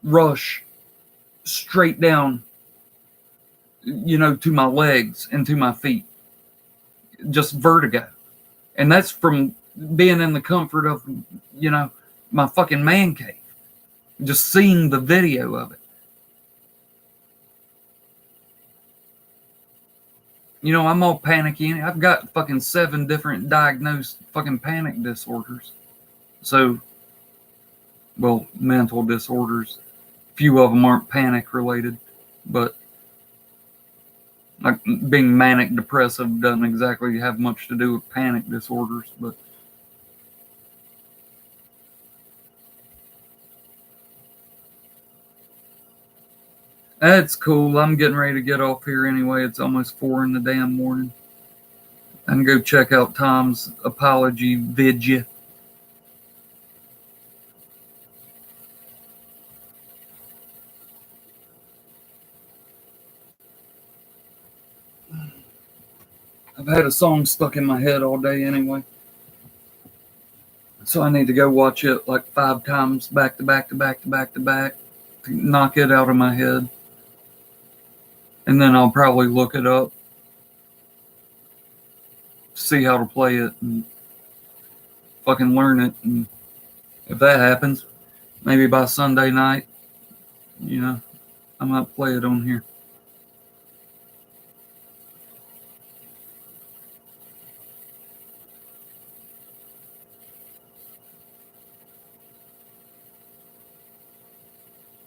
rush straight down, to my legs and to my feet. Just vertigo. And that's from being in the comfort of, my fucking man cave, just seeing the video of it. I'm all panicky. I've got fucking 7 different diagnosed fucking panic disorders. So, well, mental disorders. Few of them aren't panic related, but like being manic depressive doesn't exactly have much to do with panic disorders. But that's cool. I'm getting ready to get off here anyway. It's almost 4 in the damn morning. I can go check out Tom's apology video. I've had a song stuck in my head all day anyway. So I need to go watch it like 5 times back to back to back to back to back to knock it out of my head. And then I'll probably look it up, see how to play it, and fucking learn it. And if that happens, maybe by Sunday night, I might play it on here.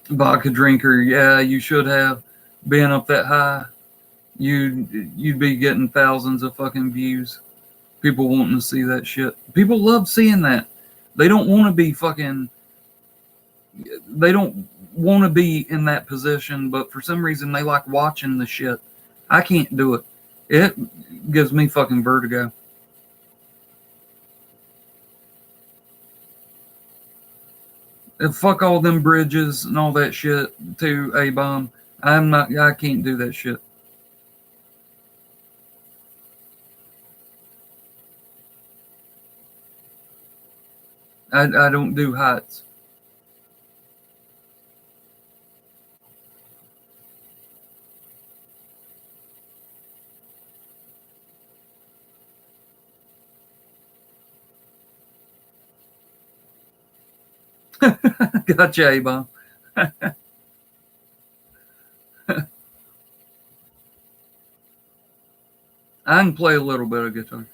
Vodka drinker, yeah, you should have. Being up that high, you'd be getting thousands of fucking views. People wanting to see that shit. People love seeing that. They don't want to be fucking. They don't want to be in that position, but for some reason they like watching the shit. I can't do it. It gives me fucking vertigo. And fuck all them bridges and all that shit too, A-bomb. I can't do that shit. I don't do heights. Gotcha, A-bomb. I can play a little bit of guitar.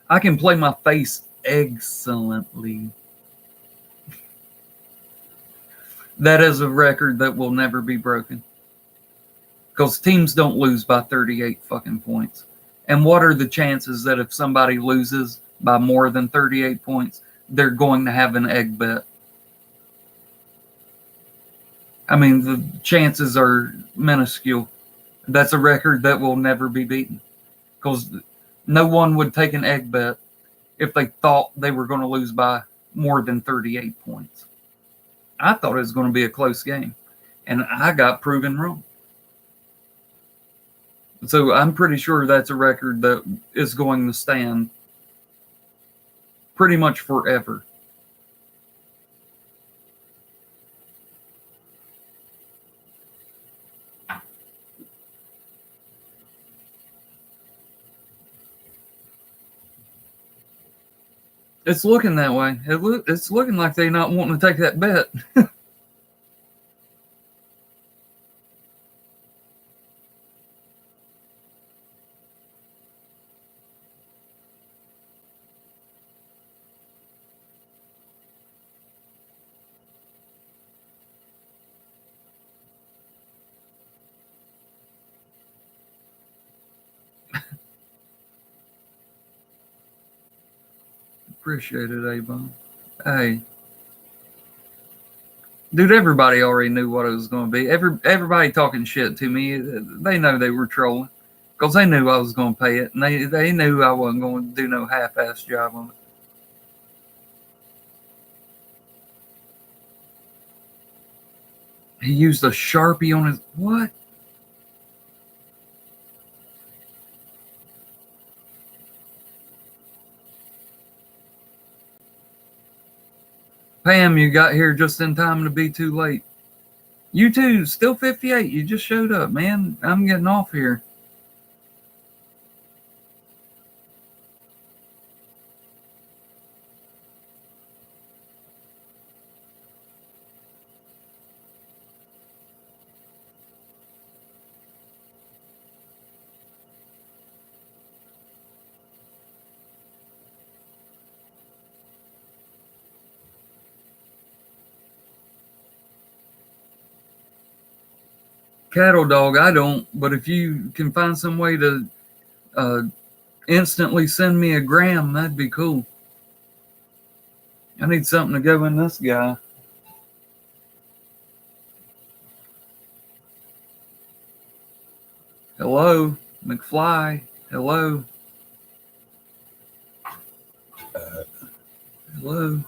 I can play my face excellently. That is a record that will never be broken. Because teams don't lose by 38 fucking points. And what are the chances that if somebody loses by more than 38 points, they're going to have an egg bet? I mean, the chances are minuscule. That's a record that will never be beaten. Because no one would take an egg bet if they thought they were going to lose by more than 38 points. I thought it was going to be a close game, and I got proven wrong. So I'm pretty sure that's a record that is going to stand pretty much forever. It's looking that way. It's looking like they not wanting to take that bet. Appreciate it, A-Bone. Hey, dude, everybody already knew what it was going to be. Everybody talking shit to me, they know they were trolling because they knew I was going to pay it, and they knew I wasn't going to do no half-ass job on it. He used a Sharpie on his what? Pam, you got here just in time to be too late. You too, still 58. You just showed up, man. I'm getting off here. Cattle dog, I don't, but if you can find some way to uh, instantly send me a gram, that'd be cool. I need something to go in this guy. Hello, McFly. Hello. Hello.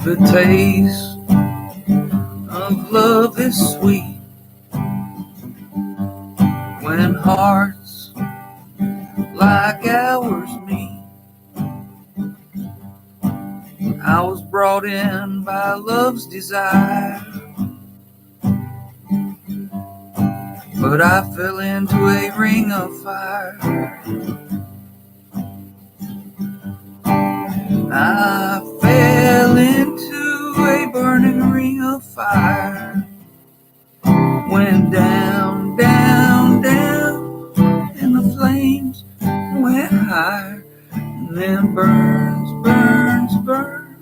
The taste of love is sweet when hearts like ours meet. I was brought in by love's desire, but I fell into a ring of fire. I fell into a burning ring of fire. Went down, down, down, and the flames went higher. And then burns, burns, burns,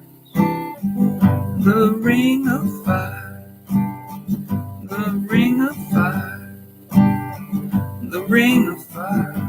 the ring of fire, the ring of fire, the ring of fire.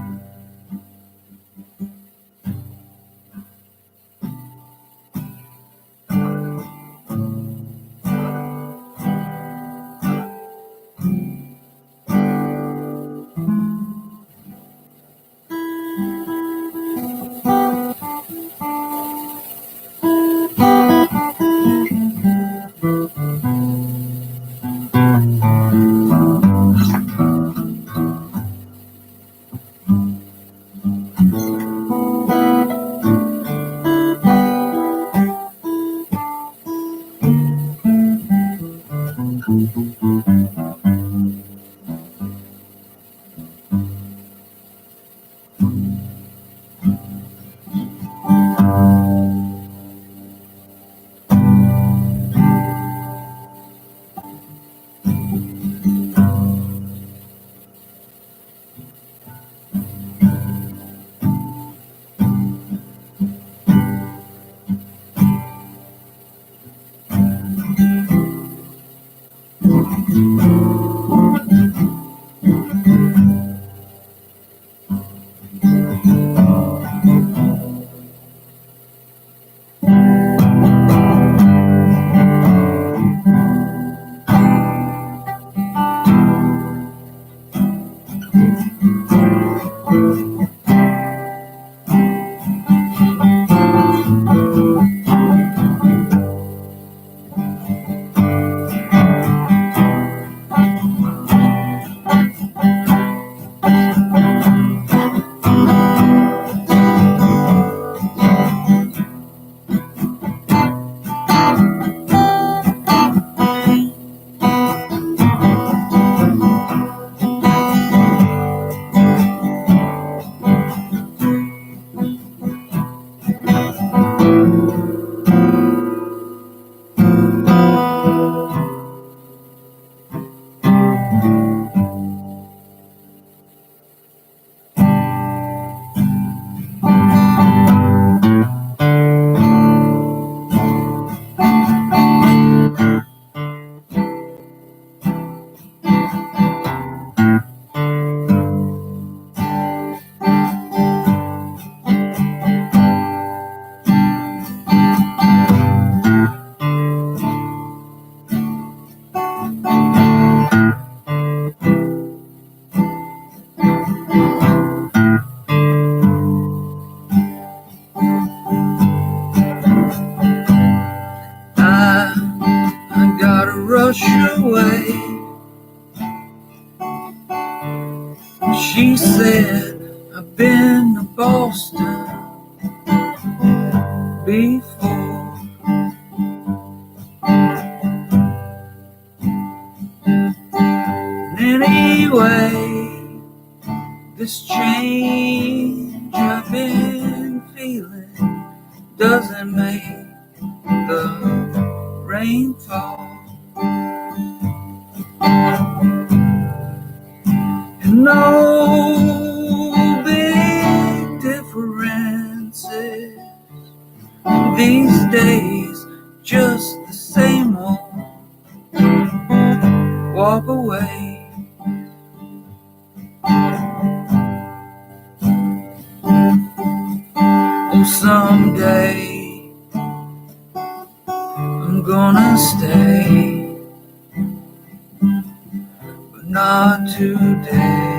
I gotta rush away. She said, I've been to Boston before. And anyway, this change I've been feeling doesn't make the rain fall. And no big differences these days, just the same old walk away. Oh, someday I'm gonna stay, but not today.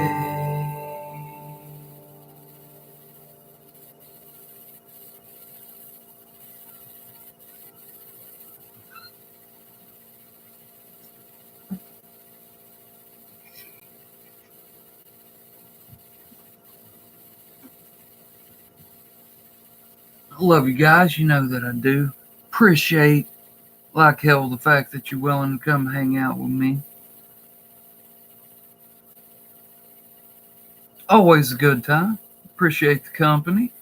I love you guys, you know that I do. Appreciate like hell the fact that you're willing to come hang out with me. Always a good time. Appreciate the company.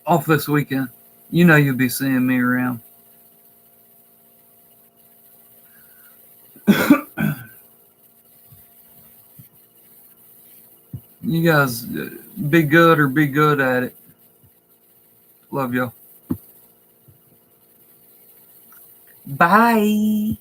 Off this weekend. You know you'll be seeing me around. You guys be good or be good at it. Love y'all. Bye.